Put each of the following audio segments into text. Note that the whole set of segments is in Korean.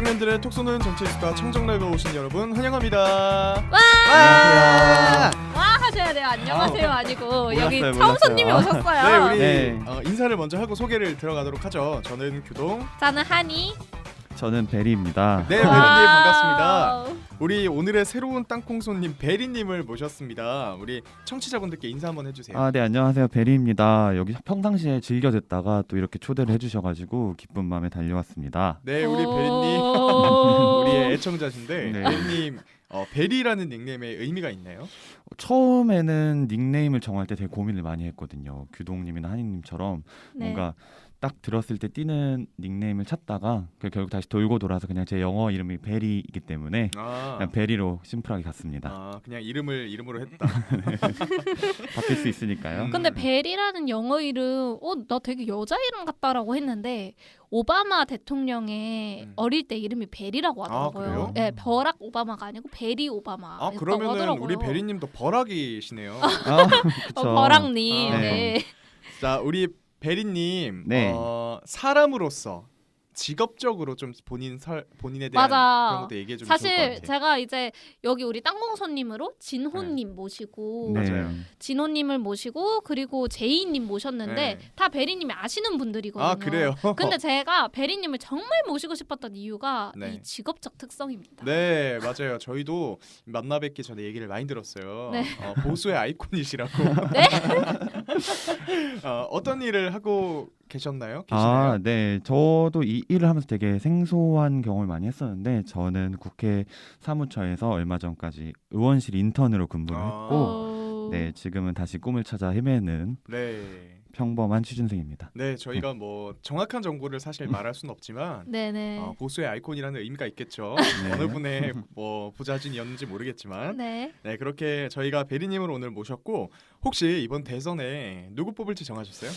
청년들의 톡 쏘는 정치수다 청정라이브 오신 여러분 환영합니다. 와! 안녕하세요. 와 하셔야 돼요. 안녕하세요 아니고 몰랐어요, 여기 처음 몰랐어요. 손님이 오셨어요. 네, 우리 네. 인사를 먼저 하고 소개를 들어가도록 하죠. 저는 규동. 저는 한이. 저는 베리입니다. 네, 베리님 반갑습니다. 와우. 우리 오늘의 새로운 땅콩 손님 베리님을 모셨습니다. 우리 청취자분들께 인사 한번 해주세요. 네, 안녕하세요. 베리입니다. 여기 평상시에 즐겨 듣다가 또 이렇게 초대를 해주셔가지고 기쁜 마음에 달려왔습니다. 네, 우리 오. 베리님 우리의 애청자신데 네. 베리님 베리라는 닉네임에 의미가 있나요? 처음에는 닉네임을 정할 때 되게 고민을 많이 했거든요. 규동님이나 한이님처럼 네. 뭔가 딱 들었을 때 띄는 닉네임을 찾다가 결국 다시 돌고 돌아서 그냥 제 영어 이름이 베리이기 때문에 그냥 베리로 심플하게 갔습니다. 그냥 이름으로 했다. 바뀔 수 있으니까요. 근데 벨이라는 영어 이름, 나 되게 여자 이름 같다라고 했는데 오바마 대통령의 어릴 때 이름이 벨이라고 하더라고요. 그래요? 네, 버락 오바마가 아니고 베리 오바마. 그러면은 하더라고요. 우리 베리님도 버락이시네요. 그쵸. 버락님. 아, 네. 자, 우리 베리님 네. 사람으로서 직업적으로 좀 본인에 대한 맞아. 그런 것도 얘기해 주면 좋을 것 사실 같아요. 제가 이제 여기 우리 땅콩 손님으로 진호님 모시고 네. 맞아요. 진호님을 모시고 그리고 제이님 모셨는데 네. 다 베리님이 아시는 분들이거든요. 그래요? 근데 제가 베리님을 정말 모시고 싶었던 이유가 네. 이 직업적 특성입니다. 네, 맞아요. 저희도 만나 뵙기 전에 얘기를 많이 들었어요. 네. 보수의 아이콘이시라고. 네? 어떤 일을 하고 계셨나요? 계시나요? 네. 저도 이 일을 하면서 되게 생소한 경험을 많이 했었는데 저는 국회 사무처에서 얼마 전까지 의원실 인턴으로 근무를 했고 어... 네, 지금은 다시 꿈을 찾아 헤매는 네. 평범한 취준생입니다. 네, 저희가 뭐 정확한 정보를 사실 말할 수는 없지만 네네. 보수의 아이콘이라는 의미가 있겠죠. 네. 어느 분의 뭐 부자진이었는지 모르겠지만 네. 네, 그렇게 저희가 베리님을 오늘 모셨고 혹시 이번 대선에 누구 뽑을지 정하셨어요?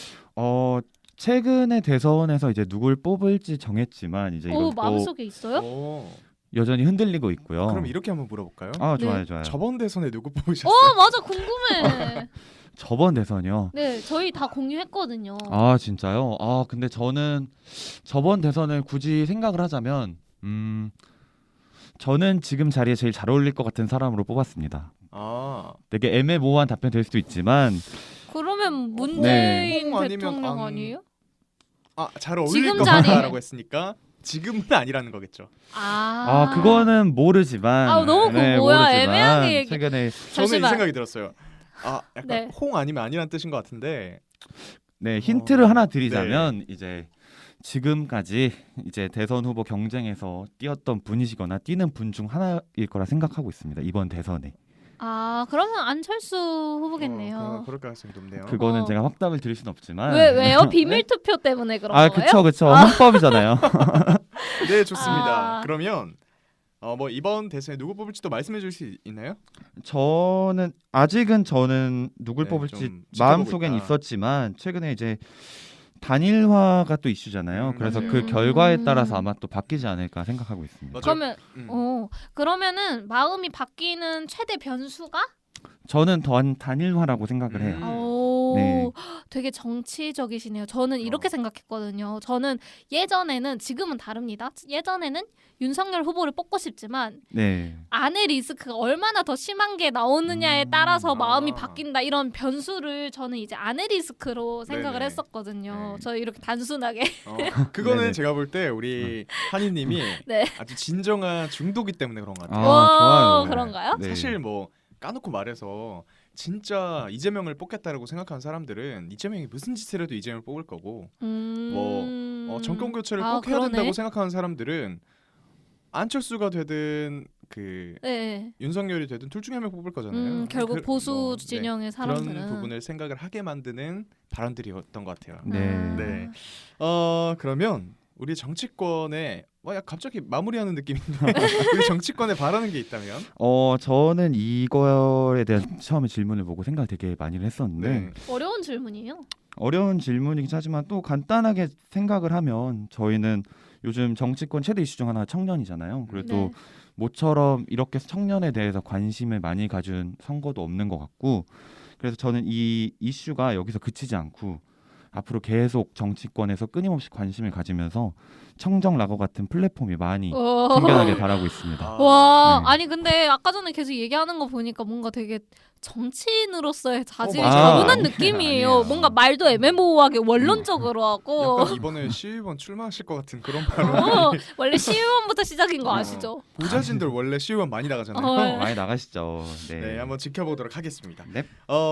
최근에 대선에서 이제 누굴 뽑을지 정했지만 이제 이건 또 마음속에 있어요? 오, 여전히 흔들리고 있고요. 그럼 이렇게 한번 물어볼까요? 좋아요, 네. 좋아요. 저번 대선에 누구 뽑으셨어요? 맞아 궁금해. 저번 대선이요. 네, 저희 다 공유했거든요. 진짜요? 근데 저는 저번 대선을 굳이 생각을 하자면 저는 지금 자리에 제일 잘 어울릴 것 같은 사람으로 뽑았습니다. 되게 애매모호한 답변 될 수도 있지만 그러면 문재인 네. 아니면 대통령 아니에요? 잘 어울릴 지금 것 자리에. 같다라고 했으니까 지금은 아니라는 거겠죠. 그거는 모르지만 너무 뭐야, 모르지만 애매하게 얘기- 최근에 저는 이 잠시만. 생각이 들었어요. 약간 네. 홍 아니면 아니란 뜻인 것 같은데. 힌트를 하나 드리자면 이제 지금까지 이제 대선 후보 경쟁에서 뛰었던 분이시거나 뛰는 분 중 하나일 거라 생각하고 있습니다. 이번 대선에. 그러면 안철수 후보겠네요. 그럴 가능성이 높네요. 그거는 어. 제가 확답을 드릴 순 없지만. 왜요? 비밀 투표 때문에 그런 거예요? 그쵸. 헌법이잖아요. 네, 좋습니다. 아. 그러면 뭐 이번 대선에 누구 뽑을지도 말씀해 줄 수 있나요? 저는 아직은 누굴 네, 뽑을지 좀 지켜보고 마음속엔 있다. 있었지만 최근에 이제 단일화가 또 이슈잖아요. 그래서 맞아요. 그 결과에 따라서 아마 또 바뀌지 않을까 생각하고 있습니다. 맞아요. 그러면 그러면은 마음이 바뀌는 최대 변수가? 저는 단일화라고 생각을 해요. 네. 되게 정치적이시네요. 저는 이렇게 생각했거든요. 저는 예전에는 지금은 다릅니다. 예전에는 윤석열 후보를 뽑고 싶지만 네. 안의 리스크가 얼마나 더 심한 게 나오느냐에 따라서 마음이 아. 바뀐다 이런 변수를 저는 이제 안의 리스크로 생각을 네네. 했었거든요. 네. 저 이렇게 단순하게 그거는 네네. 제가 볼 때 우리 한이님이 네. 아주 진정한 중독이 때문에 그런 것 같아요. 좋아요. 그런가요? 네. 사실 뭐 까놓고 말해서 진짜 이재명을 뽑겠다라고 생각하는 사람들은 이재명이 무슨 짓을 해도 이재명을 뽑을 거고 정권 교체를 꼭 해야 그러네. 된다고 생각하는 사람들은 안철수가 되든 네. 윤석열이 되든 둘 중에 한 명 뽑을 거잖아요. 결국 보수 뭐, 진영의 사람들은 그런 부분을 생각을 하게 만드는 발언들이었던 것 같아요. 네. 네. 그러면 우리 정치권에 갑자기 마무리하는 느낌인데 우리 정치권에 바라는 게 있다면? 저는 이거에 대한 처음에 질문을 보고 생각을 되게 많이 했었는데 네. 어려운 질문이에요. 어려운 질문이긴 하지만 또 간단하게 생각을 하면 저희는 요즘 정치권 최대 이슈 중 하나가 청년이잖아요. 그리고 또 네. 모처럼 이렇게 청년에 대해서 관심을 많이 가준 선거도 없는 것 같고 그래서 저는 이 이슈가 여기서 그치지 않고 앞으로 계속 정치권에서 끊임없이 관심을 가지면서 청정 라거 같은 플랫폼이 많이 생겨나길 바라고 있습니다. 와, 네. 아니 근데 아까 전에 계속 얘기하는 거 보니까 뭔가 되게 정치인으로서의 자질이 맞아요. 타고난 아니, 느낌이에요. 아니에요. 뭔가 말도 애매모호하게 원론적으로 하고. 약간 이번에 시의원 출마하실 것 같은 그런 발언. 원래 시의원부터 시작인 거 아시죠? 보좌진들 원래 시의원 많이 나가잖아요. 많이 나가시죠. 네, 한번 지켜보도록 하겠습니다. 네.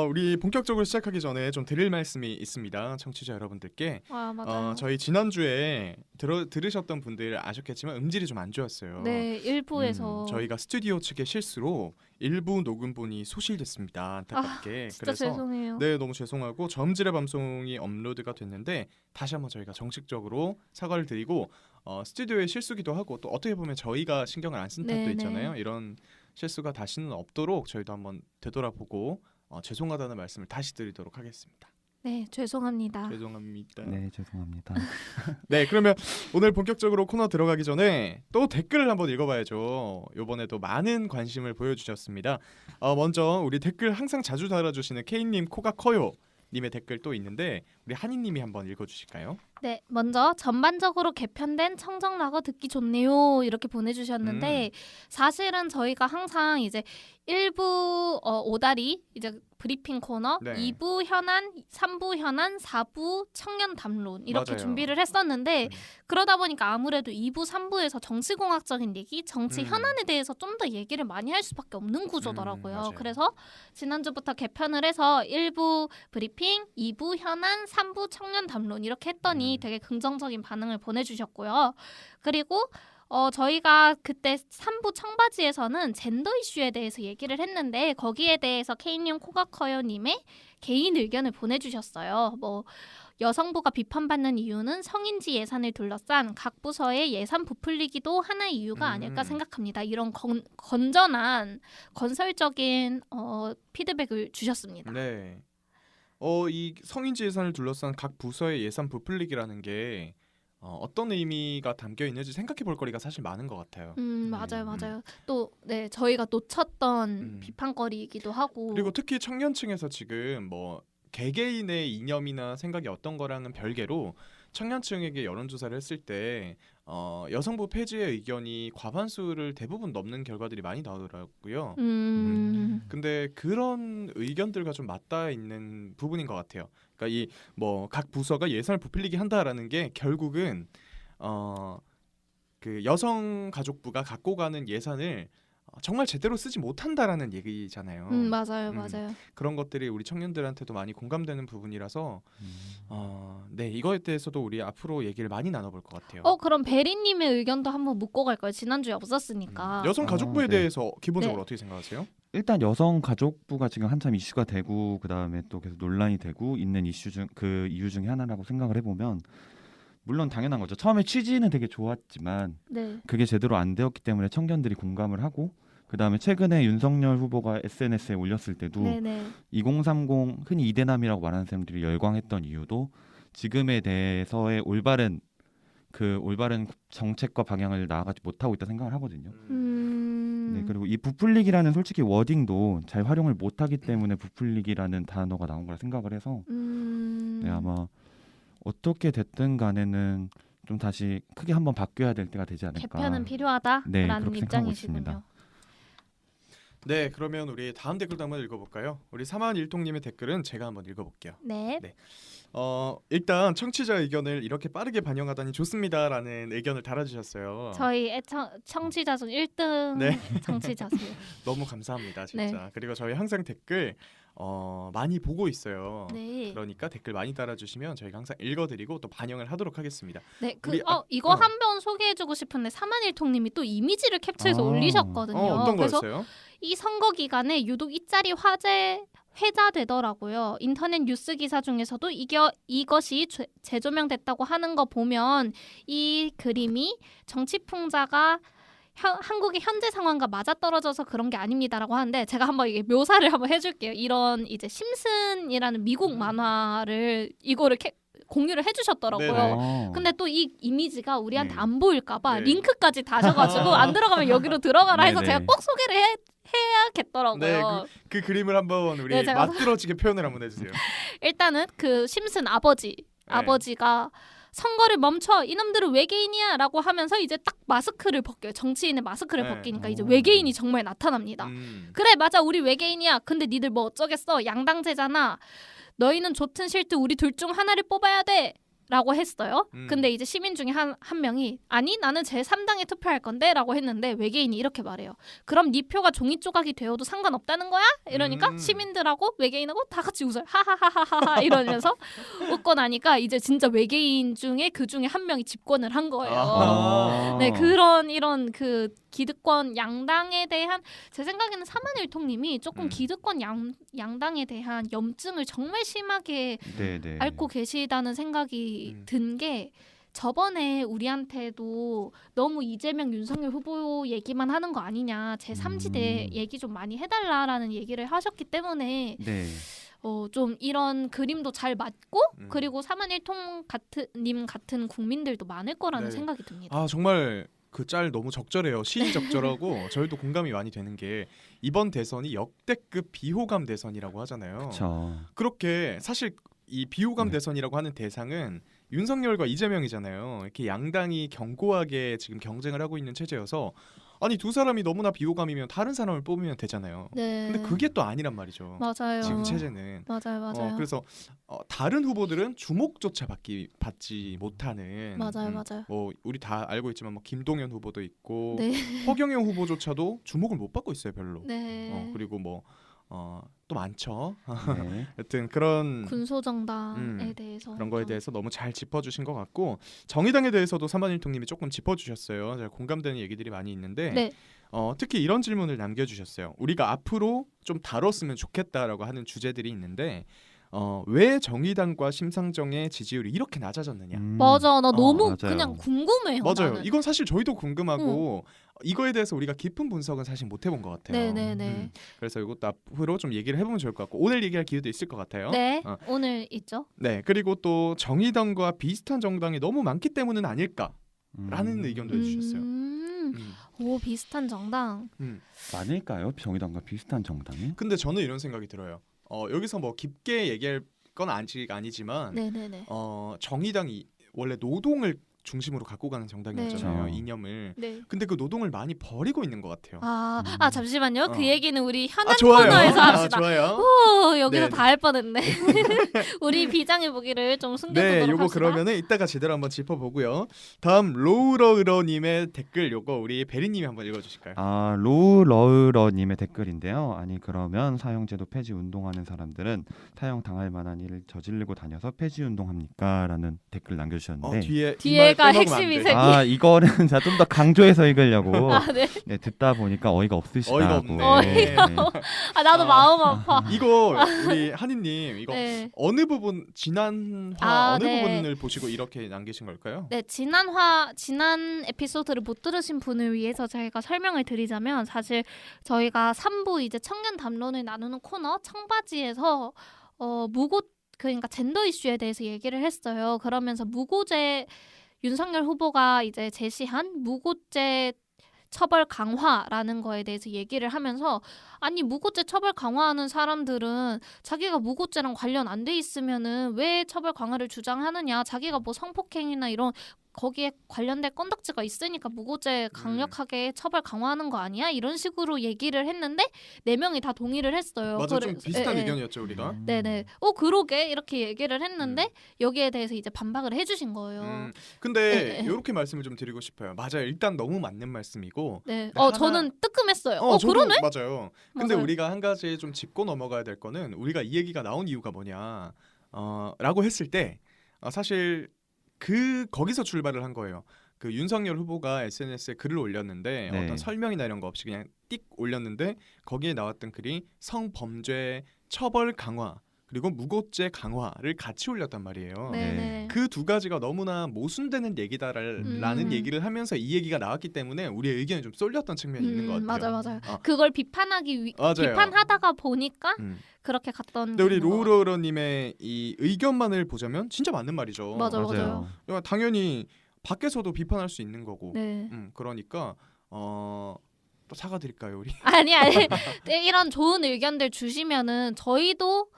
우리 본격적으로 시작하기 전에 좀 드릴 말씀이 있습니다. 청취자 여러분들께. 아 맞아요. 저희 지난주에 들으셨던 분들 아셨겠지만 음질이 좀 안 좋았어요. 네, 일부에서 저희가 스튜디오 측의 실수로 일부 녹음본이 소실됐습니다. 안타깝게. 진짜 그래서 죄송해요. 네, 너무 죄송하고 저음질의 방송이 업로드가 됐는데 다시 한번 저희가 정식적으로 사과를 드리고 스튜디오의 실수기도 하고 또 어떻게 보면 저희가 신경을 안 쓴 탓도 네, 있잖아요. 이런 실수가 다시는 없도록 저희도 한번 되돌아보고 죄송하다는 말씀을 다시 드리도록 하겠습니다. 네, 죄송합니다. 죄송합니다. 네, 죄송합니다. 네, 그러면 오늘 본격적으로 코너 들어가기 전에 또 댓글을 한번 읽어봐야죠. 이번에도 많은 관심을 보여주셨습니다. 먼저 우리 댓글 항상 자주 달아주시는 K님 코가 커요 님의 댓글 또 있는데 우리 한이님이 한번 읽어주실까요? 네, 먼저 전반적으로 개편된 청정라거 듣기 좋네요 이렇게 보내주셨는데 사실은 저희가 항상 이제 1부 오다리 이제 브리핑 코너, 네. 2부 현안, 3부 현안, 4부 청년 담론 이렇게 맞아요. 준비를 했었는데 그러다 보니까 아무래도 2부, 3부에서 정치공학적인 얘기, 정치 현안에 대해서 좀 더 얘기를 많이 할 수밖에 없는 구조더라고요. 맞아요. 그래서 지난주부터 개편을 해서 1부 브리핑, 2부 현안, 3부 청년 담론 이렇게 했더니 되게 긍정적인 반응을 보내주셨고요. 그리고 저희가 그때 3부 청바지에서는 젠더 이슈에 대해서 얘기를 했는데 거기에 대해서 K님 코가커요님의 개인 의견을 보내주셨어요. 뭐 여성부가 비판받는 이유는 성인지 예산을 둘러싼 각 부서의 예산 부풀리기도 하나의 이유가 아닐까 생각합니다. 이런 건전한 건설적인 피드백을 주셨습니다. 네. 이 성인지 예산을 둘러싼 각 부서의 예산 부풀리기라는 게 어떤 의미가 담겨 있는지 생각해 볼 거리가 사실 많은 것 같아요. 맞아요, 맞아요. 또 네, 저희가 놓쳤던 비판거리이기도 하고. 그리고 특히 청년층에서 지금 뭐 개개인의 이념이나 생각이 어떤 거랑은 별개로 청년층에게 여론조사를 했을 때 여성부 폐지의 의견이 과반수를 대부분 넘는 결과들이 많이 나오더라고요. 근데 그런 의견들과 좀 맞닿아 있는 부분인 것 같아요. 그러니까 이 뭐 각 부서가 예산을 부풀리게 한다라는 게 결국은 그 여성가족부가 갖고 가는 예산을 정말 제대로 쓰지 못한다라는 얘기잖아요. 맞아요, 맞아요. 그런 것들이 우리 청년들한테도 많이 공감되는 부분이라서 네, 이거에 대해서도 우리 앞으로 얘기를 많이 나눠볼 것 같아요. 그럼 베리님의 의견도 한번 묻고 갈까요? 지난주에 없었으니까. 여성가족부에 네. 대해서 기본적으로 네. 어떻게 생각하세요? 일단 여성가족부가 지금 한참 이슈가 되고 그다음에 또 계속 논란이 되고 있는 이슈 중 그 이유 중에 하나라고 생각을 해보면 물론 당연한 거죠. 처음에 취지는 되게 좋았지만 네. 그게 제대로 안 되었기 때문에 청년들이 공감을 하고 그다음에 최근에 윤석열 후보가 SNS에 올렸을 때도 네네. 2030 흔히 이대남이라고 말하는 사람들이 열광했던 이유도 지금에 대해서의 올바른 정책과 방향을 나아가지 못하고 있다 생각을 하거든요. 네, 그리고 이 부풀리기라는 솔직히 워딩도 잘 활용을 못하기 때문에 부풀리기라는 단어가 나온 거라 생각을 해서 네, 아마 어떻게 됐든 간에는 좀 다시 크게 한번 바뀌어야 될 때가 되지 않을까. 개편은 필요하다라는 네, 그렇게 생각하고 입장이시군요. 있습니다. 네, 그러면 우리 다음 댓글도 한번 읽어볼까요? 우리 3만1통님의 댓글은 제가 한번 읽어볼게요. 네. 일단 청취자 의견을 이렇게 빠르게 반영하다니 좋습니다라는 의견을 달아주셨어요. 저희 청취자 중 1등 네. 청취자세요. 너무 감사합니다, 진짜. 네. 그리고 저희 항상 댓글 많이 보고 있어요. 네. 그러니까 댓글 많이 달아주시면 저희가 항상 읽어드리고 또 반영을 하도록 하겠습니다. 네, 이거 어. 한 번 소개해주고 싶은데 3만일통님이 또 이미지를 캡처해서 아. 올리셨거든요. 어떤 그래서 거였어요? 이 선거 기간에 유독 이 짤이 회자되더라고요. 인터넷 뉴스 기사 중에서도 이것이 재조명됐다고 하는 거 보면 이 그림이 정치풍자가 한국의 현재 상황과 맞아떨어져서 그런 게 아닙니다라고 하는데 제가 한번 이게 묘사를 한번 해줄게요. 이런 이제 심슨이라는 미국 만화를 이거를 공유를 해주셨더라고요. 네네. 근데 또 이 이미지가 우리한테 네. 안 보일까봐 네. 링크까지 다셔가지고 안 들어가면 여기로 들어가라 해서 네네. 제가 꼭 소개를 해야겠더라고요. 네, 그 그림을 한번 우리 네, 제가- 맛들어지게 표현을 한번 해주세요. 일단은 그 심슨 아버지가 선거를 멈춰 이놈들은 외계인이야라고 하면서 이제 딱 마스크를 벗겨요. 정치인의 마스크를 네. 벗기니까 이제 오. 외계인이 정말 나타납니다. 그래 맞아 우리 외계인이야. 근데 니들 뭐 어쩌겠어 양당제잖아. 너희는 좋든 싫든 우리 둘 중 하나를 뽑아야 돼. 라고 했어요. 근데 이제 시민 중에 한 명이 아니 나는 제3당에 투표할 건데 라고 했는데 외계인이 이렇게 말해요. 그럼 네 표가 종이 조각이 되어도 상관없다는 거야? 이러니까 시민들하고 외계인하고 다 같이 웃어요. 하하하하하 이러면서 웃고 나니까 이제 진짜 외계인 중에 그 중에 한 명이 집권을 한 거예요. 아. 네 이런 그 기득권 양당에 대한 제 생각에는 사만일통님이 조금 기득권 양당에 대한 염증을 정말 심하게 네네. 앓고 계시다는 생각이 든 게 저번에 우리한테도 너무 이재명 윤석열 후보 얘기만 하는 거 아니냐 제3지대 얘기 좀 많이 해달라라는 얘기를 하셨기 때문에 네. 좀 이런 그림도 잘 맞고 그리고 사만일통 님 같은 국민들도 많을 거라는 네. 생각이 듭니다. 아 정말 그 짤 너무 적절해요. 시의적절하고 저희도 공감이 많이 되는 게 이번 대선이 역대급 비호감 대선이라고 하잖아요. 그렇죠. 그렇게 사실 이 비호감 네. 대선이라고 하는 대상은 윤석열과 이재명이잖아요. 이렇게 양당이 견고하게 지금 경쟁을 하고 있는 체제여서 아니 두 사람이 너무나 비호감이면 다른 사람을 뽑으면 되잖아요. 네. 근데 그게 또 아니란 말이죠. 맞아요. 지금 체제는. 맞아요. 그래서 다른 후보들은 주목조차 받지 못하는. 맞아요. 뭐 우리 다 알고 있지만 뭐 김동연 후보도 있고 네. 허경영 후보조차도 주목을 못 받고 있어요, 별로. 네. 그리고 뭐 또 많죠. 네. 여튼 그런 군소정당에 대해서 그런 거에 대해서 너무 잘 짚어주신 것 같고 정의당에 대해서도 사만일통님이 조금 짚어주셨어요. 제가 공감되는 얘기들이 많이 있는데 네. 특히 이런 질문을 남겨주셨어요. 우리가 앞으로 좀 다뤘으면 좋겠다라고 하는 주제들이 있는데 왜 정의당과 심상정의 지지율이 이렇게 낮아졌느냐. 맞아 나 너무 맞아요. 그냥 궁금해요. 맞아요. 나는. 이건 사실 저희도 궁금하고 이거에 대해서 우리가 깊은 분석은 사실 못 해본 것 같아요. 네네네. 그래서 이것도 앞으로 좀 얘기를 해보면 좋을 것 같고 오늘 얘기할 기회도 있을 것 같아요. 네 오늘 있죠. 네, 그리고 또 정의당과 비슷한 정당이 너무 많기 때문은 아닐까라는 의견도 해주셨어요. 오 비슷한 정당. 많을까요? 정의당과 비슷한 정당이? 근데 저는 이런 생각이 들어요. 여기서 뭐 깊게 얘기할 건 아직 아니지만 네네네. 정의당이 원래 노동을 중심으로 갖고 가는 정당이었잖아요. 네. 이념을. 네. 근데 그 노동을 많이 버리고 있는 것 같아요. 잠시만요. 그 얘기는 우리 현안 좋아요. 코너에서 합시다. 좋아요. 오, 여기서 네. 다 할 뻔했네. 우리 비장의 무기를 좀 숨겨두도록 네, 요거 합시다. 그러면은 이따가 제대로 한번 짚어보고요. 다음 로우러으러님의 댓글 요거 우리 베리님이 한번 읽어주실까요? 로우러우러님의 댓글인데요. 아니 그러면 사형제도 폐지 운동하는 사람들은 사형 당할 만한 일을 저지르고 다녀서 폐지 운동합니까? 라는 댓글 남겨주셨는데 뒤에가 핵심이 생- 이거는 제가 좀 더 강조해서 읽으려고 네. 네, 듣다 보니까 어이가 없으시다고. 어이가 없네. 나도 마음 아파. 이거 우리 한이님 이거 네. 어느 부분 지난화 어느 네. 부분을 보시고 이렇게 남기신 걸까요? 네, 지난 에피소드를 못 들으신 분을 위해서 저희가 설명을 드리자면 사실 저희가 3부 이제 청년 담론을 나누는 코너 청바지에서 그러니까 젠더 이슈에 대해서 얘기를 했어요. 그러면서 무고죄 윤석열 후보가 이제 제시한 무고죄 처벌 강화라는 거에 대해서 얘기를 하면서 아니 무고죄 처벌 강화하는 사람들은 자기가 무고죄랑 관련 안 돼 있으면은 왜 처벌 강화를 주장하느냐 자기가 뭐 성폭행이나 이런 거기에 관련된 건덕지가 있으니까 무고죄 강력하게 처벌 강화하는 거 아니야? 이런 식으로 얘기를 했는데 4명이 다 동의를 했어요. 맞아, 좀 비슷한 의견이었죠 우리가. 네네. 그러게 이렇게 얘기를 했는데 여기에 대해서 이제 반박을 해주신 거예요. 근데 이렇게 말씀을 좀 드리고 싶어요. 맞아요. 일단 너무 맞는 말씀이고. 네. 하나- 저는 뜨끔했어요. 저도 그러네? 맞아요. 근데 맞아요. 우리가 한 가지 좀 짚고 넘어가야 될 거는 우리가 이 얘기가 나온 이유가 뭐냐 라고 했을 때 사실 거기서 출발을 한 거예요. 그 윤석열 후보가 SNS에 글을 올렸는데 네. 어떤 설명이나 이런 거 없이 그냥 띡 올렸는데 거기에 나왔던 글이 성범죄 처벌 강화 그리고 무고죄 강화를 같이 올렸단 말이에요. 네네. 그 두 가지가 너무나 모순되는 얘기다라는 얘기를 하면서 이 얘기가 나왔기 때문에 우리의 의견이 좀 쏠렸던 측면이 있는 것 같아요. 맞아요. 아. 그걸 비판하기 맞아요. 비판하다가 보니까 음. 그렇게 갔던. 근데 우리 게 있는 것 같아요. 로우러러님의 이 의견만을 보자면 진짜 맞는 말이죠. 맞아요. 당연히 밖에서도 비판할 수 있는 거고. 네. 그러니까 또 사과드릴까요 우리? 아니 네, 이런 좋은 의견들 주시면은 저희도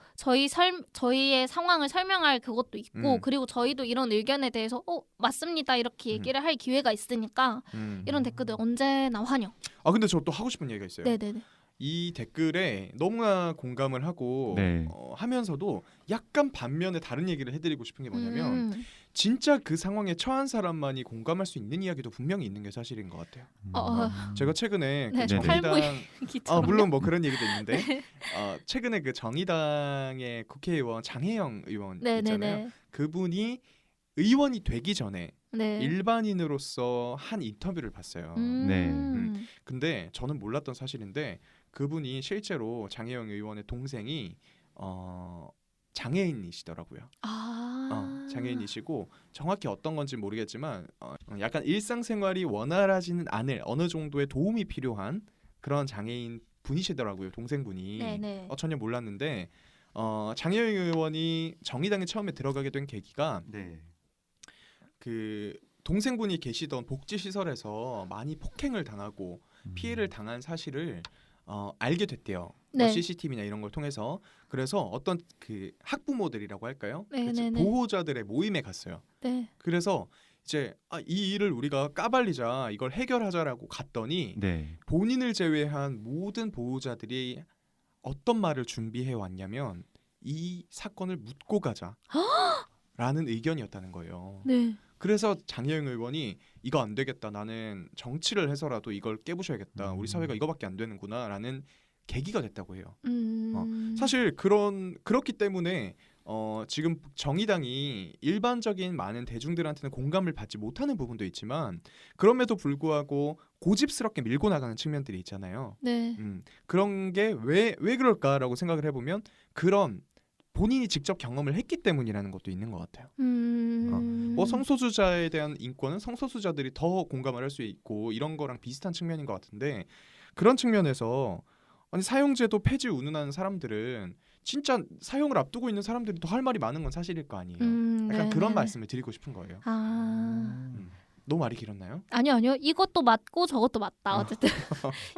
저희의 상황을 설명할 그것도 있고 그리고 저희도 이런 의견에 대해서 맞습니다 이렇게 얘기를 할 기회가 있으니까 이런 댓글들 언제나 환영. 아 근데 저 또 하고 싶은 얘기가 있어요. 네네네. 이 댓글에 너무나 공감을 하고 네. 하면서도 약간 반면에 다른 얘기를 해드리고 싶은 게 뭐냐면 진짜 그 상황에 처한 사람만이 공감할 수 있는 이야기도 분명히 있는 게 사실인 것 같아요. 제가 최근에 네, 그 정의당 탈모얘기처럼요? 물론 뭐 그런 얘기도 있는데 최근에 그 정의당의 국회의원 장혜영 의원 있잖아요. 네네네. 그분이 의원이 되기 전에 네. 일반인으로서 한 인터뷰를 봤어요. 네. 근데 저는 몰랐던 사실인데 그분이 실제로 장혜영 의원의 동생이 장애인이시더라고요. 장애인이시고 정확히 어떤 건지 모르겠지만 약간 일상생활이 원활하지는 않을 어느 정도의 도움이 필요한 그런 장애인 분이시더라고요. 동생분이. 네네. 전혀 몰랐는데 장혜영 의원이 정의당에 처음에 들어가게 된 계기가 네. 그 동생분이 계시던 복지시설에서 많이 폭행을 당하고 피해를 당한 사실을 알게 됐대요. 네. CCTV나 이런 걸 통해서. 그래서 어떤 그 학부모들이라고 할까요? 네네네. 보호자들의 모임에 갔어요. 네. 그래서 이제 이 일을 우리가 까발리자 이걸 해결하자라고 갔더니 네. 본인을 제외한 모든 보호자들이 어떤 말을 준비해 왔냐면 이 사건을 묻고 가자라는 의견이었다는 거예요. 네. 그래서 장혜영 의원이 이거 안 되겠다. 나는 정치를 해서라도 이걸 깨부셔야겠다. 우리 사회가 이거밖에 안 되는구나라는 계기가 됐다고 해요. 사실 그렇기 때문에 지금 정의당이 일반적인 많은 대중들한테는 공감을 받지 못하는 부분도 있지만 그럼에도 불구하고 고집스럽게 밀고 나가는 측면들이 있잖아요. 네. 그런 게 왜 그럴까라고 생각을 해보면 그런 본인이 직접 경험을 했기 때문이라는 것도 있는 것 같아요. 뭐 성소수자에 대한 인권은 성소수자들이 더 공감을 할 수 있고 이런 거랑 비슷한 측면인 것 같은데 그런 측면에서 아니 사용제도 폐지 운운하는 사람들은 진짜 사용을 앞두고 있는 사람들이 더 할 말이 많은 건 사실일 거 아니에요. 약간 그런 말씀을 드리고 싶은 거예요. 너무 말이 길었나요? 아니요. 이것도 맞고 저것도 맞다. 어쨌든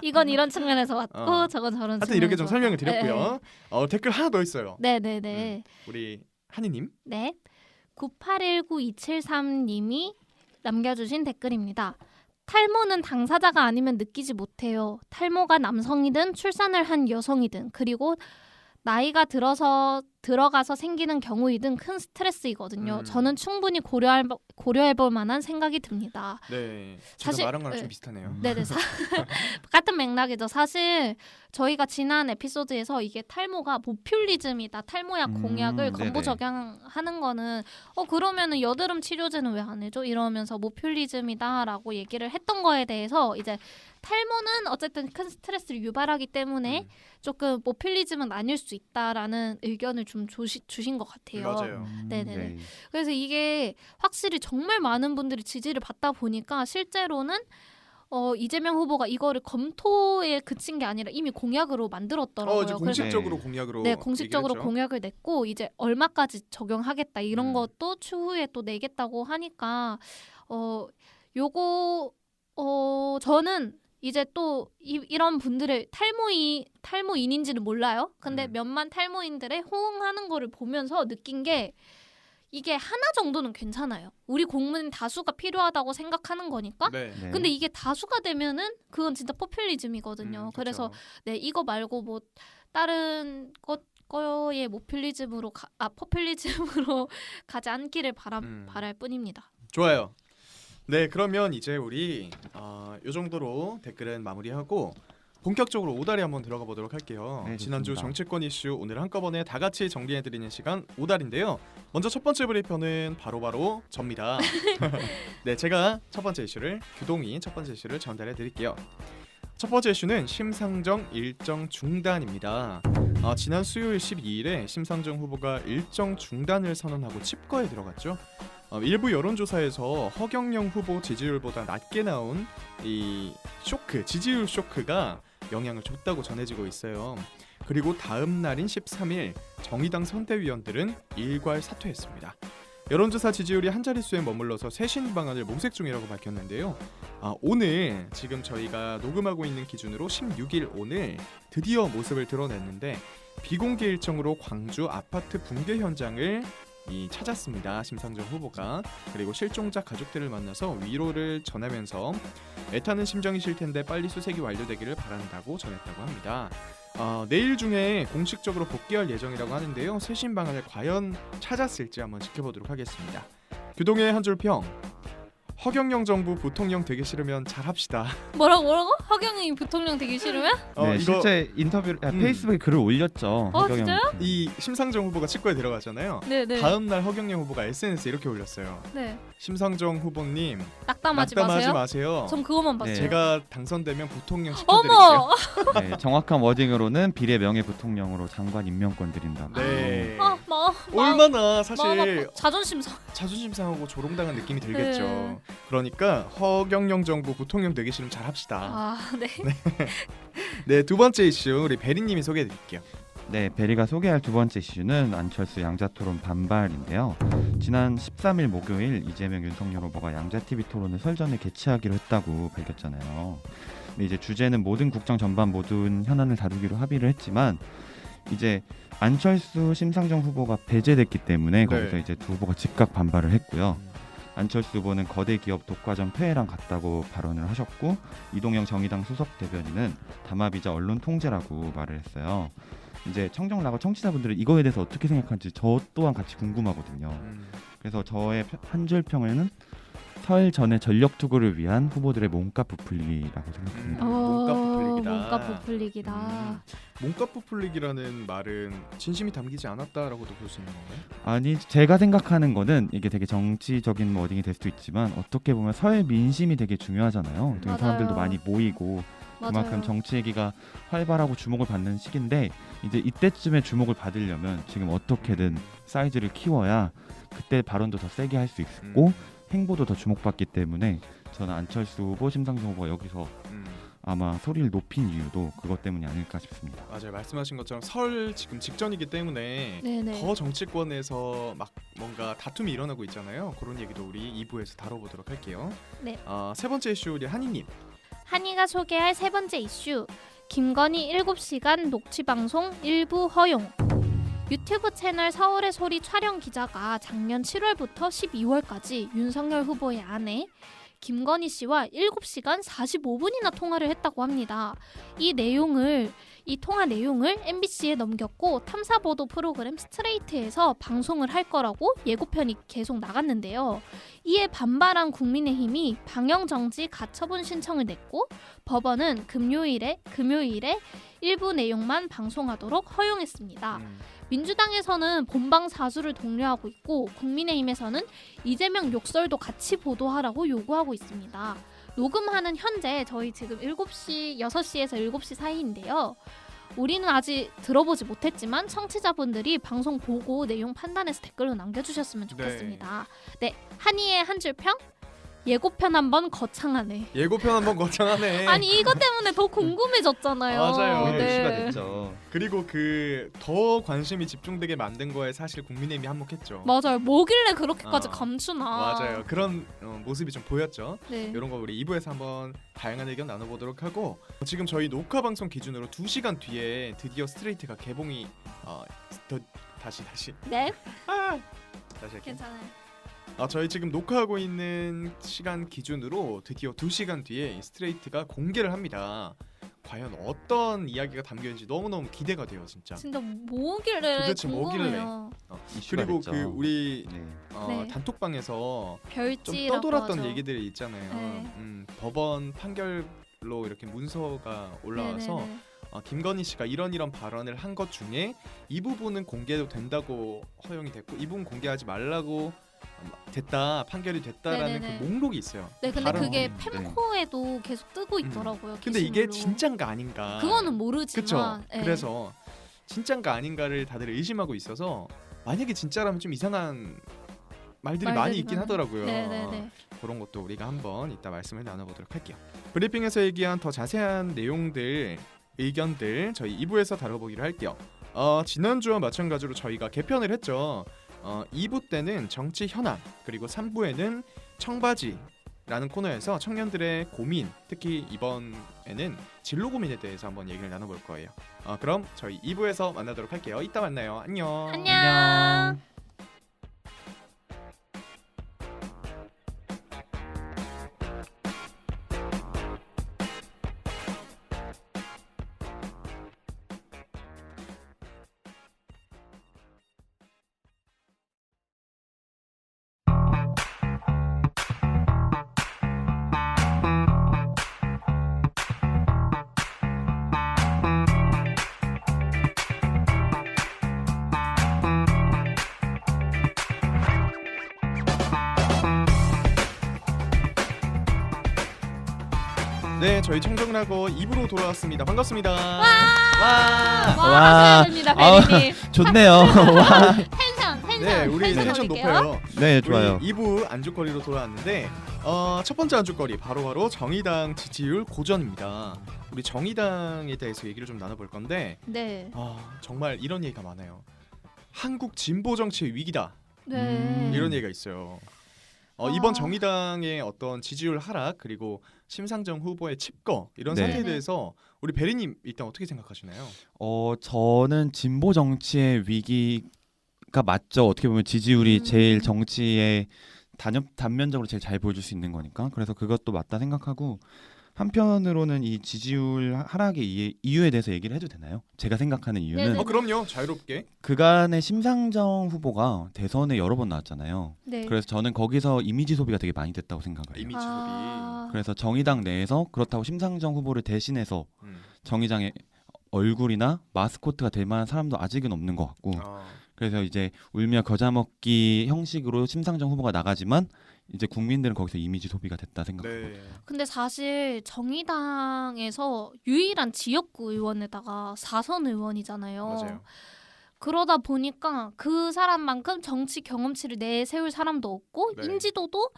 이건 이런 측면에서 맞고 저건 저런 하여튼 이렇게 좀 측면에서 설명을 맞다. 드렸고요. 댓글 하나 더 있어요. 네네네. 우리 한이님. 네. 9819273님이 남겨주신 댓글입니다. 탈모는 당사자가 아니면 느끼지 못해요. 탈모가 남성이든 출산을 한 여성이든 그리고 나이가 들어가서 생기는 경우이든 큰 스트레스이거든요. 저는 충분히 고려해볼 만한 생각이 듭니다. 네, 제가 사실, 말한 거랑 좀 비슷하네요. 네네. 같은 맥락이죠. 사실 저희가 지난 에피소드에서 이게 탈모가 포퓰리즘이다. 탈모약 공약을 건보 적용하는 거는 그러면은 여드름 치료제는 왜 안 해줘? 이러면서 포퓰리즘이다라고 얘기를 했던 거에 대해서 이제 탈모는 어쨌든 큰 스트레스를 유발하기 때문에 조금 포퓰리즘은 아닐 수 있다라는 의견을 좀 주신 것 같아요. 맞아요. 네네네. 네. 그래서 이게 확실히 정말 많은 분들이 지지를 받다 보니까 실제로는 이재명 후보가 이거를 검토에 그친 게 아니라 이미 공약으로 만들었더라고요. 이제 공식적으로 공약으로 네, 공식적으로 얘기를 했죠. 공약을 냈고 이제 얼마까지 적용하겠다 이런 음. 것도 추후에 또 내겠다고 하니까 요거 저는 이제 또 이런 분들을 탈모인인지는 몰라요. 근데 몇만 탈모인들의 호응하는 거를 보면서 느낀 게 이게 하나 정도는 괜찮아요. 우리 국민 다수가 필요하다고 생각하는 거니까. 네. 네. 근데 이게 다수가 되면은 그건 진짜 포퓰리즘이거든요. 그래서 그렇죠. 네, 이거 말고 뭐 다른 거에 포퓰리즘으로 가지 않기를 바랄 뿐입니다. 좋아요. 네, 그러면 이제 우리 이 정도로 댓글은 마무리하고 본격적으로 오다리 한번 들어가 보도록 할게요. 네, 지난주 좋습니다. 정치권 이슈 오늘 한꺼번에 다 같이 정리해드리는 시간 오다리인데요. 먼저 첫 번째 브리핑은 바로 접니다. 네, 제가 첫 번째 이슈를 규동이 첫 번째 이슈를 전달해드릴게요. 첫 번째 이슈는 심상정 일정 중단입니다. 지난 수요일 12일에 심상정 후보가 일정 중단을 선언하고 칩거에 들어갔죠. 일부 여론조사에서 허경영 후보 지지율보다 낮게 나온 이 지지율 쇼크가 영향을 줬다고 전해지고 있어요. 그리고 다음 날인 13일 정의당 선대위원들은 일괄 사퇴했습니다. 여론조사 지지율이 한 자릿수에 머물러서 쇄신 방안을 모색 중이라고 밝혔는데요. 오늘 지금 저희가 녹음하고 있는 기준으로 16일 오늘 드디어 모습을 드러냈는데 비공개 일정으로 광주 아파트 붕괴 현장을 찾았습니다. 심상정 후보가. 그리고 실종자 가족들을 만나서 위로를 전하면서 애타는 심정이실 텐데 빨리 수색이 완료되기를 바란다고 전했다고 합니다. 내일 중에 공식적으로 복귀할 예정이라고 하는데요. 쇄신 방안을 과연 찾았을지 한번 지켜보도록 하겠습니다. 규동의 한 줄 평. 허경영 정부 부통령 되기 싫으면 잘합시다. 뭐라고? 허경영이 부통령 되기 싫으면? 네, 이거 실제 인터뷰 페이스북에 글을 올렸죠. 허경영 진짜요? 대통령. 이 심상정 후보가 직거에 들어가잖아요. 네네. 다음 날 허경영 후보가 SNS에 이렇게 올렸어요. 네. 심상정 후보님 낙담하지 낙담하지 마세요. 마세요. 전 그것만 봤어요. 네. 제가 당선되면 부통령 시켜드릴게요. 어머. 네, 정확한 워딩으로는 비례 명예 부통령으로 장관 임명권 드린다고. 네. 마음 얼마나 사실 아파. 자존심 상. 자존심 상하고 조롱당한 느낌이 들겠죠. 네. 그러니까 허경영 정부 부통령 되기 싫으면 잘합시다. 네. 네, 두 번째 이슈 우리 베리님이 소개해드릴게요. 네, 베리가 소개할 두 번째 이슈는 안철수 양자토론 반발인데요. 지난 13일 목요일 이재명 윤석열 후보가 양자TV 토론을 설전에 개최하기로 했다고 밝혔잖아요. 근데 이제 주제는 모든 국정 전반 모든 현안을 다루기로 합의를 했지만 이제 안철수 심상정 후보가 배제됐기 때문에 거기서 이제 두 후보가 즉각 반발을 했고요. 안철수 후보는 거대 기업 독과점 폐해랑 같다고 발언을 하셨고 이동영 정의당 수석 대변인은 담합이자 언론 통제라고 말을 했어요. 이제 청정라고 청취자분들은 이거에 대해서 어떻게 생각하는지 저 또한 같이 궁금하거든요. 그래서 저의 한 줄 평에는 설 전에 전력 투구를 위한 후보들의 몸값 부풀리기라고 생각합니다. 몸값 부풀리기다. 몸값 부풀리기다. 몸값 부풀리기라는 말은 진심이 담기지 않았다라고도 볼 수 있는 건가요? 아니 제가 생각하는 거는 이게 되게 정치적인 워딩이 될 수도 있지만 어떻게 보면 사회 민심이 되게 중요하잖아요. 되게 맞아요. 사람들도 많이 모이고 그만큼 맞아요. 정치 얘기가 활발하고 주목을 받는 시기인데 이제 이때쯤에 주목을 받으려면 지금 어떻게든 사이즈를 키워야 그때 발언도 더 세게 할 수 있고 행보도 더 주목받기 때문에 저는 안철수 후보, 심상정 후보가 여기서 아마 소리를 높인 이유도 그것 때문이 아닐까 싶습니다. 맞아요. 말씀하신 것처럼 설 지금 직전이기 때문에 네네. 더 정치권에서 막 뭔가 다툼이 일어나고 있잖아요. 그런 얘기도 우리 2부에서 다뤄보도록 할게요. 네. 세 번째 이슈 우리 한이님. 한이가 소개할 세 번째 이슈. 김건희 7시간 녹취 방송 일부 허용. 유튜브 채널 서울의 소리 촬영 기자가 작년 7월부터 12월까지 윤석열 후보의 아내 김건희 씨와 7시간 45분이나 통화를 했다고 합니다. 이 통화 내용을 MBC에 넘겼고 탐사보도 프로그램 스트레이트에서 방송을 할 거라고 예고편이 계속 나갔는데요. 이에 반발한 국민의힘이 방영정지 가처분 신청을 냈고 법원은 금요일에 일부 내용만 방송하도록 허용했습니다. 민주당에서는 본방 사수를 독려하고 있고 국민의힘에서는 이재명 욕설도 같이 보도하라고 요구하고 있습니다. 녹음하는 현재 저희 지금 6시에서 7시 사이인데요. 우리는 아직 들어보지 못했지만 청취자분들이 방송 보고 내용 판단해서 댓글로 남겨주셨으면 좋겠습니다. 네, 한이의 한 줄 평? 예고편 한번 거창하네. 예고편 한번 거창하네. 아니 이것 때문에 더 궁금해졌잖아요. 맞아요. 이슈가 됐죠. 그리고 그 더 관심이 집중되게 만든 거에 사실 국민의힘이 한몫했죠. 맞아요. 뭐길래 그렇게까지 어, 감추나. 맞아요. 그런 모습이 좀 보였죠. 네. 이런 거 우리 2부에서 한번 다양한 의견 나눠보도록 하고 지금 저희 녹화 방송 기준으로 2시간 뒤에 드디어 스트레이트가 개봉이 다시 네. 다시 할게요. 괜찮아요. 저희 지금 녹화하고 있는 시간 기준으로 드디어 2시간 뒤에 이 스트레이트가 공개를 합니다. 과연 어떤 이야기가 담겨있는지 너무너무 기대가 돼요, 진짜. 진짜 뭐길래 도대체 궁금해요. 이슈가 그리고 됐죠. 그 우리 네. 네. 단톡방에서 좀 별지라고 떠돌았던 하죠. 얘기들이 있잖아요. 네. 법원 판결로 이렇게 문서가 올라와서 네네네. 김건희 씨가 이런 발언을 한 것 중에 이 부분은 공개도 된다고 허용이 됐고 이 부분 공개하지 말라고 판결이 됐다라는 네네네. 그 목록이 있어요. 네, 근데 발언. 그게 네. 팸코에도 계속 뜨고 있더라고요. 근데 이게 게시물로. 진짠가 아닌가? 그거는 모르지만. 그쵸? 네. 그래서 진짠가 아닌가를 다들 의심하고 있어서 만약에 진짜라면 좀 이상한 말들이 많이 있긴 하더라고요. 네네네. 그런 것도 우리가 한번 이따 말씀을 나눠보도록 할게요. 브리핑에서 얘기한 더 자세한 내용들, 의견들 저희 2부에서 다뤄보기로 할게요. 지난주와 마찬가지로 저희가 개편을 했죠. 2부 때는 정치 현안, 그리고 3부에는 청바지라는 코너에서 청년들의 고민, 특히 이번에는 진로 고민에 대해서 한번 얘기를 나눠볼 거예요. 그럼 저희 2부에서 만나도록 할게요. 이따 만나요. 안녕. 안녕. 네, 저희 청정라고 2부로 돌아왔습니다. 반갑습니다. 와 와. 하셔야 됩니다, 베리님. 좋네요. 와. 텐션. 네, 우리 텐션 올릴게요. 높아요. 네, 좋아요. 우리 2부 안주거리로 돌아왔는데 첫 번째 안주거리 바로 정의당 지지율 고전입니다. 우리 정의당에 대해서 얘기를 좀 나눠볼 건데 네. 정말 이런 얘기가 많아요. 한국 진보 정치의 위기다. 네. 이런 얘기가 있어요. 이번 정의당의 어떤 지지율 하락 그리고 심상정 후보의 칩거 이런 네. 사태에 네네. 대해서 우리 베리님 일단 어떻게 생각하시나요? 저는 진보 정치의 위기가 맞죠. 어떻게 보면 지지율이 제일 정치에 단면적으로 제일 잘 보여줄 수 있는 거니까. 그래서 그것도 맞다 생각하고 한편으로는 이 지지율 하락의 이유에 대해서 얘기를 해도 되나요? 제가 생각하는 이유는 네네. 그럼요. 자유롭게. 그간의 심상정 후보가 대선에 여러 번 나왔잖아요. 네. 그래서 저는 거기서 이미지 소비가 되게 많이 됐다고 생각해요. 이미지 소비. 그래서 정의당 내에서 그렇다고 심상정 후보를 대신해서 정의당의 얼굴이나 마스코트가 될 만한 사람도 아직은 없는 것 같고 그래서 이제 울며 겨자 먹기 형식으로 심상정 후보가 나가지만 이제 국민들은 거기서 이미지 소비가 됐다 생각합니다. 네. 근데 사실 정의당에서 유일한 지역구 의원에다가 4선 의원이잖아요. 맞아요. 그러다 보니까 그 사람만큼 정치 경험치를 내세울 사람도 없고 네. 인지도도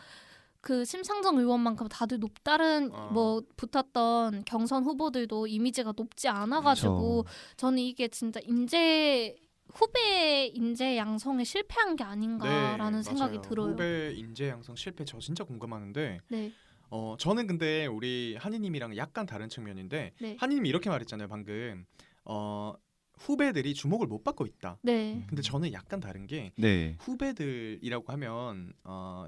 그 심상정 의원만큼 다들 다른 뭐 붙었던 경선 후보들도 이미지가 높지 않아가지고 저는 이게 진짜 후배 인재 양성에 실패한 게 아닌가라는 생각이 맞아요. 들어요. 후배 인재 양성 실패 저 진짜 공감하는데 네. 저는 근데 우리 한이님이랑 약간 다른 측면인데 네. 한이님이 이렇게 말했잖아요 방금 후배들이 주목을 못 받고 있다. 네. 근데 저는 약간 다른 게 네. 후배들이라고 하면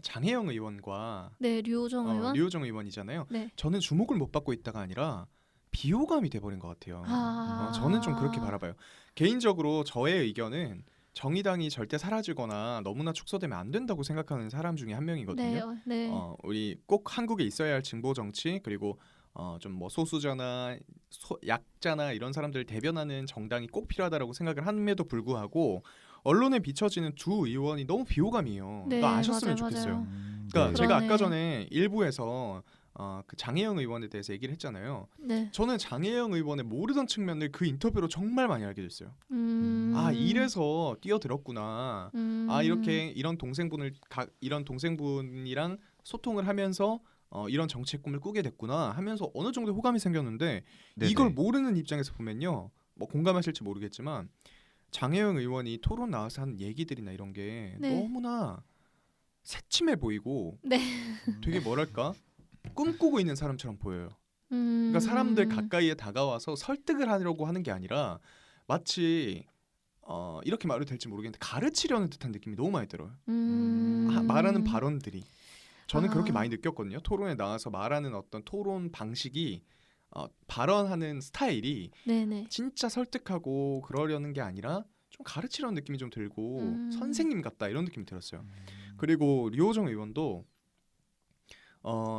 장혜영 의원과 네, 류호정 의원. 류호정 의원이잖아요. 네. 저는 주목을 못 받고 있다가 아니라 비호감이 돼버린 것 같아요. 저는 좀 그렇게 바라봐요. 개인적으로 저의 의견은 정의당이 절대 사라지거나 너무나 축소되면 안 된다고 생각하는 사람 중에 한 명이거든요. 네. 우리 꼭 한국에 있어야 할 진보 정치 그리고 좀 뭐 소수자나 약자나 이런 사람들을 대변하는 정당이 꼭 필요하다라고 생각을 함에도 불구하고 언론에 비춰지는 두 의원이 너무 비호감이에요. 네, 그거 아셨으면 맞아요, 좋겠어요. 맞아요. 그러니까 네. 제가 아까 그러네. 전에 일부에서 그 장혜영 의원에 대해서 얘기를 했잖아요. 네. 저는 장혜영 의원의 모르던 측면을 그 인터뷰로 정말 많이 알게 됐어요. 이래서 뛰어들었구나. 이렇게 이런 동생분이랑 소통을 하면서 이런 정치의 꿈을 꾸게 됐구나 하면서 어느 정도 호감이 생겼는데 네네. 이걸 모르는 입장에서 보면요. 뭐 공감하실지 모르겠지만 장혜영 의원이 토론 나와서 한 얘기들이나 이런 게 네. 너무나 새침해 보이고 네. 되게 뭐랄까 꿈꾸고 있는 사람처럼 보여요. 그러니까 사람들 가까이에 다가와서 설득을 하려고 하는 게 아니라 마치 이렇게 말해도 될지 모르겠는데 가르치려는 듯한 느낌이 너무 많이 들어요. 말하는 발언들이 저는 그렇게 많이 느꼈거든요. 토론에 나와서 말하는 어떤 토론 방식이 발언하는 스타일이 네네. 진짜 설득하고 그러려는 게 아니라 좀 가르치려는 느낌이 좀 들고 선생님 같다 이런 느낌이 들었어요. 그리고 류호정 의원도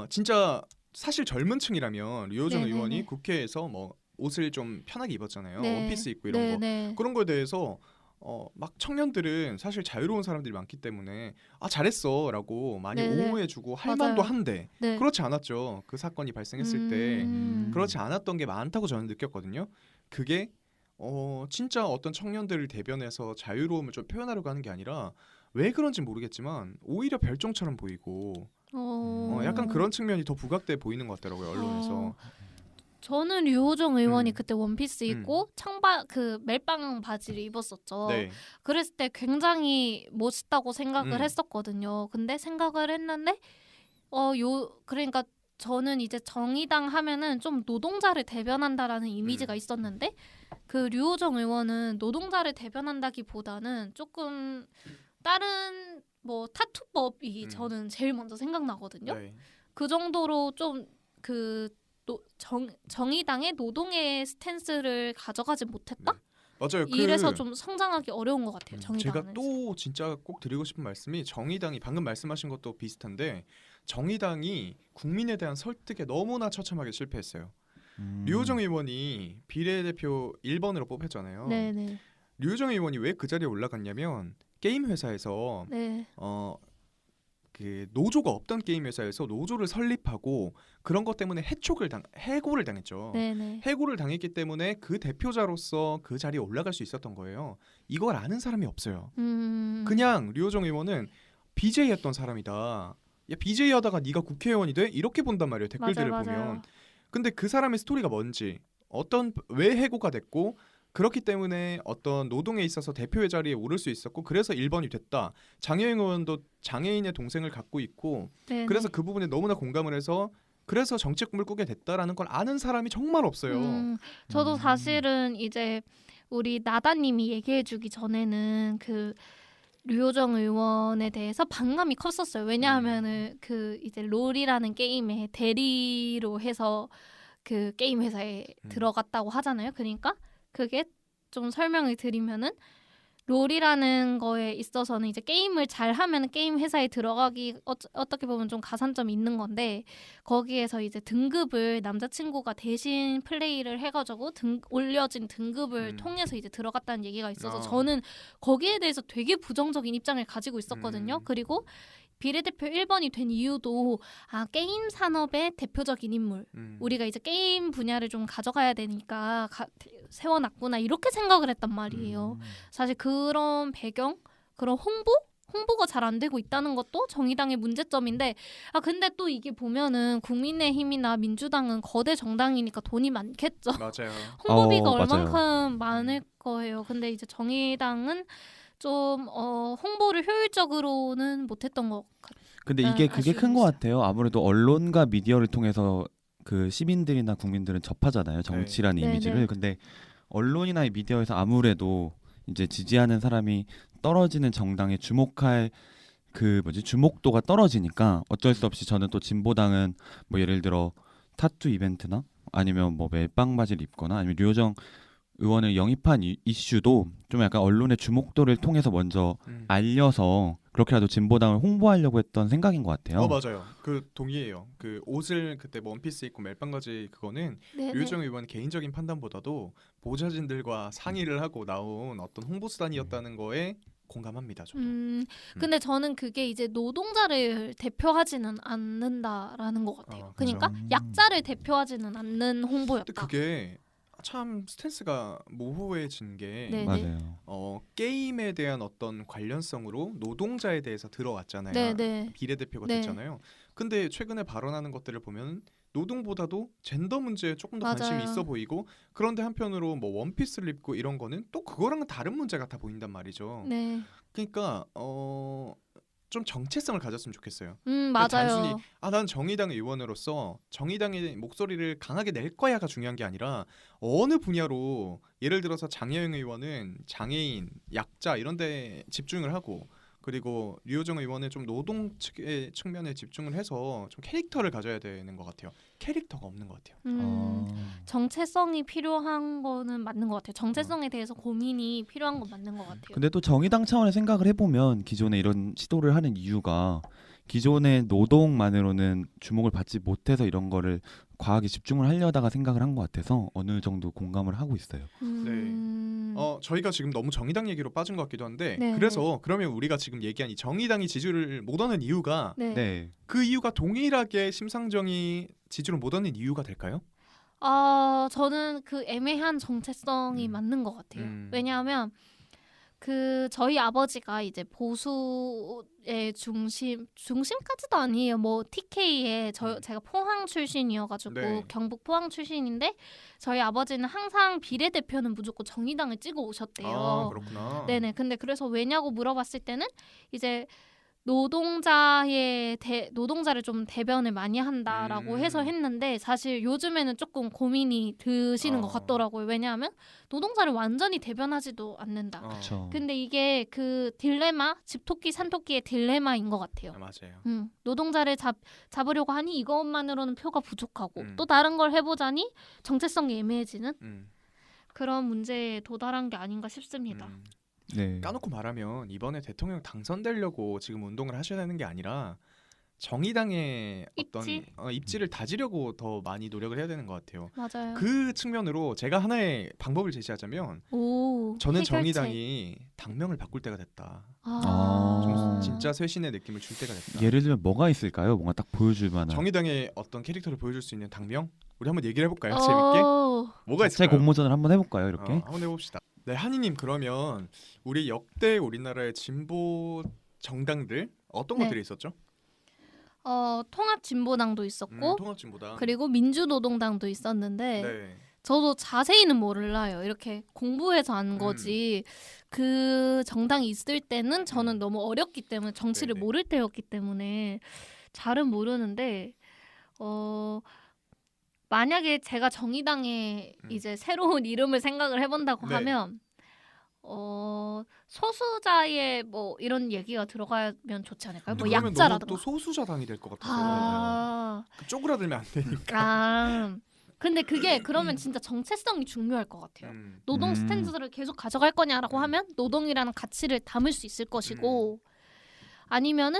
진짜 사실 젊은 층이라면 류호정 네네네. 의원이 국회에서 뭐 옷을 좀 편하게 입었잖아요. 네. 원피스 입고 이런 거. 네. 그런 거에 대해서 막 청년들은 사실 자유로운 사람들이 많기 때문에 잘했어라고 많이 네네. 옹호해주고 할 맞아요. 만도 한데 네. 그렇지 않았죠. 그 사건이 발생했을 때 그렇지 않았던 게 많다고 저는 느꼈거든요. 그게 진짜 어떤 청년들을 대변해서 자유로움을 좀 표현하려고 하는 게 아니라 왜 그런지 모르겠지만 오히려 별종처럼 보이고 약간 그런 측면이 더 부각돼 보이는 것 같더라고요 언론에서. 저는 류호정 의원이 음. 그때 원피스 입고 청바 그 멜빵 바지를 입었었죠. 네. 그랬을 때 굉장히 멋있다고 생각을 음. 했었거든요. 근데 생각을 했는데 그러니까 저는 이제 정의당 하면은 좀 노동자를 대변한다라는 이미지가 있었는데 그 류호정 의원은 노동자를 대변한다기보다는 조금 다른 뭐 타투법이 저는 제일 먼저 생각나거든요. 네. 그 정도로 좀 그 정의당의 노동의 스탠스를 가져가지 못했다? 맞아요. 이래서 좀 성장하기 어려운 것 같아요. 정의당은. 제가 또 진짜 꼭 드리고 싶은 말씀이 정의당이 방금 말씀하신 것도 비슷한데 정의당이 국민에 대한 설득에 너무나 처참하게 실패했어요. 류호정 의원이 비례대표 1번으로 뽑혔잖아요. 네네. 류호정 의원이 왜 그 자리에 올라갔냐면 게임 회사에서 네. 그 노조가 없던 게임 회사에서 노조를 설립하고 그런 것 때문에 해고를 당했죠. 네네. 해고를 당했기 때문에 그 대표자로서 그 자리에 올라갈 수 있었던 거예요. 이걸 아는 사람이 없어요. 그냥 류호정 의원은 BJ 했던 사람이다. 야 BJ 하다가 네가 국회의원이 돼? 이렇게 본단 말이에요. 댓글들을 맞아요. 보면. 근데 그 사람의 스토리가 뭔지 왜 해고가 됐고 그렇기 때문에 어떤 노동에 있어서 대표의 자리에 오를 수 있었고 그래서 1번이 됐다. 장혜영 의원도 장애인의 동생을 갖고 있고 네네. 그래서 그 부분에 너무나 공감을 해서 그래서 정책 꿈을 꾸게 됐다라는 걸 아는 사람이 정말 없어요. 저도 사실은 이제 우리 나다님이 얘기해주기 전에는 그 류호정 의원에 대해서 반감이 컸었어요. 왜냐하면은 그 이제 롤이라는 게임에 대리로 해서 그 게임 회사에 들어갔다고 하잖아요. 그러니까 그게 좀 설명을 드리면은 롤이라는 거에 있어서는 이제 게임을 잘하면 게임 회사에 들어가기 어떻게 보면 좀 가산점이 있는 건데 거기에서 이제 등급을 남자친구가 대신 플레이를 해가지고 올려진 등급을 통해서 이제 들어갔다는 얘기가 있어서 저는 거기에 대해서 되게 부정적인 입장을 가지고 있었거든요. 그리고 비례대표 1번이 된 이유도 게임 산업의 대표적인 인물 우리가 이제 게임 분야를 좀 가져가야 되니까 세워놨구나 이렇게 생각을 했단 말이에요. 사실 그런 배경 그런 홍보가 잘 안 되고 있다는 것도 정의당의 문제점인데 근데 또 이게 보면은 국민의힘이나 민주당은 거대 정당이니까 돈이 많겠죠. 맞아요. 홍보비가 맞아요. 얼만큼 많을 거예요. 근데 이제 정의당은 좀 홍보를 효율적으로는 못했던 것 같아요. 근데 이게 그게 큰 것 같아요. 아무래도 언론과 미디어를 통해서 그 시민들이나 국민들은 접하잖아요. 정치라는 네. 이미지를. 네네. 근데 언론이나 이 미디어에서 아무래도 이제 지지하는 사람이 떨어지는 정당에 주목할 주목도가 떨어지니까 어쩔 수 없이 저는 또 진보당은 뭐 예를 들어 타투 이벤트나 아니면 뭐 멜빵 바지를 입거나 아니면 류호정 의원을 영입한 이슈도 좀 약간 언론의 주목도를 통해서 먼저 알려서 그렇게라도 진보당을 홍보하려고 했던 생각인 것 같아요. 맞아요. 그 동의해요. 그 옷을 그때 원피스 입고 멜빵까지 그거는 류호정 의원 개인적인 판단보다도 보좌진들과 상의를 하고 나온 어떤 홍보 수단이었다는 거에 공감합니다. 저도. 근데 저는 그게 이제 노동자를 대표하지는 않는다라는 것 같아요. 그러니까 약자를 대표하지는 않는 홍보였다. 근데 그게 참 스탠스가 모호해진 게 네네. 맞아요. 게임에 대한 어떤 관련성으로 노동자에 대해서 들어왔잖아요. 네네. 비례대표가 네. 됐잖아요. 근데 최근에 발언하는 것들을 보면 노동보다도 젠더 문제에 조금 더 관심이 맞아요. 있어 보이고 그런데 한편으로 뭐 원피스를 입고 이런 거는 또 그거랑은 다른 문제 같아 보인단 말이죠. 네. 그러니까 좀 정체성을 가졌으면 좋겠어요. 맞아요. 단순히 난 정의당 의원으로서 정의당의 목소리를 강하게 낼 거야가 중요한 게 아니라 어느 분야로 예를 들어서 장혜영 의원은 장애인, 약자 이런 데 집중을 하고 그리고 류호정 의원은 좀 노동 측의 측면에 집중을 해서 좀 캐릭터를 가져야 되는 것 같아요. 캐릭터가 없는 것 같아요. 정체성이 필요한 거는 맞는 것 같아요. 정체성에 대해서 고민이 필요한 건 맞는 것 같아요. 근데 또 정의당 차원의 생각을 해보면 기존에 이런 시도를 하는 이유가 기존의 노동만으로는 주목을 받지 못해서 이런 거를 과하게 집중을 하려다가 생각을 한 것 같아서 어느 정도 공감을 하고 있어요. 저희가 지금 너무 정의당 얘기로 빠진 것 같기도 한데 네. 그래서 그러면 우리가 지금 얘기한 이 정의당이 지지를 못 얻는 이유가 네. 그 이유가 동일하게 심상정이 지지를 못 얻는 이유가 될까요? 저는 그 애매한 정체성이 맞는 것 같아요. 왜냐하면 저희 아버지가 이제 보수의 중심까지도 아니에요. 뭐 TK에 제가 포항 출신이어가지고 네. 경북 포항 출신인데 저희 아버지는 항상 비례대표는 무조건 정의당을 찍어 오셨대요. 아, 그렇구나. 네네. 근데 그래서 왜냐고 물어봤을 때는 이제 노동자를 좀 대변을 많이 한다라고 해서 했는데 사실 요즘에는 조금 고민이 드시는 것 같더라고요. 왜냐하면 노동자를 완전히 대변하지도 않는다. 그렇죠. 근데 이게 그 딜레마, 집토끼 산토끼의 딜레마인 것 같아요. 맞아요. 노동자를 잡으려고 하니 이것만으로는 표가 부족하고 음. 또 다른 걸 해보자니 정체성이 애매해지는 음. 그런 문제에 도달한 게 아닌가 싶습니다. 네. 까놓고 말하면 이번에 대통령 당선되려고 지금 운동을 하셔야 되는 게 아니라 정의당의 어떤 입지? 입지를 다지려고 더 많이 노력을 해야 되는 것 같아요. 맞아요. 그 측면으로 제가 하나의 방법을 제시하자면 오, 저는 해결책. 정의당이 당명을 바꿀 때가 됐다. 좀 아. 진짜 쇄신의 느낌을 줄 때가 됐다. 예를 들면 뭐가 있을까요? 뭔가 딱 보여줄 만한. 정의당의 어떤 캐릭터를 보여줄 수 있는 당명? 우리 한번 얘기를 해볼까요? 재밌게? 뭐가 제 있을까요? 공모전을 한번 해볼까요? 이렇게. 한번 해봅시다. 네, 한이님 그러면 우리 역대 우리나라의 진보 정당들 어떤 네. 것들이 있었죠? 통합진보당도 있었고 통합진보당. 그리고 민주노동당도 있었는데 네. 저도 자세히는 몰라요. 이렇게 공부해서 안 거지. 그 정당이 있을 때는 저는 너무 어렸기 때문에 정치를 네네. 모를 때였기 때문에 잘은 모르는데 만약에 제가 정의당에 이제 새로운 이름을 생각을 해본다고 네. 하면 소수자의 뭐 이런 얘기가 들어가면 좋지 않을까요? 뭐 그러면 너무 약자라든가. 또 소수자당이 될 것 같아서 그 쪼그라들면 안 되니까. 근데 그게 그러면 진짜 정체성이 중요할 것 같아요. 노동 음. 스탠드를 계속 가져갈 거냐라고 하면 노동이라는 가치를 담을 수 있을 것이고 아니면은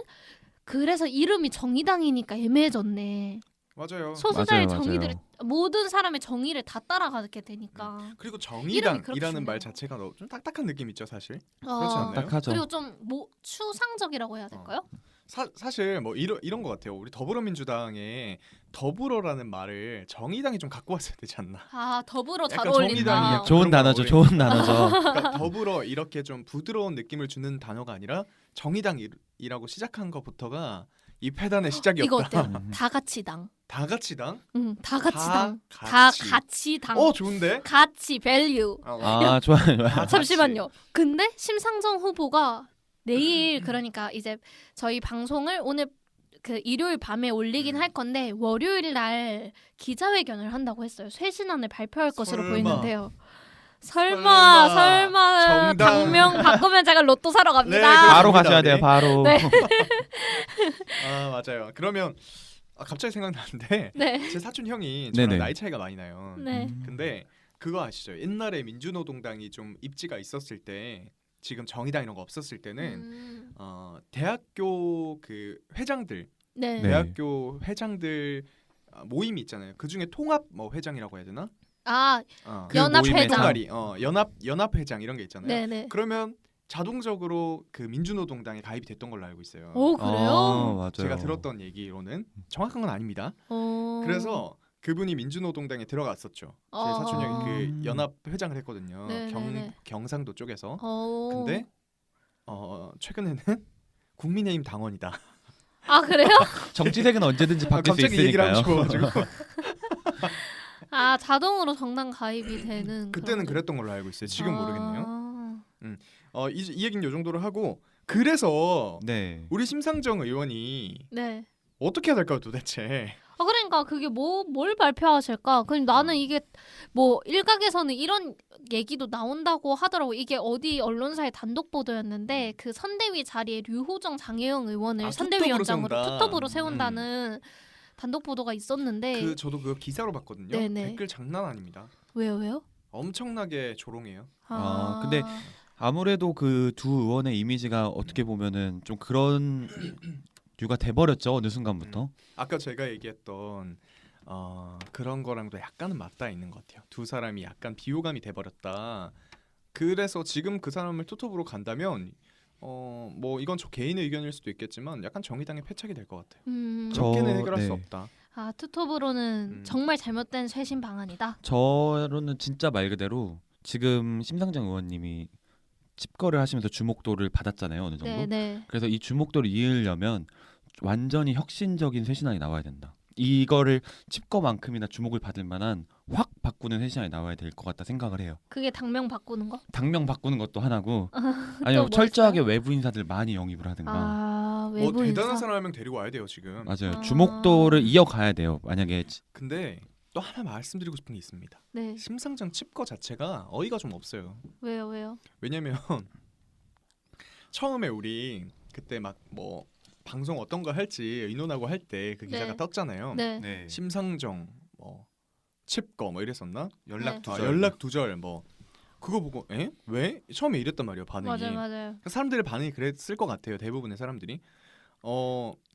그래서 이름이 정의당이니까 애매해졌네. 맞아요. 소수자의 맞아요, 정의들을 맞아요. 모든 사람의 정의를 다 따라가게 되니까. 그리고 이름이 그렇게 정의당이라는 말 중요해요. 자체가 좀 딱딱한 느낌 있죠, 사실. 어, 그렇지 않나요? 딱하죠. 그리고 좀 추상적이라고 해야 될까요? 사실 뭐 이런 것 같아요. 우리 더불어민주당에 더불어라는 말을 정의당이 좀 갖고 왔어야 되지 않나. 더불어 잘 약간 어울린다. 정의당이 좋은 그런 단어죠. 거 좋은 단어죠. 그러니까 더불어 이렇게 좀 부드러운 느낌을 주는 단어가 아니라 정의당이라고 시작한 것부터가 이 패단의 시작이었다. 이거 어때요? 다 같이 당. 다 같이 당? 다 같이 당. 다 같이. 같이 당. 좋은데? 가치 밸류. 아 좋아요. 다 잠시만요. 근데 심상정 후보가 내일 그러니까 이제 저희 방송을 오늘 그 일요일 밤에 올리긴 할 건데 월요일 날 기자회견을 한다고 했어요. 쇄신안을 발표할 것으로 설마. 보이는데요. 설마 정당. 당명 바꾸면 제가 로또 사러 갑니다. 네, 바로 갑니다, 가셔야 돼요. 우리. 바로. 네. 맞아요. 그러면 갑자기 생각나는데 네. 제 사촌 형이 저랑 네네. 나이 차이가 많이 나요. 네. 근데 그거 아시죠? 옛날에 민주노동당이 좀 입지가 있었을 때 지금 정의당 이런 거 없었을 때는 대학교 그 회장들 네. 네. 대학교 회장들 모임이 있잖아요. 그 중에 통합 뭐 회장이라고 해야 되나? 그 연합회장. 모임의 통합이 연합 회장 이런 게 있잖아요. 네네. 그러면 자동적으로 그 민주노동당에 가입이 됐던 걸로 알고 있어요. 오 그래요? 맞아요. 제가 들었던 얘기로는 정확한 건 아닙니다. 어. 그래서 그분이 민주노동당에 들어갔었죠. 제 사촌 형이 그 연합 회장을 했거든요. 네네네. 경상도 쪽에서. 어. 근데 최근에는 국민의힘 당원이다. 아 그래요? 정치색은 언제든지 바뀔 수 갑자기 얘기를 있으니까요. 하고 싶어가지고 자동으로 정당 가입이 되는. 그때는 그런 그랬던 걸로 알고 있어요. 지금 아. 모르겠네요. 이 얘기는 이 정도로 하고 그래서 네. 우리 심상정 의원이 네. 어떻게 해야 될까요, 도대체? 그러니까 그게 뭘 발표하실까? 그럼 나는 이게 뭐 일각에서는 이런 얘기도 나온다고 하더라고. 이게 어디 언론사의 단독 보도였는데 그 선대위 자리에 류호정 장혜영 의원을 선대위원장으로 투톱으로 세운다. 투톱으로 세운다는 단독 보도가 있었는데 저도 그 기사로 봤거든요. 네네. 댓글 장난 아닙니다. 왜요? 엄청나게 조롱해요. 근데 아무래도 그 두 의원의 이미지가 어떻게 보면은 좀 그런 류가 돼버렸죠 어느 순간부터. 아까 제가 얘기했던 그런 거랑도 약간은 맞닿아 있는 것 같아요. 두 사람이 약간 비호감이 돼버렸다. 그래서 지금 그 사람을 투톱으로 간다면 뭐 이건 저 개인의 의견일 수도 있겠지만 약간 정의당의 패착이 될 것 같아요. 그렇게는 해결할 수 없다. 투톱으로는 정말 잘못된 쇄신 방안이다. 저로는 진짜 말 그대로 지금 심상정 의원님이 칩거를 하시면서 주목도를 받았잖아요, 어느 정도. 네네. 그래서 이 주목도를 이으려면 완전히 혁신적인 쇄신안이 나와야 된다. 이거를 칩거만큼이나 주목을 받을 만한 확 바꾸는 쇄신안이 나와야 될 것 같다 생각을 해요. 그게 당명 바꾸는 거? 당명 바꾸는 것도 하나고 또 아니면 뭐 철저하게 있어요? 외부 인사들 많이 영입을 하든가. 아, 뭐 외부 대단한 인사. 사람 한 명 데리고 와야 돼요 지금. 맞아요. 아. 주목도를 이어가야 돼요. 만약에 근데 또 하나 말씀드리고 싶은 게 있습니다. 네. 심상정 칩거 자체가 어이가 좀 없어요. 왜요? 왜냐면 처음에 우리 그때 막 뭐 방송 어떤 거 할지 의논하고 할 때 그 기사가 네. 떴잖아요. 네. 네. 심상정 뭐 칩거 뭐 이랬었나? 연락 네. 두절. 연락 두절 뭐 그거 보고 에? 왜? 처음에 이랬단 말이에요 반응이. 맞아요. 사람들의 반응이 그랬을 것 같아요 대부분의 사람들이.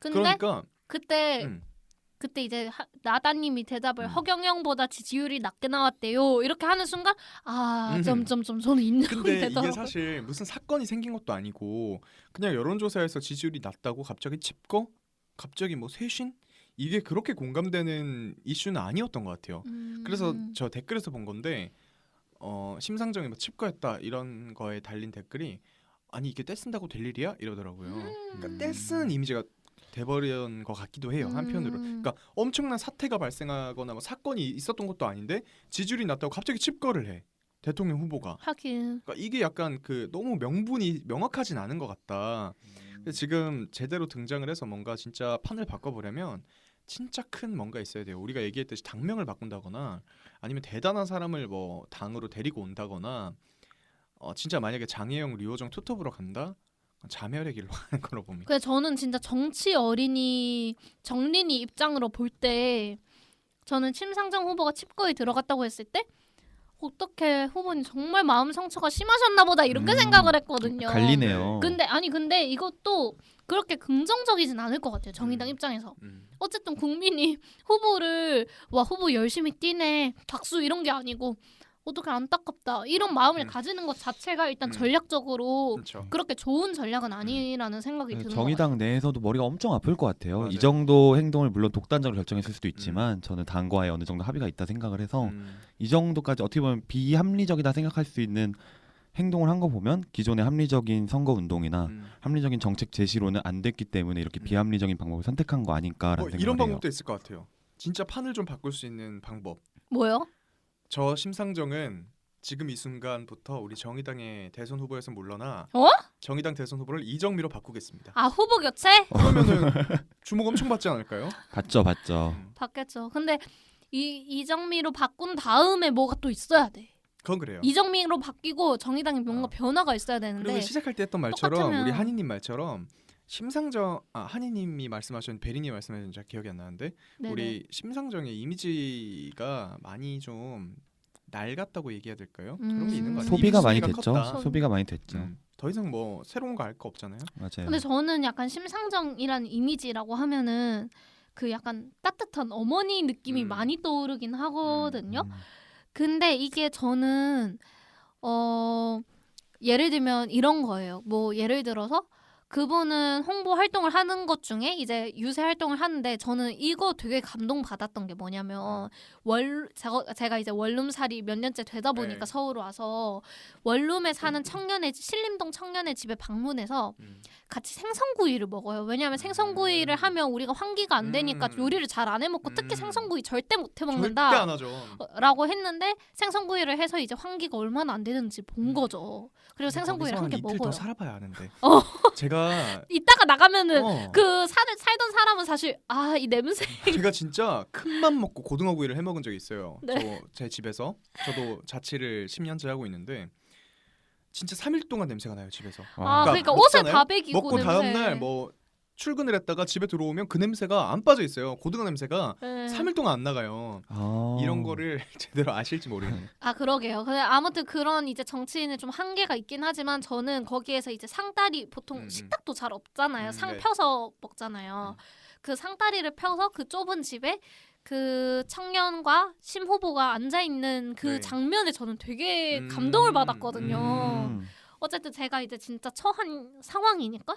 근데 그러니까 그때 음. 그때 이제 나다님이 대답을 음. 허경영보다 지지율이 낮게 나왔대요. 이렇게 하는 순간 음. 점점점 저는 인정이 근데 이게 되더라고요. 사실 무슨 사건이 생긴 것도 아니고 그냥 여론조사에서 지지율이 낮다고 갑자기 칩거? 갑자기 뭐 쇄신? 이게 그렇게 공감되는 이슈는 아니었던 것 같아요. 그래서 저 댓글에서 본 건데 심상정이 뭐 칩거했다 이런 거에 달린 댓글이 아니 이게 떼쓴다고 될 일이야? 이러더라고요. 그러니까 떼쓰는 이미지가 돼버린 것 같기도 해요 한편으로. 그러니까 엄청난 사태가 발생하거나 뭐 사건이 있었던 것도 아닌데 지지율이 낮다고 갑자기 칩거를 해 대통령 후보가. 하긴. 그러니까 이게 약간 그 너무 명분이 명확하진 않은 것 같다. 근데 지금 제대로 등장을 해서 뭔가 진짜 판을 바꿔보려면 진짜 큰 뭔가 있어야 돼요. 우리가 얘기했듯이 당명을 바꾼다거나 아니면 대단한 사람을 뭐 당으로 데리고 온다거나 진짜 만약에 장혜영, 류호정 투톱으로 간다? 자멸의 길로 가는 걸로 봅니다. 그래서 저는 진짜 정치 어린이 정린이 입장으로 볼 때 저는 심상정 후보가 칩거에 들어갔다고 했을 때 어떻게 후보님 정말 마음 상처가 심하셨나 보다 이렇게 생각을 했거든요. 갈리네요. 근데 이것도 그렇게 긍정적이진 않을 것 같아요. 정의당 입장에서. 어쨌든 국민이 후보를 와 후보 열심히 뛰네 박수 이런 게 아니고 어떻게 안타깝다 이런 마음을 가지는 것 자체가 일단 전략적으로 그렇죠. 그렇게 좋은 전략은 아니라는 생각이 드는 것 정의당 내에서도 머리가 엄청 아플 것 같아요. 맞아요. 이 정도 행동을 물론 독단적으로 결정했을 수도 있지만 저는 당과의 어느 정도 합의가 있다 생각을 해서 이 정도까지 어떻게 보면 비합리적이다 생각할 수 있는 행동을 한 거 보면 기존의 합리적인 선거 운동이나 합리적인 정책 제시로는 안 됐기 때문에 이렇게 비합리적인 방법을 선택한 거 아닐까라는 생각을 이런 해요. 방법도 있을 것 같아요. 진짜 판을 좀 바꿀 수 있는 방법. 뭐요? 저 심상정은 지금 이 순간부터 우리 정의당의 대선 후보에서 물러나 정의당 대선 후보를 이정미로 바꾸겠습니다. 아 후보 교체? 그러면은 주목 엄청 받지 않을까요? 받죠. 받겠죠. 근데 이정미로 바꾼 다음에 뭐가 또 있어야 돼. 그건 그래요. 이정미로 바뀌고 정의당에 뭔가 변화가 있어야 그리고 되는데 시작할 때 했던 말처럼 똑같으면- 우리 한이님 말처럼 심상정 한이님이 말씀하신 베리님 말씀하신 잘 기억이 안 나는데 네네. 우리 심상정의 이미지가 많이 좀 낡았다고 얘기해야 될까요? 그런 게 있는 것 같아요. 소비가 많이 이미지 됐죠. 컸다. 소비가 많이 됐죠. 더 이상 뭐 새로운 거 알 거 없잖아요. 맞아요. 근데 저는 약간 심상정이란 이미지라고 하면은 그 약간 따뜻한 어머니 느낌이 많이 떠오르긴 하거든요. 근데 이게 저는 예를 들면 이런 거예요. 뭐 예를 들어서 그분은 홍보 활동을 하는 것 중에 이제 유세 활동을 하는데 저는 이거 되게 감동받았던 게 뭐냐면 제가 이제 원룸살이 몇 년째 되다 보니까 네. 서울 와서 원룸에 사는 신림동 청년의 집에 방문해서 같이 생선구이를 먹어요. 왜냐하면 생선구이를 하면 우리가 환기가 안 되니까 요리를 잘 안 해먹고 특히 생선구이 절대 못 해먹는다. 절대 안 하죠. 라고 했는데 생선구이를 해서 이제 환기가 얼마나 안 되는지 본 거죠. 그리고 생선구이를 한 개 이틀 먹어요. 더 살아봐야 하는데. 제가 이따가 나가면은 그 살던 사람은 사실 이 냄새 제가 진짜 큰맘 먹고 고등어구이를 해 먹은 적이 있어요. 네. 제 집에서 저도 자취를 10년째 하고 있는데 진짜 3일 동안 냄새가 나요 집에서. 그러니까 옷을 먹잖아요. 다 베기고 먹고 냄새. 다음 날 뭐 출근을 했다가 집에 들어오면 그 냄새가 안 빠져 있어요. 고등어 냄새가 네. 3일 동안 안 나가요. 이런 거를 제대로 아실지 모르겠네요. 그러게요. 근데 아무튼 그런 이제 정치인은 좀 한계가 있긴 하지만 저는 거기에서 이제 상다리 보통 식탁도 잘 없잖아요. 상 네. 펴서 먹잖아요. 그 상다리를 펴서 그 좁은 집에 그 청년과 심 후보가 앉아 있는 그 네. 장면에 저는 되게 감동을 받았거든요. 음. 어쨌든 제가 이제 진짜 처한 상황이니까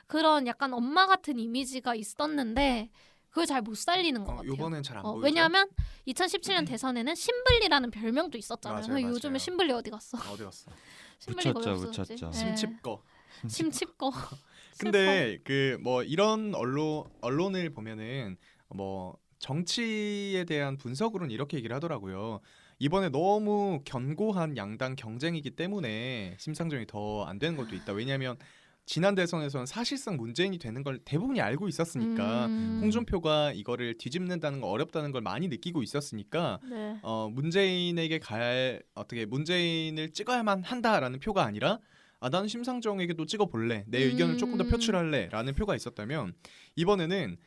그런 약간 엄마 같은 이미지가 있었는데 그걸 잘 못 살리는 것 같아요. 이번엔 잘 안 보이죠. 왜냐하면 2017년 대선에는 신블리라는 별명도 있었잖아요. 맞아요. 요즘에 신블리 어디 갔어? 어디 갔어? 신블리가 왜 붙였죠, 없어졌지? 붙였죠. 네. 심칩거. 심칩거. 근데 그 뭐 이런 언론을 보면은 뭐 정치에 대한 분석으로는 이렇게 얘기를 하더라고요. 이번에 너무 견고한 양당 경쟁이기 때문에 심상정이 더 안 되는 것도 있다. 왜냐하면 지난 대선에서는 사실상 문재인이 되는 걸 대부분이 알고 있었으니까 홍준표가 이거를 뒤집는다는 거 어렵다는 걸 많이 느끼고 있었으니까 네. 문재인에게 어떻게 문재인을 찍어야만 한다라는 표가 아니라 나는 심상정에게도 찍어볼래. 내 의견을 조금 더 표출할래. 라는 표가 있었다면 이번에는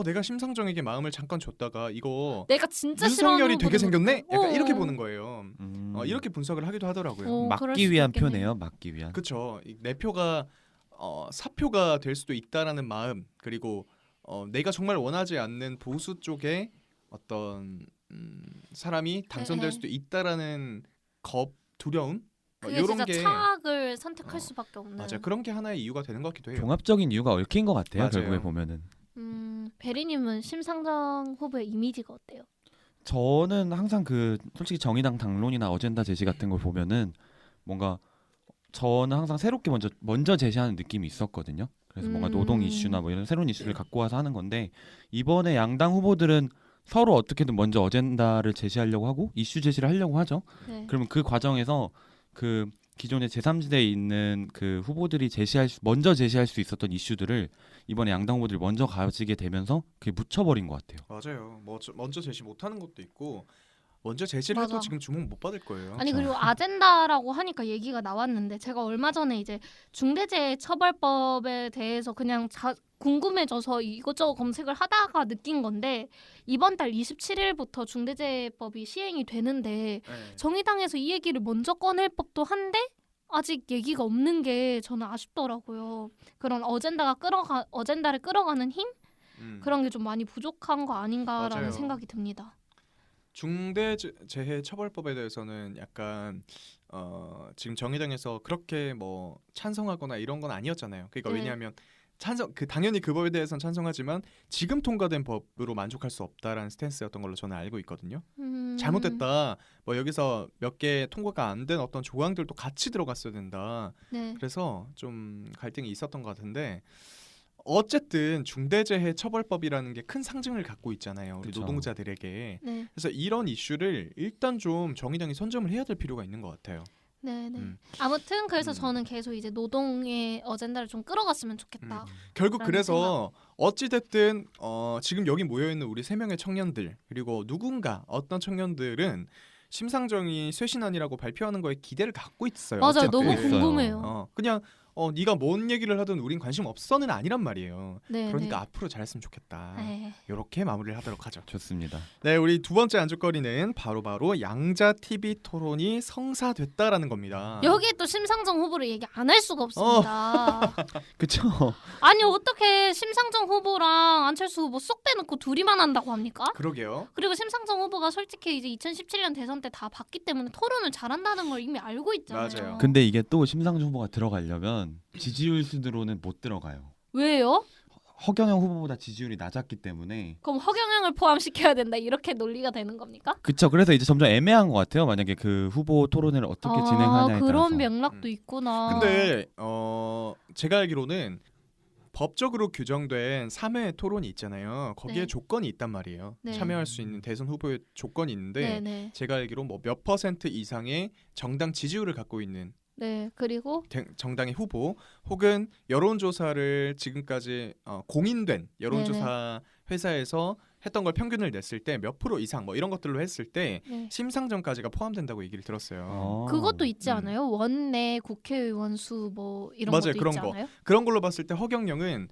내가 심상정에게 마음을 잠깐 줬다가 이거 내가 진짜 싫어하는 윤석열이 되게 생겼네? 약간 이렇게 어. 보는 거예요. 이렇게 분석을 하기도 하더라고요. 그럴 막기 수도 위한 있겠네요. 표네요. 막기 위한. 그렇죠. 내 표가 사표가 될 수도 있다라는 마음 그리고 내가 정말 원하지 않는 보수 쪽에 어떤 사람이 당선될 네. 수도 있다라는 두려움 그게 이런 진짜 게 차악을 선택할 수밖에 없는. 맞아요. 그런 게 하나의 이유가 되는 것 같기도 해요. 종합적인 이유가 얽힌 것 같아요. 맞아요. 결국에 보면은. 베리님은 심상정 후보의 이미지가 어때요? 저는 항상 솔직히 정의당 당론이나 어젠다 제시 같은 걸 보면은 뭔가 저는 항상 새롭게 먼저 제시하는 느낌이 있었거든요. 그래서 뭔가 노동 이슈나 뭐 이런 새로운 이슈를 갖고 와서 하는 건데 이번에 양당 후보들은 서로 어떻게든 먼저 어젠다를 제시하려고 하고 이슈 제시를 하려고 하죠. 네. 그러면 그 과정에서 그 기존의 제3지대에 있는 그 후보들이 먼저 제시할 수 있었던 이슈들을 이번에 양당 후보들이 먼저 가지게 되면서 그게 묻혀버린 것 같아요. 맞아요. 먼저 제시 못하는 것도 있고 먼저 제시를 맞아. 해도 지금 주목 못 받을 거예요. 아니 그리고 아젠다라고 하니까 얘기가 나왔는데 제가 얼마 전에 이제 중대재해처벌법에 대해서 그냥 궁금해져서 이것저것 검색을 하다가 느낀 건데 이번 달 27일부터 중대재해법이 시행이 되는데 네. 정의당에서 이 얘기를 먼저 꺼낼 법도 한데 아직 얘기가 없는 게 저는 아쉽더라고요. 그런 어젠다를 끌어가는 힘? 그런 게 좀 많이 부족한 거 아닌가라는 맞아요. 생각이 듭니다. 중대재해처벌법에 대해서는 약간 지금 정의당에서 그렇게 뭐 찬성하거나 이런 건 아니었잖아요. 그러니까 네. 왜냐하면 당연히 그 법에 대해서는 찬성하지만 지금 통과된 법으로 만족할 수 없다라는 스탠스였던 걸로 저는 알고 있거든요. 잘못됐다. 뭐 여기서 몇 개 통과가 안 된 어떤 조항들도 같이 들어갔어야 된다. 네. 그래서 좀 갈등이 있었던 것 같은데 어쨌든 중대재해처벌법이라는 게 큰 상징을 갖고 있잖아요. 우리 그쵸. 노동자들에게. 네. 그래서 이런 이슈를 일단 좀 정의당이 선점을 해야 될 필요가 있는 것 같아요. 네. 음. 아무튼 그래서 저는 계속 이제 노동의 어젠다를 좀 끌어갔으면 좋겠다. 결국 라는 그래서 어찌 됐든 지금 여기 모여 있는 우리 3명의 청년들 그리고 누군가 어떤 청년들은 심상정이 쇄신안이라고 발표하는 거에 기대를 갖고 있어요. 맞아요. 어쨌든. 너무 있어요. 궁금해요. 그냥 네가 뭔 얘기를 하든 우린 관심 없어는 아니란 말이에요. 네. 그러니까 앞으로 잘했으면 좋겠다. 네. 이렇게 마무리를 하도록 하죠. 좋습니다. 네, 우리 두 번째 안주거리는 바로 양자 TV 토론이 성사됐다라는 겁니다. 여기에 또 심상정 후보를 얘기 안 할 수가 없습니다. 그쵸? 아니 어떻게 심상정 후보랑 안철수 후보 쏙 빼놓고 둘이만 한다고 합니까? 그러게요. 그리고 심상정 후보가 솔직히 이제 2017년 대선 때 다 봤기 때문에 토론을 잘한다는 걸 이미 알고 있잖아요. 맞아요. 근데 이게 또 심상정 후보가 들어가려면 지지율 순으로는 못 들어가요. 왜요? 허경영 후보보다 지지율이 낮았기 때문에. 그럼 허경영을 포함시켜야 된다 이렇게 논리가 되는 겁니까? 그쵸. 그래서 이제 점점 애매한 것 같아요. 만약에 그 후보 토론을 어떻게 진행하냐에 그런 따라서. 맥락도 있구나. 근데 제가 알기로는 법적으로 규정된 3회 토론이 있잖아요. 거기에 네. 조건이 있단 말이에요. 네. 참여할 수 있는 대선 후보의 조건이 있는데 네네. 제가 알기로 뭐 몇 % 이상의 정당 지지율을 갖고 있는 네 그리고 정당의 후보 혹은 여론조사를 지금까지 공인된 여론조사 회사에서 했던 걸 평균을 냈을 때 몇 프로 이상 뭐 이런 것들로 했을 때 네. 심상정까지가 포함된다고 얘기를 들었어요. 그것도 있지 않아요? 원내 국회의원 수 뭐 이런 맞아요, 것도 그런 있지 거. 않아요? 그런 걸로 봤을 때 허경영은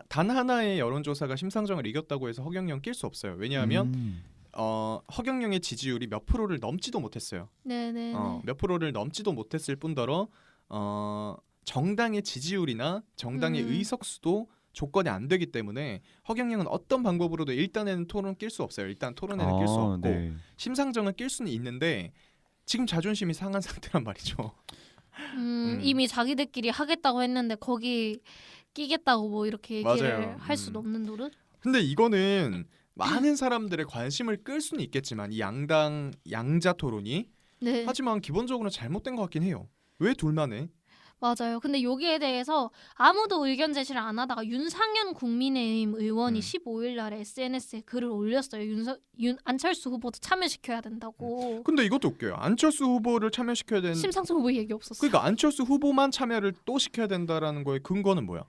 단 하나의 여론조사가 심상정을 이겼다고 해서 허경영 낄 수 없어요. 왜냐하면 허경영의 지지율이 몇 프로를 넘지도 못했어요. 네네. 몇 프로를 넘지도 못했을 뿐더러 정당의 지지율이나 정당의 의석수도 조건이 안 되기 때문에 허경영은 어떤 방법으로도 일단에는 토론 낄 수 없어요. 일단 토론에는 낄 수 없고 네. 심상정은 낄 수는 있는데 지금 자존심이 상한 상태란 말이죠. 이미 자기들끼리 하겠다고 했는데 거기 끼겠다고 뭐 이렇게 얘기를 맞아요. 할 수도 없는 노릇? 근데 이거는 많은 사람들의 관심을 끌 수는 있겠지만 이 양당 양자 토론이 네. 하지만 기본적으로 잘못된 것 같긴 해요. 왜 둘만 해? 맞아요. 근데 여기에 대해서 아무도 의견 제시를 안 하다가 윤상현 국민의힘 의원이 15일 날에 SNS에 글을 올렸어요. 안철수 후보도 참여시켜야 된다고. 근데 이것도 웃겨요. 안철수 후보를 참여시켜야 되는 심상정 후보 얘기 없었어요. 그러니까 안철수 후보만 참여를 또 시켜야 된다라는 거의 근거는 뭐야?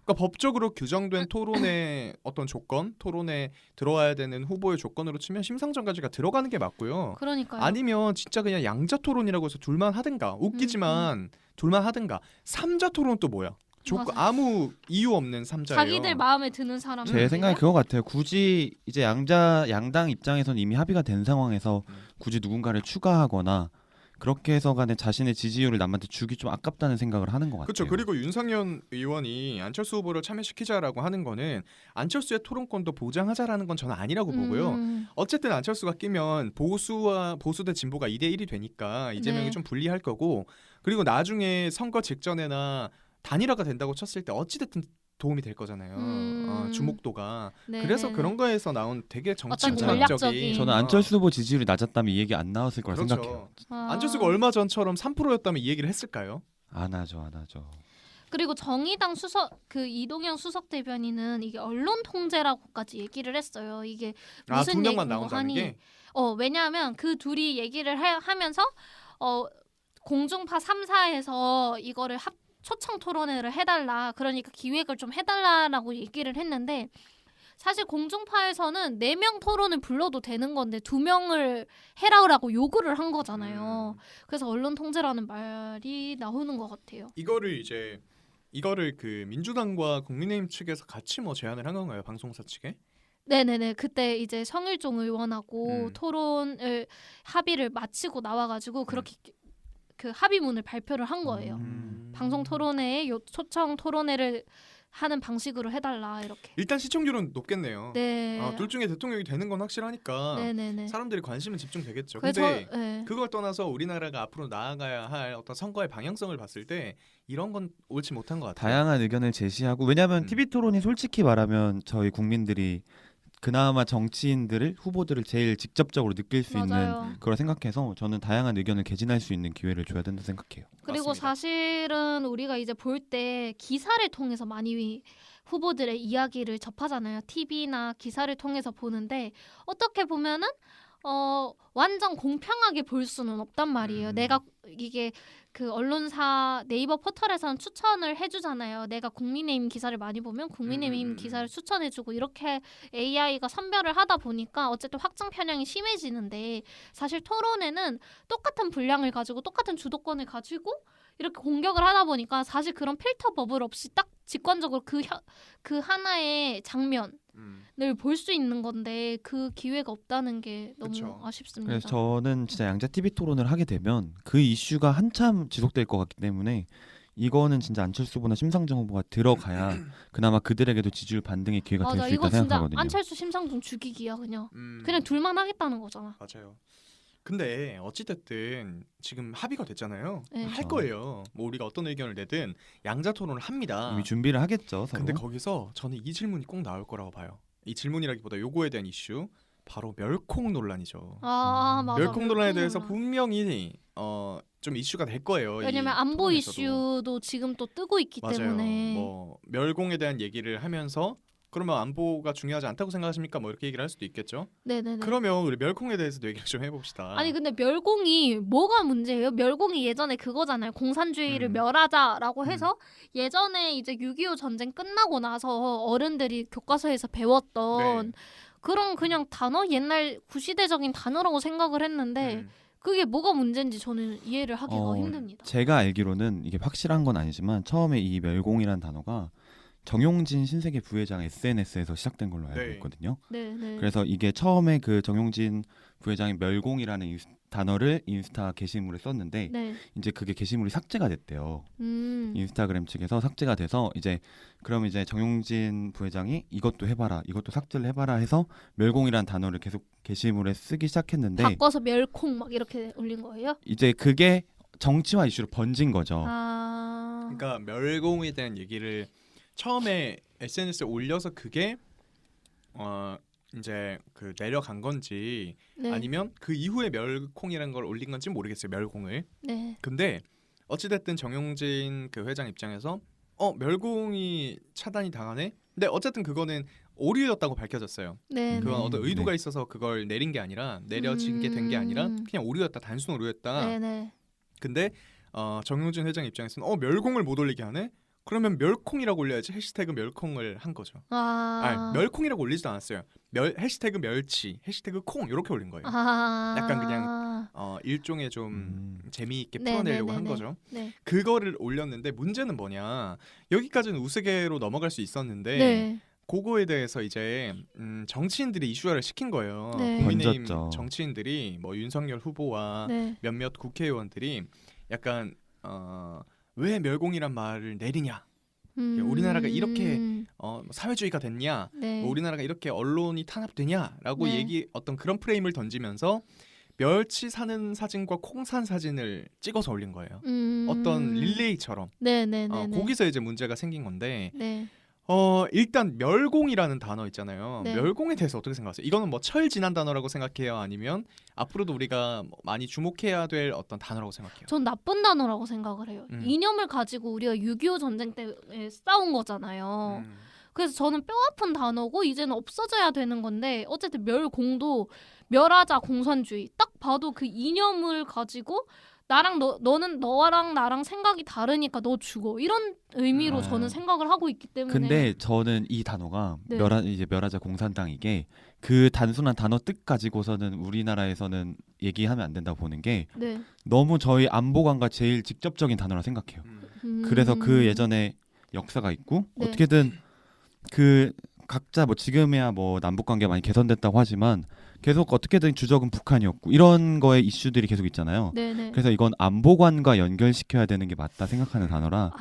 그러니까 법적으로 규정된 토론의 어떤 조건, 토론에 들어와야 되는 후보의 조건으로 치면 심상정까지가 들어가는 게 맞고요. 그러니까요. 아니면 진짜 그냥 양자 토론이라고 해서 둘만 하든가 웃기지만 둘만 하든가 삼자 토론 또 뭐야? 맞아요. 아무 이유 없는 삼자예요. 자기들 마음에 드는 사람. 제 생각에 그거 같아요. 굳이 이제 양당 입장에서는 이미 합의가 된 상황에서 굳이 누군가를 추가하거나 그렇게 해서 간에 자신의 지지율을 남한테 주기 좀 아깝다는 생각을 하는 것 같아요. 그렇죠. 그리고 윤상현 의원이 안철수 후보를 참여시키자라고 하는 거는 안철수의 토론권도 보장하자라는 건 저는 아니라고 보고요. 어쨌든 안철수가 끼면 보수 대 진보가 2대1이 되니까 이재명이 네. 좀 불리할 거고 그리고 나중에 선거 직전에나 단일화가 된다고 쳤을 때 어찌됐든 도움이 될 거잖아요. 주목도가. 네, 그래서 네, 그런 거에서 나온 되게 어떤 정치공학적인 전략적인. 저는 안철수 후보 지지율이 낮았다면 이 얘기 안 나왔을 거라 그렇죠. 생각해요. 안철수가 얼마 전처럼 3%였다면 이 얘기를 했을까요? 안 하죠. 그리고 정의당 이동영 수석 대변인은 이게 언론 통제라고까지 얘기를 했어요. 이게 무슨 두 명만 얘기고 나온다는 하니 게? 왜냐하면 그 둘이 얘기를 하면서 공중파 3사에서 이거를 초청 토론회를 해달라. 그러니까 기획을 좀 해달라라고 얘기를 했는데 사실 공중파에서는 4명 토론을 불러도 되는 건데 2명을 해라라고 요구를 한 거잖아요. 그래서 언론 통제라는 말이 나오는 것 같아요. 이거를 그 민주당과 국민의힘 측에서 같이 뭐 제안을 한 건가요? 방송사 측에? 네네네. 그때 이제 성일종 의원하고 음. 토론을 합의를 마치고 나와가지고 그렇게 그 합의문을 발표를 한 거예요. 방송 토론회에 초청 토론회를 하는 방식으로 해달라 이렇게. 일단 시청률은 높겠네요. 네. 둘 중에 대통령이 되는 건 확실하니까 네네네. 사람들이 관심은 집중되겠죠. 그래서 근데 네. 그걸 떠나서 우리나라가 앞으로 나아가야 할 어떤 선거의 방향성을 봤을 때 이런 건 옳지 못한 것 같아요. 다양한 의견을 제시하고 왜냐하면 TV 토론이 솔직히 말하면 저희 국민들이 그나마 정치인들을 후보들을 제일 직접적으로 느낄 수 맞아요. 있는 그걸 생각해서 저는 다양한 의견을 개진할 수 있는 기회를 줘야 된다 생각해요. 그리고 맞습니다. 사실은 우리가 이제 볼 때 기사를 통해서 많이 후보들의 이야기를 접하잖아요. TV나 기사를 통해서 보는데 어떻게 보면은 완전 공평하게 볼 수는 없단 말이에요. 내가 이게 그 언론사 네이버 포털에서는 추천을 해주잖아요. 내가 국민의힘 기사를 많이 보면 국민의힘 기사를 추천해주고 이렇게 AI가 선별을 하다 보니까 어쨌든 확정 편향이 심해지는데 사실 토론에는 똑같은 분량을 가지고 똑같은 주도권을 가지고 이렇게 공격을 하다 보니까 사실 그런 필터 버블 없이 딱 직관적으로 그 하나의 장면을 볼 수 있는 건데 그 기회가 없다는 게 너무 그쵸. 아쉽습니다. 그래서 저는 진짜 양자 TV 토론을 하게 되면 그 이슈가 한참 지속될 것 같기 때문에 이거는 진짜 안철수 후보나 심상정 후보가 들어가야 그나마 그들에게도 지지율 반등의 기회가 될 맞아. 수 이거 있다 진짜 생각하거든요. 안철수 심상정 죽이기야 그냥. 음. 그냥 둘만 하겠다는 거잖아. 맞아요. 근데 어찌됐든 지금 합의가 됐잖아요. 네. 할 그렇죠. 거예요. 뭐 우리가 어떤 의견을 내든 양자 토론을 합니다. 이미 준비를 하겠죠. 서로. 근데 거기서 저는 이 질문이 꼭 나올 거라고 봐요. 이 질문이라기보다 요거에 대한 이슈 바로 멸콩 논란이죠. 아 맞아. 멸콩 논란에 대해서 논란. 분명히 좀 이슈가 될 거예요. 왜냐면 이 안보 토론에서도. 이슈도 지금 또 뜨고 있기 맞아요. 때문에. 뭐 멸공에 대한 얘기를 하면서 그러면 안보가 중요하지 않다고 생각하십니까? 뭐 이렇게 얘기를 할 수도 있겠죠. 네네네. 그러면 우리 멸콩에 대해서도 얘기를 좀 해봅시다. 아니 근데 멸공이 뭐가 문제예요? 멸공이 예전에 그거잖아요. 공산주의를 멸하자라고 해서 예전에 이제 6.25 전쟁 끝나고 나서 어른들이 교과서에서 배웠던 네. 그런 그냥 단어 옛날 구시대적인 단어라고 생각을 했는데 그게 뭐가 문제인지 저는 이해를 하기가 힘듭니다. 제가 알기로는 이게 확실한 건 아니지만 처음에 이 멸공이라는 단어가 정용진 신세계 부회장 SNS에서 시작된 걸로 알고 네. 있거든요. 네. 그래서 이게 처음에 그 정용진 부회장이 멸공이라는 단어를 인스타 게시물에 썼는데 네. 이제 그게 게시물이 삭제가 됐대요. 인스타그램 측에서 삭제가 돼서 그럼 이제 정용진 부회장이 이것도 해봐라, 이것도 삭제를 해봐라 해서 멸공이라는 단어를 계속 게시물에 쓰기 시작했는데 바꿔서 멸콩 막 이렇게 올린 거예요? 이제 그게 정치화 이슈로 번진 거죠. 그러니까 멸공에 대한 얘기를 처음에 SNS에 올려서 그게 이제 그 내려간 건지 네. 아니면 그 이후에 멸콩이라는 걸 올린 건지 모르겠어요. 멸공을. 네. 근데 어찌됐든 정용진 그 회장 입장에서 멸공이 차단이 당하네. 근데 어쨌든 그거는 오류였다고 밝혀졌어요. 네. 그건 네. 어떤 의도가 네. 있어서 그걸 내린 게 아니라 내려진 게 된 게 아니라 그냥 오류였다. 단순 오류였다. 네. 네. 근데 정용진 회장 입장에서는 멸공을 못 올리게 하네. 그러면 멸콩이라고 올려야지. 해시태그 멸콩을 한 거죠. 아니, 멸콩이라고 올리지도 않았어요. 해시태그 멸치, 해시태그 콩 이렇게 올린 거예요. 약간 그냥 일종의 좀 재미있게 네, 풀어내려고 네, 한 네, 거죠. 네. 그거를 올렸는데 문제는 뭐냐. 여기까지는 우스개로 넘어갈 수 있었는데 네. 그거에 대해서 이제 정치인들이 이슈화를 시킨 거예요. 네. 국민의힘 던졌죠. 정치인들이 뭐 윤석열 후보와 네. 몇몇 국회의원들이 약간 왜 멸공이란 말을 내리냐. 우리나라가 이렇게 사회주의가 됐냐. 네. 뭐 우리나라가 이렇게 언론이 탄압되냐라고 네. 어떤 그런 프레임을 던지면서 멸치 사는 사진과 콩 산 사진을 찍어서 올린 거예요. 어떤 릴레이처럼. 네네네. 거기서 이제 문제가 생긴 건데 네. 일단 멸공이라는 단어 있잖아요. 네. 멸공에 대해서 어떻게 생각하세요? 이거는 뭐 철지난 단어라고 생각해요? 아니면 앞으로도 우리가 많이 주목해야 될 어떤 단어라고 생각해요? 전 나쁜 단어라고 생각을 해요. 음. 이념을 가지고 우리가 6.25 전쟁 때 싸운 거잖아요. 그래서 저는 뼈 아픈 단어고 이제는 없어져야 되는 건데 어쨌든 멸공도 멸하자 공산주의 딱 봐도 그 이념을 가지고 나랑 너는 너랑 나랑 생각이 다르니까 너 죽어 이런 의미로 저는 생각을 하고 있기 때문에 근데 저는 이 단어가 네. 멸하자 공산당 이게 그 단순한 단어 뜻 가지고서는 우리나라에서는 얘기하면 안 된다고 보는 게 네. 너무 저희 안보관과 제일 직접적인 단어라 생각해요. 그래서 그 예전에 역사가 있고 네. 어떻게든 그 각자 뭐 지금이야 뭐 남북 관계 많이 개선됐다고 하지만 계속 어떻게든 주적은 북한이었고 이런 거에 이슈들이 계속 있잖아요. 네네. 그래서 이건 안보관과 연결시켜야 되는 게 맞다 생각하는 단어라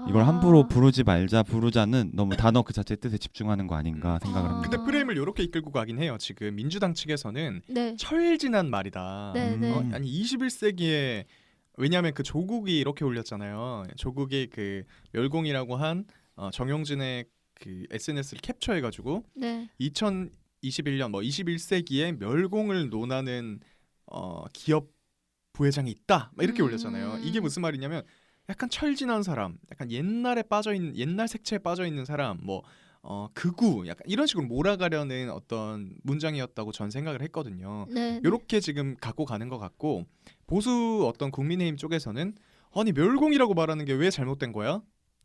이걸 함부로 부르지 말자 부르자는 너무 단어 그 자체 뜻에 집중하는 거 아닌가 생각을 합니다. 근데 프레임을 이렇게 이끌고 가긴 해요. 지금 민주당 측에서는 네. 철지난 말이다. 네네. 아니 21세기에 왜냐하면 그 조국이 이렇게 올렸잖아요. 조국이 그 멸공이라고 한 정용진의 그 SNS를 캡처해가지고 네. 2021년 뭐 21세기에 멸공을 논하는 기업 부회장이 있다. 막 이렇게 올렸잖아요. 이게 무슨 말이냐면 약간 철진한 사람, 약간 옛날에 빠져 있는 옛날 색채에 빠져 있는 사람, 뭐 극우, 약간 이런 식으로 몰아가려는 어떤 문장이었다고 전 생각을 했거든요. 네. 이렇게 지금 갖고 가는 것 같고 보수 어떤 국민의힘 쪽에서는 아니 멸공이라고 말하는 게 왜 잘못된 거야?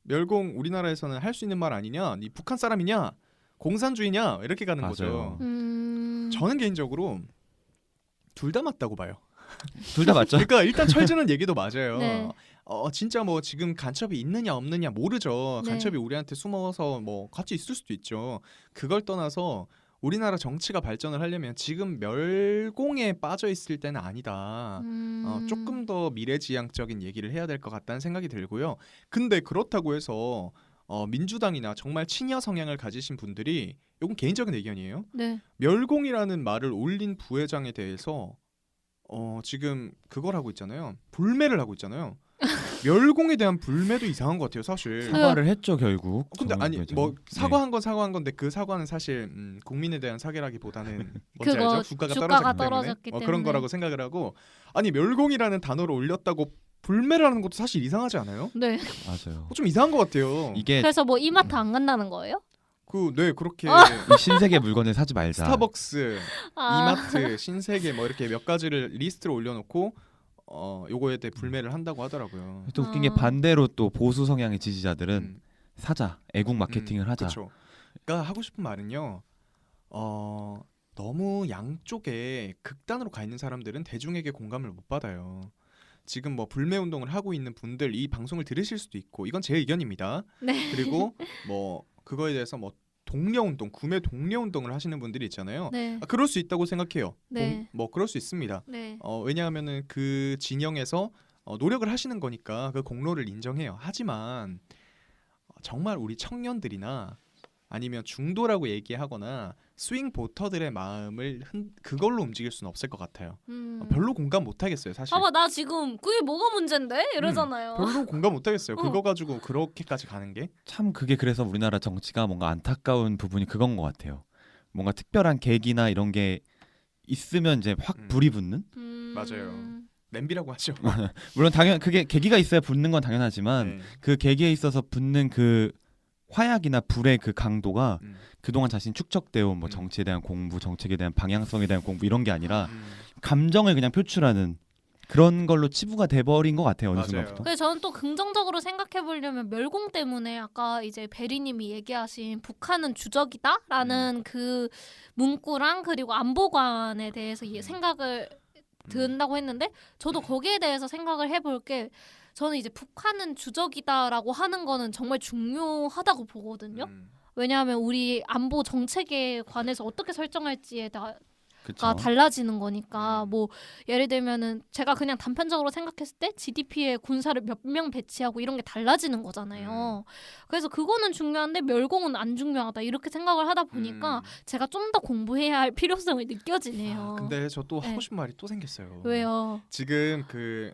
멸공 우리나라에서는 할 수 있는 말 아니냐? 니 북한 사람이냐? 공산주의냐? 이렇게 가는 거죠. 저는 개인적으로 둘 다 맞다고 봐요. 둘 다 맞죠? 그러니까 일단 철지는 얘기도 맞아요. 네. 진짜 뭐 지금 간첩이 있느냐 없느냐 모르죠. 네. 간첩이 우리한테 숨어서 뭐 같이 있을 수도 있죠. 그걸 떠나서 우리나라 정치가 발전을 하려면 지금 멸공에 빠져 있을 때는 아니다. 조금 더 미래지향적인 얘기를 해야 될 것 같다는 생각이 들고요. 근데 그렇다고 해서 민주당이나 정말 친여 성향을 가지신 분들이 이건 개인적인 의견이에요. 네. 멸공이라는 말을 올린 부회장에 대해서 지금 그걸 하고 있잖아요. 불매를 하고 있잖아요. 멸공에 대한 불매도 이상한 것 같아요, 사실. 사과를 했죠 결국. 근데 아니 부회장이. 뭐 사과한 건 사과한 건데 그 사과는 사실 국민에 대한 사과라기보다는 뭔지 그거 알죠? 주가가 주가가 떨어졌기 떨어졌기 때문에 때문에. 그런 거라고 생각을 하고 아니 멸공이라는 단어를 올렸다고 불매를 하는 것도 사실 이상하지 않아요? 네. 맞아요. 좀 이상한 것 같아요. 이게 그래서 뭐 이마트 안 간다는 거예요? 그렇게 이 신세계 물건을 사지 말자. 스타벅스, 아. 이마트, 신세계 뭐 이렇게 몇 가지를 리스트로 올려놓고 요거에 대해 불매를 한다고 하더라고요. 또 웃긴 게 반대로 또 보수 성향의 지지자들은 음. 사자, 애국 마케팅을 하자. 그렇죠. 그러니까 하고 싶은 말은요. 너무 양쪽에 극단으로 가 있는 사람들은 대중에게 공감을 못 받아요. 지금 뭐 불매 운동을 하고 있는 분들 이 방송을 들으실 수도 있고 이건 제 의견입니다. 네. 그리고 뭐 그거에 대해서 뭐 동료 운동, 구매 동료 운동을 하시는 분들이 있잖아요. 네. 그럴 수 있다고 생각해요. 네. 뭐 그럴 수 있습니다. 네. 왜냐하면은 그 진영에서 노력을 하시는 거니까 그 공로를 인정해요. 하지만 정말 우리 청년들이나 아니면 중도라고 얘기하거나 스윙 보터들의 마음을 그걸로 움직일 수는 없을 것 같아요. 별로 공감 못 하겠어요, 사실. 봐봐 나 지금 그게 뭐가 문제인데 이러잖아요. 별로 공감 못 하겠어요. 그거 가지고 그렇게까지 가는 게. 참 그게 그래서 우리나라 정치가 뭔가 안타까운 부분이 그건 것 같아요. 뭔가 특별한 계기나 이런 게 있으면 이제 확 불이 붙는. 맞아요. 냄비라고 하죠. 물론 당연 그게 계기가 있어야 붙는 건 당연하지만 네. 그 계기에 있어서 붙는 그 화약이나 불의 그 강도가 그동안 자신 축적되어 온 뭐 정치에 대한 공부, 정책에 대한 방향성에 대한 공부 이런 게 아니라 감정을 그냥 표출하는 그런 걸로 치부가 돼버린 것 같아요. 어느 맞아요. 순간부터. 그래서 저는 또 긍정적으로 생각해 보려면 멸공 때문에 아까 이제 베리님이 얘기하신 북한은 주적이다라는 그 문구랑 그리고 안보관에 대해서 생각을 든다고 했는데 저도 거기에 대해서 생각을 해볼 게 저는 이제 북한은 주적이다라고 하는 거는 정말 중요하다고 보거든요. 왜냐하면 우리 안보 정책에 관해서 어떻게 설정할지에 그쵸. 달라지는 거니까 뭐 예를 들면은 제가 그냥 단편적으로 생각했을 때 GDP에 군사를 몇 명 배치하고 이런 게 달라지는 거잖아요. 그래서 그거는 중요한데 멸공은 안 중요하다 이렇게 생각을 하다 보니까 제가 좀 더 공부해야 할 필요성이 느껴지네요. 근데 저 또 하고 네. 싶은 말이 또 생겼어요. 왜요? 지금 그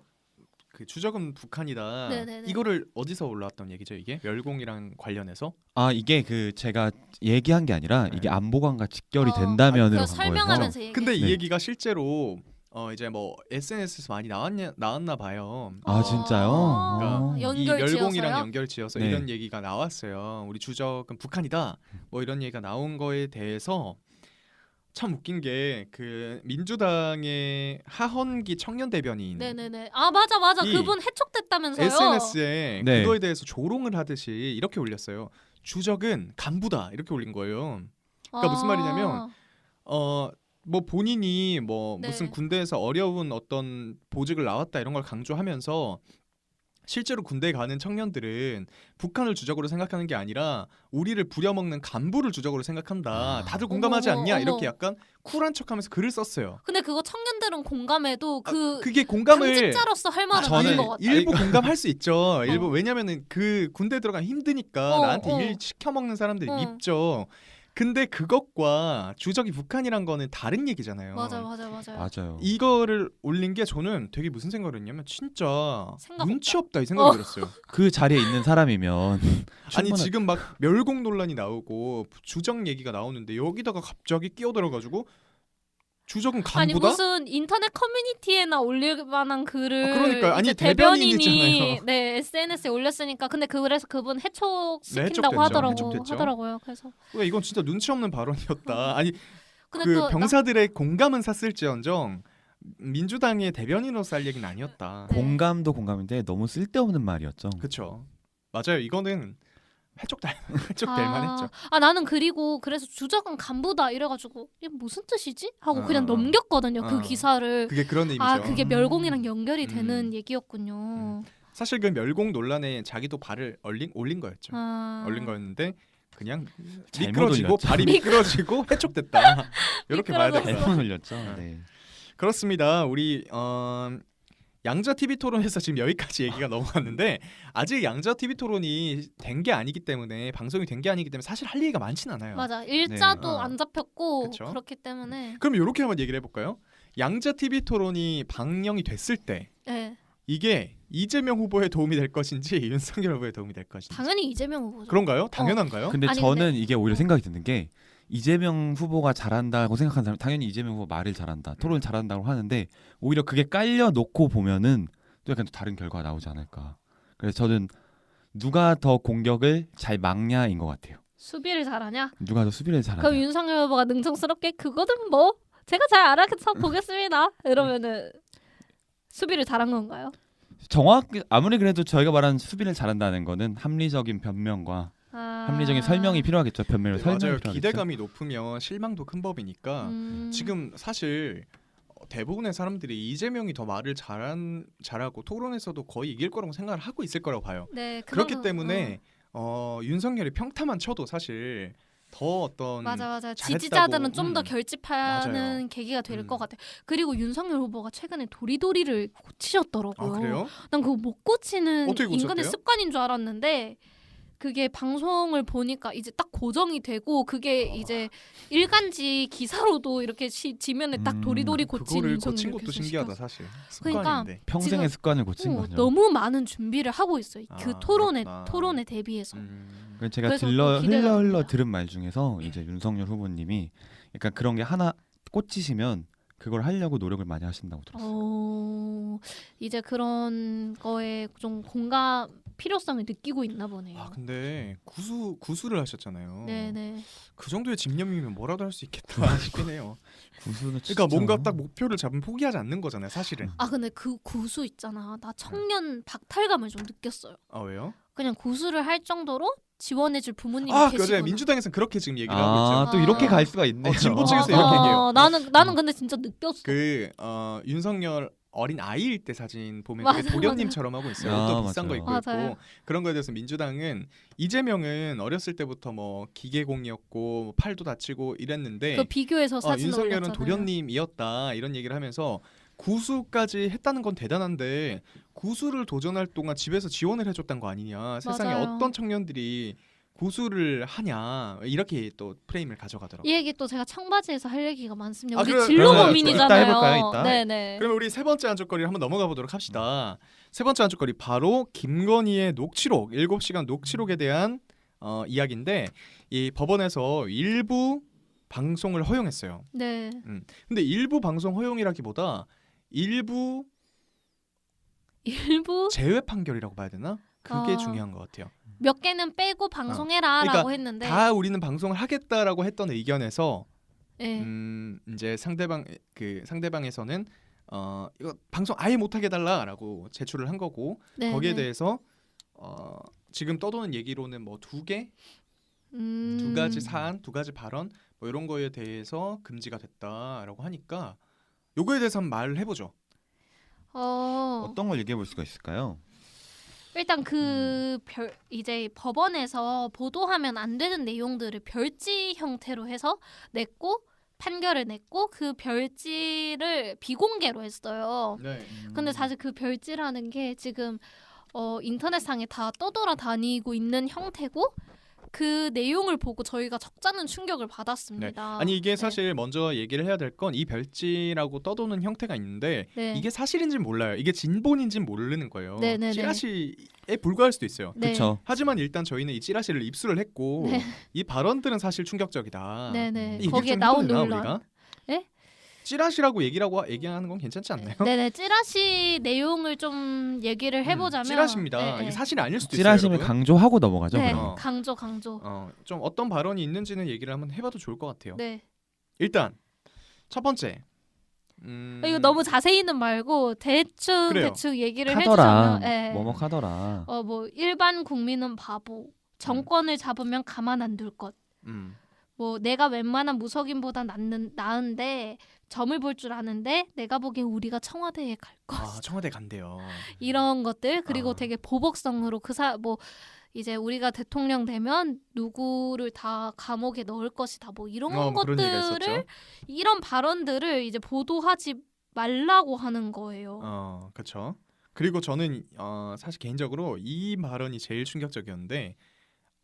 주적은 북한이다. 네네네. 이거를 어디서 올라왔던 얘기죠 이게? 멸공이랑 관련해서? 아 이게 그 제가 얘기한 게 아니라 네. 이게 안보관과 직결이 그거 된다면으로 간 거예요. 설명하면서 얘기. 근데 이 네. 얘기가 실제로 이제 뭐 SNS에서 많이 나왔나 봐요. 아 진짜요? 그러니까 이 연결 멸공이랑 지어서요? 연결지어서 네. 이런 얘기가 나왔어요. 우리 주적은 북한이다. 뭐 이런 얘기가 나온 거에 대해서 참 웃긴 게 그 민주당의 하헌기 청년 대변인 네네네. 아 맞아 이 그분 해촉됐다면서요? SNS에 네. 그거에 대해서 조롱을 하듯이 이렇게 올렸어요. 주적은 간부다 이렇게 올린 거예요. 그러니까 무슨 말이냐면 뭐 본인이 뭐 네. 무슨 군대에서 어려운 어떤 보직을 나왔다 이런 걸 강조하면서 실제로 군대에 가는 청년들은 북한을 주적으로 생각하는 게 아니라 우리를 부려먹는 간부를 주적으로 생각한다. 다들 공감하지 어머, 않냐? 어머. 이렇게 약간 쿨한 척하면서 글을 썼어요. 근데 그거 청년들은 공감해도 그게 공감을 당직자로서 할 말은 저는 아닌 것 같아요. 일부 공감할 수 있죠. 일부 왜냐면은 그 군대 들어가면 힘드니까 나한테 일 시켜 먹는 사람들이 밉죠. 근데 그것과 주적이 북한이란 거는 다른 얘기잖아요. 맞아요. 맞아요. 이거를 올린 게 저는 되게 무슨 생각을 했냐면 진짜 생각 눈치 없다 이 생각이 들었어요. 그 자리에 있는 사람이면 아니 충분한- 지금 막 멸공 논란이 나오고 주적 얘기가 나오는데 여기다가 갑자기 끼어들어가지고 주적은 아니 간부다? 무슨 인터넷 커뮤니티에나 올릴 만한 글을 그러니까 아니 이제 대변인이잖아요. 네 SNS에 올렸으니까 근데 그래서 그분 해촉시킨다고 해촉됐죠. 하더라고요. 그래서 왜 이건 진짜 눈치 없는 발언이었다. 아니 근데 그 또 병사들의 공감은 샀을지언정 민주당의 대변인으로서 할 얘기는 아니었다. 네. 공감도 공감인데 너무 쓸데없는 말이었죠. 그렇죠. 맞아요. 이거는 해촉될 만했죠. 나는 그래서 주적은 간부다 이래가지고 이게 무슨 뜻이지? 하고 그냥 어. 넘겼거든요. 그 어. 기사를. 그게 그런 의미죠. 그게 멸공이랑 연결이 되는 음. 얘기였군요. 사실 그 멸공 논란에 자기도 발을 올린 거였죠. 올린 거였는데 그냥 잘못 미끄러지고 올렸죠. 발이 미끄러지고 해촉됐다. 이렇게 봐야 될 것 같아요. 잘못 올렸죠. 네. 그렇습니다. 우리 양자 TV 토론에서 지금 여기까지 얘기가 넘어갔는데 아직 양자 TV 토론이 된 게 아니기 때문에 방송이 된 게 아니기 때문에 사실 할 얘기가 많진 않아요. 맞아. 일자도 네. 안 잡혔고 그쵸? 그렇기 때문에 그럼 이렇게 한번 얘기를 해볼까요? 양자 TV 토론이 방영이 됐을 때 네. 이게 이재명 후보에 도움이 될 것인지 윤석열 후보에 도움이 될 것인지 당연히 이재명 후보죠. 그런가요? 당연한가요? 근데 아니, 저는 근데- 이게 오히려 생각이 드는 게 이재명 후보가 잘한다고 생각하는 사람 당연히 이재명 후보 말을 잘한다, 토론을 잘한다고 하는데 오히려 그게 깔려 놓고 보면은 또 약간 또 다른 결과가 나오지 않을까. 그래서 저는 누가 더 공격을 잘 막냐인 것 같아요. 수비를 잘하냐? 누가 더 수비를 잘하냐. 그럼 윤석열 후보가 능청스럽게 그거는 뭐 제가 잘 알아서 보겠습니다. 이러면은 수비를 잘한 건가요? 정확히 아무리 그래도 저희가 말하는 수비를 잘한다는 거는 합리적인 변명과 합리적인 설명이 필요하겠죠. 변명을 네, 설명이 맞아요. 필요하겠죠. 기대감이 높으면 실망도 큰 법이니까 음. 지금 사실 대부분의 사람들이 이재명이 더 말을 잘하고 토론에서도 거의 이길 거라고 생각을 하고 있을 거라고 봐요. 네, 그렇기 그러면- 때문에 윤석열이 평타만 쳐도 사실 더 어떤 맞아. 잘했다고, 지지자들은 좀 더 결집하는 맞아요. 계기가 될 것 같아요. 그리고 윤석열 후보가 최근에 도리도리를 고치셨더라고요. 아 그래요? 난 그거 못 고치는 어떻게 인간의 고쳤대요? 습관인 줄 알았는데 그게 방송을 보니까 이제 딱 고정이 되고 그게 이제 일간지 기사로도 이렇게 지면에 딱 도리도리 고친 그거를 윤석열 고친 것도 계속 신기하다 시켰어. 사실. 그러니까 습관인데. 평생의 지금- 습관을 고친 거죠. 너무 많은 준비를 하고 있어요. 그 아, 토론에 그렇구나. 대비해서. 그래서 제가 그래서 흘러 또 기대가 흘러 됩니다. 들은 말 중에서 이제 윤석열 후보님이 약간 그런 게 하나 꽂히시면 그걸 하려고 노력을 많이 하신다고 들었어요. 이제 그런 거에 좀 공감 필요성을 느끼고 있나 보네요. 아 근데 구수를 하셨잖아요. 네네. 그 정도의 집념이면 뭐라도 할 수 있겠다 싶긴 해요. 구수는 그러니까 뭔가 진짜- 딱 목표를 잡으면 포기하지 않는 거잖아요, 사실은. 아 근데 그 구수 있잖아. 나 청년 박탈감을 좀 느꼈어요. 아 왜요? 그냥 구수를 할 정도로 지원해줄 부모님이 아 계시구나. 맞아요. 민주당에서는 그렇게 지금 얘기를 하고 아, 있죠. 또 이렇게 아. 갈 수가 있네요. 진보 측에서 이렇게 얘기해요. 나는 근데 진짜 느꼈어. 윤석열 어린 아이일 때 사진 보면 맞아, 되게 도련님처럼 하고 있어요. 맞아. 옷도 비싼 거 맞아요. 입고 맞아요. 있고 그런 거에 대해서 민주당은 이재명은 어렸을 때부터 뭐 기계공이었고 뭐 팔도 다치고 이랬는데 그 비교해서 사진 윤석열은 올렸잖아요. 도련님이었다 이런 얘기를 하면서 구수까지 했다는 건 대단한데 구수를 도전할 동안 집에서 지원을 해줬단 거 아니냐. 세상에 맞아요. 어떤 청년들이 구수를 하냐 이렇게 또 프레임을 가져가더라고요. 이 얘기 또 제가 청바지에서 할 얘기가 많습니다. 아, 우리 그래, 진로 그러면 고민이잖아요. 이따 해볼까요, 이따? 네네. 그러면 우리 세 번째 안주거리를 한번 넘어가 보도록 합시다. 세 번째 안주거리 바로 김건희의 녹취록 7시간 녹취록에 대한 이야기인데 이 법원에서 일부 방송을 허용했어요. 네. 근데 일부 방송 허용이라기보다 일부 일부 제외 판결이라고 봐야 되나? 그게 아. 중요한 것 같아요. 몇 개는 빼고 방송해라라고 그러니까 했는데 다 우리는 방송을 하겠다라고 했던 의견에서 네. 이제 상대방에서는 이거 방송 아예 못하게 해달라라고 제출을 한 거고 네, 거기에 네. 대해서 지금 떠도는 얘기로는 뭐 두 음. 가지 사안, 두 가지 발언 뭐 이런 거에 대해서 금지가 됐다라고 하니까 요거에 대해서 한번 말을 해보죠. 어떤 걸 얘기해 볼 수가 있을까요? 일단 이제 법원에서 보도하면 안 되는 내용들을 별지 형태로 해서 냈고 판결을 냈고 그 별지를 비공개로 했어요. 네. 근데 사실 그 별지라는 게 지금 인터넷상에 다 떠돌아다니고 있는 형태고 그 내용을 보고 저희가 적잖은 충격을 받았습니다. 아니 이게 사실 먼저 얘기를 해야 될 건 이 별지라고 떠도는 형태가 있는데 네. 이게 사실인지는 몰라요. 이게 진본인지는 모르는 거예요. 네네네. 찌라시에 불과할 수도 있어요. 네. 그렇죠. 하지만 일단 저희는 이 찌라시를 입수를 했고 네. 이 발언들은 사실 충격적이다. 네네. 이게 거기에 좀 나온 해도 되나, 논란. 우리가? 네? 찌라시라고 얘기하는 건 괜찮지 않나요? 네네. 찌라시 내용을 좀 얘기를 해보자면 찌라시입니다. 네, 네. 이게 사실이 아닐 수도 있어요. 찌라심을 여러분. 강조하고 넘어가죠. 네. 그럼. 강조. 좀 어떤 발언이 있는지는 얘기를 한번 해봐도 좋을 것 같아요. 네. 일단 첫 번째. 이거 너무 자세히는 말고 대충 그래요. 얘기를 하더라. 해주자면, 네. 뭐하더라. 뭐 일반 국민은 바보. 정권을 잡으면 가만 안 둘 것. 음. 뭐 내가 웬만한 무속인보다 나은데 점을 볼 줄 아는데 내가 보기엔 우리가 청와대에 갈 것. 청와대 간대요. 이런 것들 그리고 아. 되게 보복성으로 뭐 이제 우리가 대통령 되면 누구를 다 감옥에 넣을 것이다 뭐 이런 그런 얘기가 것들을 있었죠. 이런 발언들을 이제 보도하지 말라고 하는 거예요. 그렇죠. 그리고 저는 사실 개인적으로 이 발언이 제일 충격적이었는데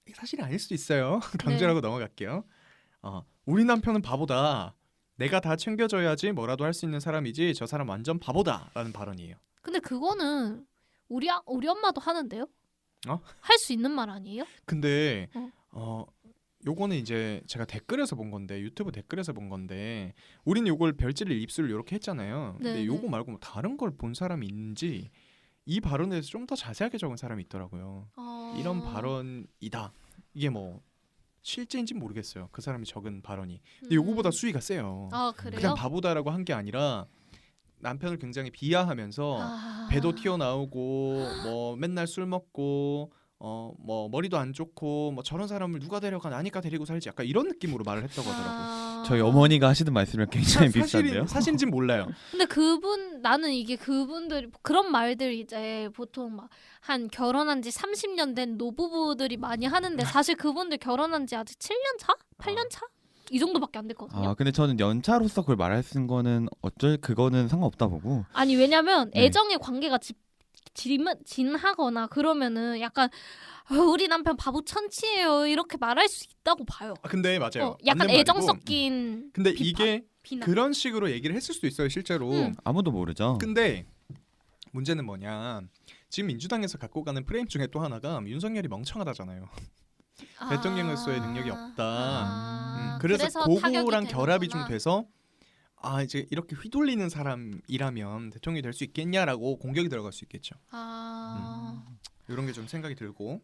이게 사실이 아닐 수도 있어요. 강조하고 넘어갈게요. 우리 남편은 바보다. 내가 다 챙겨줘야지 뭐라도 할 수 있는 사람이지 저 사람 완전 바보다라는 발언이에요. 근데 그거는 우리 엄마도 하는데요? 할 수 있는 말 아니에요? 근데 요거는 이제 제가 댓글에서 본 건데 유튜브 댓글에서 본 건데 우리는 요걸 별지를 입수를 이렇게 했잖아요. 근데 네네. 요거 말고 뭐 다른 걸 본 사람이 있는지 이 발언에 대해서 좀 더 자세하게 적은 사람이 있더라고요. 이런 발언이다. 이게 뭐 실제인지는 모르겠어요. 그 사람이 적은 발언이. 근데 요거보다 수위가 세요. 아 그래요? 그냥 바보다라고 한 게 아니라 남편을 굉장히 비하하면서 배도 튀어나오고 뭐 맨날 술 먹고 뭐 머리도 안 좋고 뭐 저런 사람을 누가 데려가 나니까 데리고 살지 약간 이런 느낌으로 말을 했다고 하더라고요. 저희 어머니가 하시는 말씀이랑 굉장히 비슷한데요. 사실인지는 몰라요. 근데 나는 이게 그분들이 그런 말들 이제 보통 막 한 결혼한 지 30년 된 노부부들이 많이 하는데 사실 그분들 결혼한 지 아직 7년 차? 8년 차? 이 정도밖에 안 됐거든요. 근데 저는 연차로서 그걸 말할 수 있는 거는 그거는 상관없다 보고. 아니 왜냐면 네. 애정의 관계가 진하거나 그러면은 약간 우리 남편 바보 천치예요 이렇게 말할 수 있다고 봐요. 근데 맞아요. 약간 맞는 애정 말이고. 섞인 근데 비판, 이게 비난. 그런 식으로 얘기를 했을 수도 있어요, 실제로. 아무도 모르죠. 근데 문제는 뭐냐? 지금 민주당에서 갖고 가는 프레임 중에 또 하나가 윤석열이 멍청하다잖아요. 대통령으로서의 능력이 없다. 그래서 타격이 그거랑 결합이 좀 되는구나. 돼서 이제 이렇게 휘둘리는 사람이라면 대통령이 될 수 있겠냐라고 공격이 들어갈 수 있겠죠. 이런 게 좀 생각이 들고.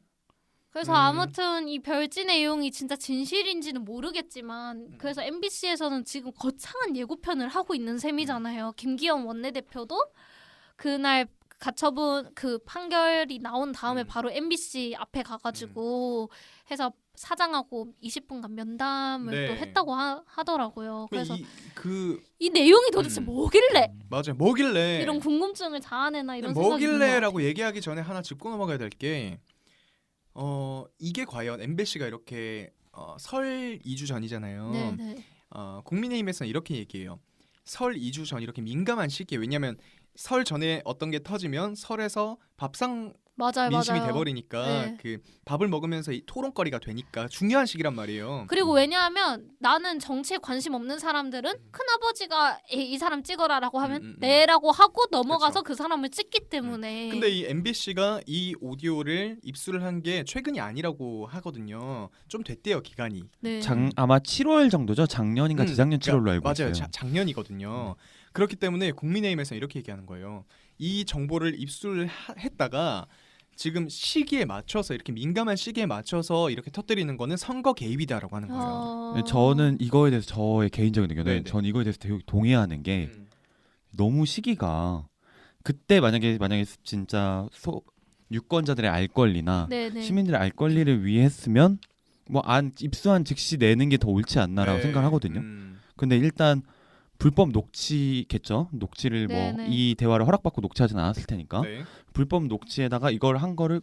그래서 아무튼 이 별지 내용이 진짜 진실인지는 모르겠지만 그래서 MBC에서는 지금 거창한 예고편을 하고 있는 셈이잖아요. 김기현 원내대표도 그날 가처분 그 판결이 나온 다음에 바로 MBC 앞에 가가지고 해서 사장하고 20분간 면담을 네. 또 했다고 하더라고요. 그래서 이 내용이 도대체 뭐길래 맞아요. 뭐길래 이런 궁금증을 자아내나 이런 생각이 드는 것 뭐길래라고 얘기하기 전에 하나 짚고 넘어가야 될 게 이게 과연 MBC가 이렇게 설 2주 전이잖아요. 네네. 국민의힘에서는 이렇게 얘기해요. 설 2주 전 이렇게 민감한 시기에 왜냐하면 설 전에 어떤 게 터지면 설에서 밥상 민심이 맞아요. 돼버리니까 네. 그 밥을 먹으면서 이 토론거리가 되니까 중요한 시기란 말이에요. 그리고 왜냐하면 나는 정치에 관심 없는 사람들은 큰아버지가 이 사람 찍어라라고 하면 네라고 하고 넘어가서 그 사람을 찍기 때문에. 근데 이 MBC가 이 오디오를 입수를 한 게 최근이 아니라고 하거든요. 좀 됐대요, 기간이. 네. 아마 7월 정도죠. 작년인가 재작년 7월로 알고 맞아요. 있어요. 작년이거든요. 그렇기 때문에 국민의힘에서 이렇게 얘기하는 거예요. 이 정보를 입수를 했다가 지금 시기에 맞춰서 이렇게 민감한 시기에 맞춰서 이렇게 터뜨리는 거는 선거 개입이다라고 하는 거예요. 네, 저는 이거에 대해서 저의 개인적인 의견은 네네. 전 이거에 대해서 되게 동의하는 게 너무 시기가 그때 만약에 진짜 유권자들의 알 권리나 네네. 시민들의 알 권리를 위해 했으면 뭐 안 입수한 즉시 내는 게 더 옳지 않나라고 네. 생각하거든요. 근데 일단 불법 녹취겠죠. 녹취를 뭐 네네. 이 대화를 허락받고 녹취하진 않았을 테니까 네. 불법 녹취에다가 이걸 한 거를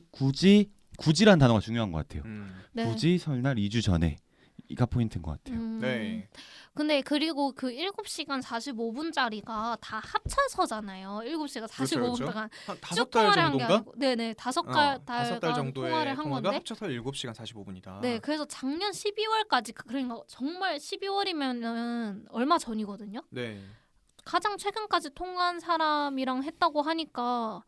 굳이란 단어가 중요한 것 같아요. 네. 굳이 설날 2주 전에 이가 포인트인 것 같아요. 네. 근데 그리고 그 7시간 45분짜리가 다 합쳐서잖아요. 7시간 45분 그렇죠. 동안 한 쭉 5달 통화를 한 게 정도인가? 아니고 네네 5달 정도의 통화를 한 통화가 건데 합쳐서 7시간 45분이다. 네 그래서 작년 12월까지 그러니까 정말 12월이면은 얼마 전이거든요. 네. 가장 최근까지 통화한 사람이랑 했다고 하니까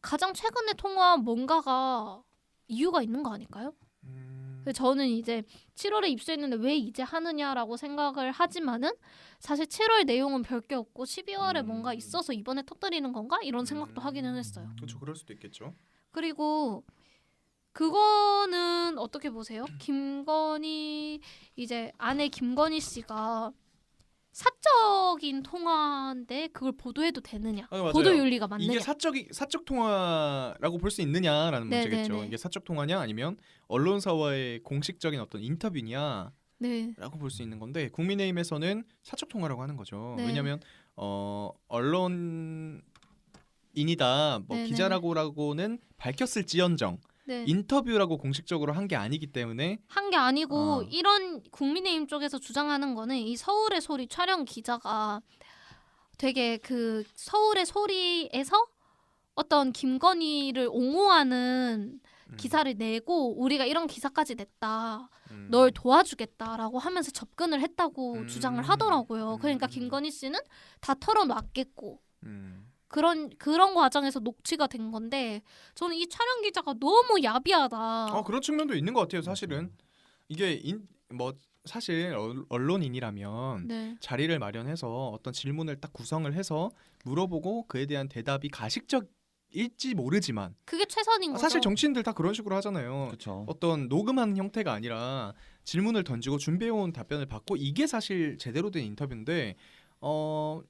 가장 최근에 통화한 뭔가가 이유가 있는 거 아닐까요? 그래서 저는 이제 7월에 입수했는데 왜 이제 하느냐라고 생각을 하지만은 사실 7월 내용은 별게 없고 12월에 뭔가 있어서 이번에 터뜨리는 건가 이런 생각도 하기는 했어요. 그렇죠. 그럴 수도 있겠죠. 그리고 그거는 어떻게 보세요? 김건희 이제 아내 김건희 씨가 사적인 통화인데 그걸 보도해도 되느냐? 맞아요. 보도 윤리가 맞느냐? 이게 사적 통화라고 볼 수 있느냐라는 네네네. 문제겠죠. 이게 사적 통화냐 아니면 언론사와의 공식적인 어떤 인터뷰냐라고 네. 볼 수 있는 건데 국민의힘에서는 사적 통화라고 하는 거죠. 네. 왜냐하면 언론인이다 뭐 네네. 기자라고는 밝혔을지언정 네. 인터뷰라고 공식적으로 한 게 아니기 때문에 한 게 아니고 이런 국민의힘 쪽에서 주장하는 거는 이 서울의 소리 촬영 기자가 되게 그 서울의 소리에서 어떤 김건희를 옹호하는 기사를 내고 우리가 이런 기사까지 냈다. 널 도와주겠다라고 하면서 접근을 했다고 주장을 하더라고요. 그러니까 김건희 씨는 다 털어놨겠고 그런 과정에서 녹취가 된 건데 저는 이 촬영 기자가 너무 야비하다. 그런 측면도 있는 것 같아요. 사실은 이게 뭐 사실 언론인이라면 네. 자리를 마련해서 어떤 질문을 딱 구성을 해서 물어보고 그에 대한 대답이 가식적일지 모르지만 그게 최선인 거죠. 사실 정치인들 다 그런 식으로 하잖아요. 그렇죠. 어떤 녹음하는 형태가 아니라 질문을 던지고 준비해온 답변을 받고 이게 사실 제대로 된 인터뷰인데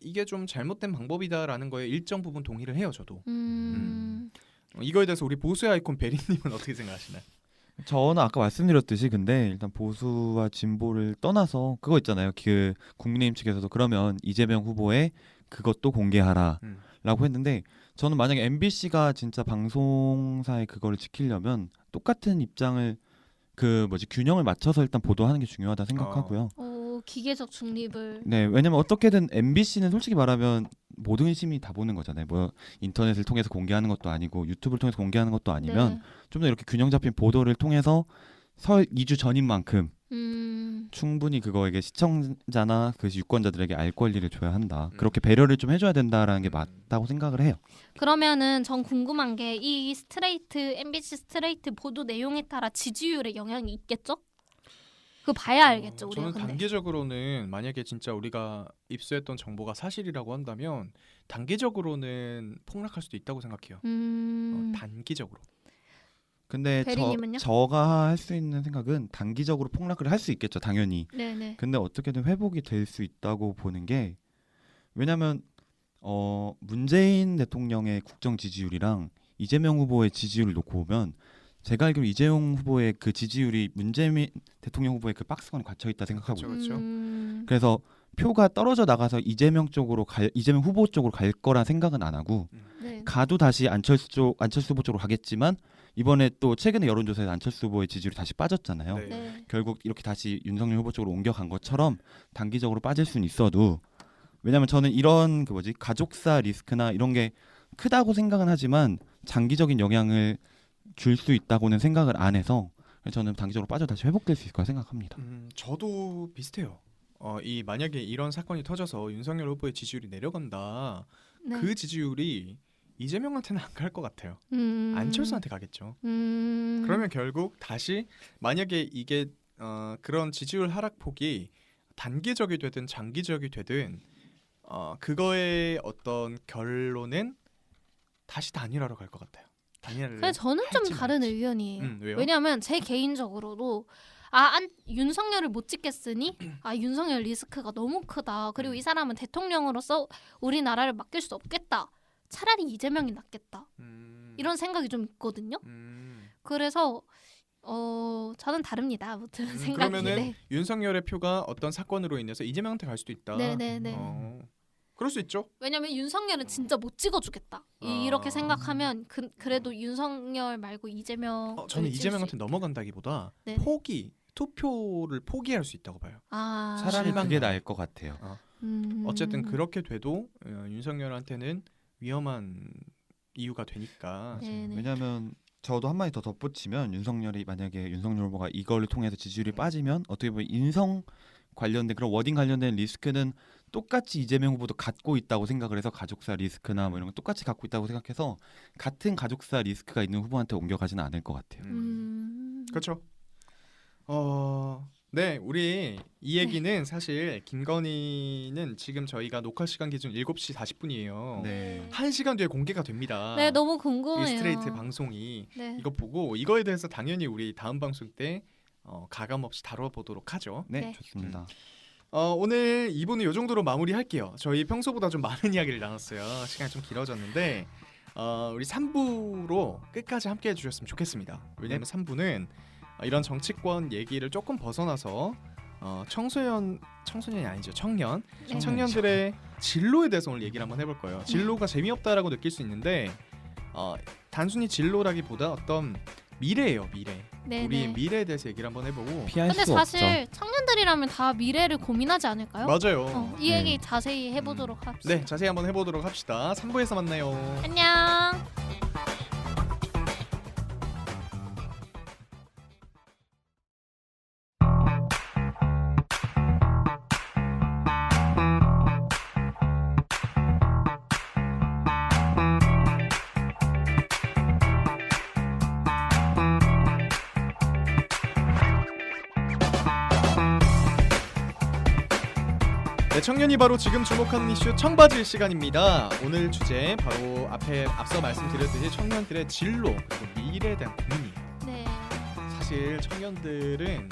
이게 좀 잘못된 방법이다라는 거에 일정 부분 동의를 해요. 저도. 이거에 대해서 우리 보수의 아이콘 베리님은 어떻게 생각하시나요? 저는 아까 말씀드렸듯이 근데 일단 보수와 진보를 떠나서 그거 있잖아요. 그 국민의힘 측에서도 그러면 이재명 후보의 그것도 공개하라라고 했는데 저는 만약에 MBC가 진짜 방송사의 그거를 지키려면 똑같은 입장을 균형을 맞춰서 일단 보도하는 게 중요하다 생각하고요. 기계적 중립을. 네, 왜냐면 어떻게든 MBC는 솔직히 말하면 모든 시민이 다 보는 거잖아요. 뭐 인터넷을 통해서 공개하는 것도 아니고 유튜브를 통해서 공개하는 것도 아니면 네. 좀 더 이렇게 균형 잡힌 보도를 통해서 설 2주 전인 만큼 음. 충분히 그거에게 시청자나 그 유권자들에게 알 권리를 줘야 한다. 음. 그렇게 배려를 좀 해줘야 된다라는 게 맞다고 생각을 해요. 그러면은 전 궁금한 게 이 MBC 스트레이트 보도 내용에 따라 지지율에 영향이 있겠죠? 그거 봐야 알겠죠, 우리가. 저는 근데. 단기적으로는 만약에 진짜 우리가 입수했던 정보가 사실이라고 한다면 단기적으로는 폭락할 수도 있다고 생각해요. 단기적으로. 근데 대리님은요? 저가 할 수 있는 생각은 단기적으로 폭락을 할 수 있겠죠, 당연히. 네네. 근데 어떻게든 회복이 될 수 있다고 보는 게 왜냐하면 문재인 대통령의 국정 지지율이랑 이재명 후보의 지지율을 놓고 보면 제가 알기로 이재용 후보의 그 지지율이 문재인 대통령 후보의 그 박스권에 갇혀 있다 생각하고 그렇죠. 그렇죠. 그래서 표가 떨어져 나가서 이재명 후보 쪽으로 갈 거란 생각은 안 하고 네. 가도 다시 안철수 후보 쪽으로 가겠지만 이번에 또 최근에 여론조사에서 안철수 후보의 지지율이 다시 빠졌잖아요. 네. 네. 결국 이렇게 다시 윤석열 후보 쪽으로 옮겨간 것처럼 단기적으로 빠질 수는 있어도 왜냐하면 저는 이런 가족사 리스크나 이런 게 크다고 생각은 하지만 장기적인 영향을 줄 수 있다고는 생각을 안 해서 저는 단기적으로 빠져 다시 회복될 수 있을 거라 생각합니다. 저도 비슷해요. 이 만약에 이런 사건이 터져서 윤석열 후보의 지지율이 내려간다. 네. 그 지지율이 이재명한테는 안 갈 것 같아요. 안철수한테 가겠죠. 그러면 결국 다시 만약에 이게 그런 지지율 하락폭이 단기적이 되든 장기적이 되든 그거의 어떤 결론은 다시 단일화로 갈 것 같아요. 단일화를. 근데 저는 좀 할지 다른 말지. 의견이에요. 왜요? 왜냐하면 제 개인적으로도 윤석열을 못 찍겠으니 윤석열 리스크가 너무 크다. 그리고 이 사람은 대통령으로서 우리나라를 맡길 수 없겠다. 차라리 이재명이 낫겠다. 이런 생각이 좀 있거든요. 그래서 저는 다릅니다. 아무튼 생각이. 그러면은 네. 윤석열의 표가 어떤 사건으로 인해서 이재명한테 갈 수도 있다. 네네네. 그럴 수 있죠. 왜냐면 윤석열은 진짜 못 찍어주겠다. 이렇게 생각하면 그래도 윤석열 말고 이재명. 저는 이재명한테 넘어간다기보다 네. 투표를 포기할 수 있다고 봐요. 차라리 실망감. 그게 나을 것 같아요. 어쨌든 그렇게 돼도 윤석열한테는 위험한 이유가 되니까. 네네. 왜냐하면 저도 한 마디 더 덧붙이면 만약에 윤석열 후보가 이걸 통해서 지지율이 빠지면 어떻게 보면 인성 관련된 그런 워딩 관련된 리스크는 똑같이 이재명 후보도 갖고 있다고 생각을 해서 가족사 리스크나 뭐 이런 거 똑같이 갖고 있다고 생각해서 같은 가족사 리스크가 있는 후보한테 옮겨가지는 않을 것 같아요. 그렇죠. 네, 우리 이 얘기는 사실 김건희는 지금 저희가 녹화 시간 기준 7시 40분이에요. 네. 1시간 뒤에 공개가 됩니다. 네, 너무 이 궁금해요. 스트레이트 방송이 네. 이거 보고 이거에 대해서 당연히 우리 다음 방송 때 가감 없이 다뤄보도록 하죠. 네, 네. 좋습니다. 오늘 2부는 이 정도로 마무리할게요. 저희 평소보다 좀 많은 이야기를 나눴어요. 시간이 좀 길어졌는데 우리 3부로 끝까지 함께해 주셨으면 좋겠습니다. 왜냐하면 3부는 이런 정치권 얘기를 조금 벗어나서 청소년이 아니죠. 네. 청년들의 진로에 대해서 오늘 얘기를 한번 해볼 거예요. 진로가 재미없다라고 느낄 수 있는데 단순히 진로라기보다 어떤 미래예요. 미래. 네네. 우리의 미래에 대해서 얘기를 한번 해보고. 피할 근데 수 사실 청년들이라면 다 미래를 고민하지 않을까요? 맞아요. 이 얘기 자세히 해보도록 합시다. 네, 자세히 한번 해보도록 합시다. 3부에서 만나요. 안녕. 네, 청년이 바로 지금 주목하는 이슈 청바지 시간입니다. 오늘 주제 바로 앞서 말씀드렸듯이 청년들의 진로 그리고 미래에 대한 고민이에요. 네. 사실 청년들은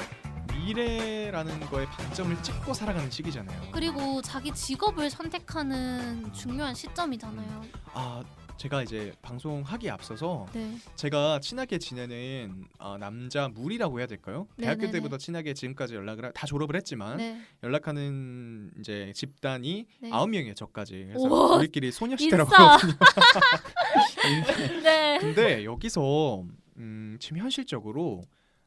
미래라는 거에 방점을 찍고 살아가는 시기잖아요. 그리고 자기 직업을 선택하는 중요한 시점이잖아요. 제가 이제 방송하기에 앞서서 네. 제가 친하게 지내는 남자 무리라고 해야 될까요? 대학교 네네네. 때부터 친하게 지금까지 다 졸업을 했지만 네. 연락하는 이제 집단이 네. 9명이에요. 저까지. 그래서 우와, 우리끼리 소녀시대라고 인싸. 하거든요. 네. 근데 여기서 지금 현실적으로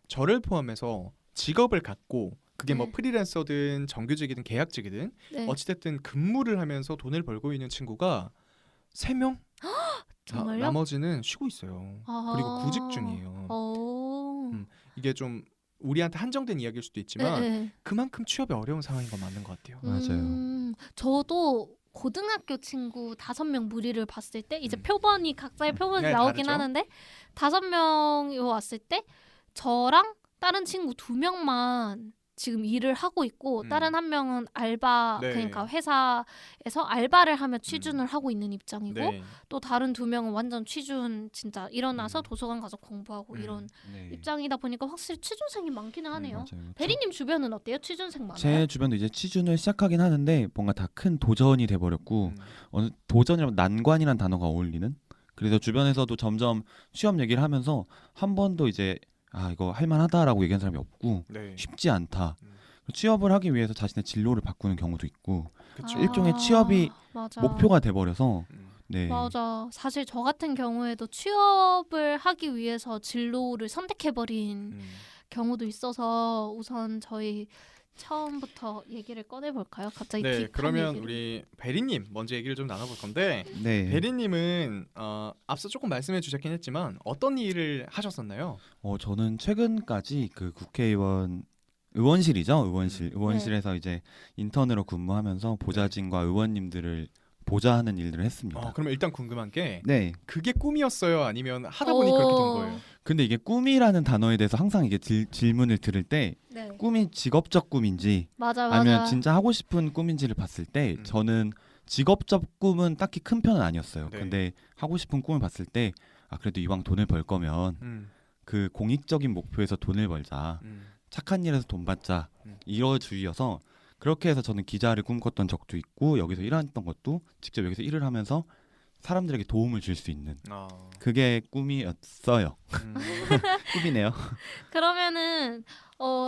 저를 포함해서 직업을 갖고 그게 뭐 네. 프리랜서든 정규직이든 계약직이든 네. 어찌됐든 근무를 하면서 돈을 벌고 있는 친구가 3명? 정말요? 나머지는 쉬고 있어요. 아. 그리고 구직 중이에요. 어. 이게 좀 우리한테 한정된 이야기일 수도 네, 있지만 네. 그만큼 취업이 어려운 상황인 건 맞는 것 같아요. 맞아요. 저도 고등학교 친구 5명 무리를 봤을 때 이제 음. 표본이 각자의 표본이 네, 나오긴 다르죠. 하는데 5명이 왔을 때 저랑 다른 친구 2명만 지금 일을 하고 있고 다른 한 명은 알바 네. 그러니까 회사에서 알바를 하며 취준을 하고 있는 입장이고 네. 또 다른 2명은 완전 취준 진짜 일어나서 음. 도서관 가서 공부하고 이런 네. 입장이다 보니까 확실히 취준생이 많기는 하네요. 맞아요. 대리님 주변은 어때요? 취준생 많아요? 제 주변도 이제 취준을 시작하긴 하는데 뭔가 다 큰 도전이 돼버렸고 음. 도전이랑 난관이란 단어가 어울리는. 그래서 주변에서도 점점 취업 얘기를 하면서 한 번도 이제 이거 할만하다라고 얘기한 사람이 없고 네. 쉽지 않다. 음. 취업을 하기 위해서 자신의 진로를 바꾸는 경우도 있고 그쵸. 일종의 취업이 맞아. 목표가 돼버려서 음. 네. 맞아. 사실 저 같은 경우에도 취업을 하기 위해서 진로를 선택해버린 음. 경우도 있어서 우선 저희 처음부터 얘기를 꺼내볼까요? 갑자기 네, 딥한 그러면 얘기를. 우리 베리님 먼저 얘기를 좀 나눠볼 건데 네. 베리님은 앞서 조금 말씀해 주셨긴 했지만 어떤 일을 하셨었나요? 저는 최근까지 그 국회의원 의원실이죠. 의원실에서 이제 인턴으로 근무하면서 보좌진과 의원님들을 보좌하는 일들을 했습니다. 그러면 일단 궁금한 게 네. 그게 꿈이었어요? 아니면 하다 보니 그렇게 된 거예요? 근데 이게 꿈이라는 단어에 대해서 항상 이게 질문을 들을 때 네. 꿈이 직업적 꿈인지 맞아. 아니면 진짜 하고 싶은 꿈인지를 봤을 때 음. 저는 직업적 꿈은 딱히 큰 편은 아니었어요. 네. 근데 하고 싶은 꿈을 봤을 때 그래도 이왕 돈을 벌 거면 그 공익적인 목표에서 돈을 벌자. 착한 일에서 돈 받자. 이러주의여서 그렇게 해서 저는 기자를 꿈꿨던 적도 있고 여기서 일했던 것도 직접 여기서 일을 하면서 사람들에게 도움을 줄 수 있는 그게 꿈이었어요. 꿈이네요. 그러면은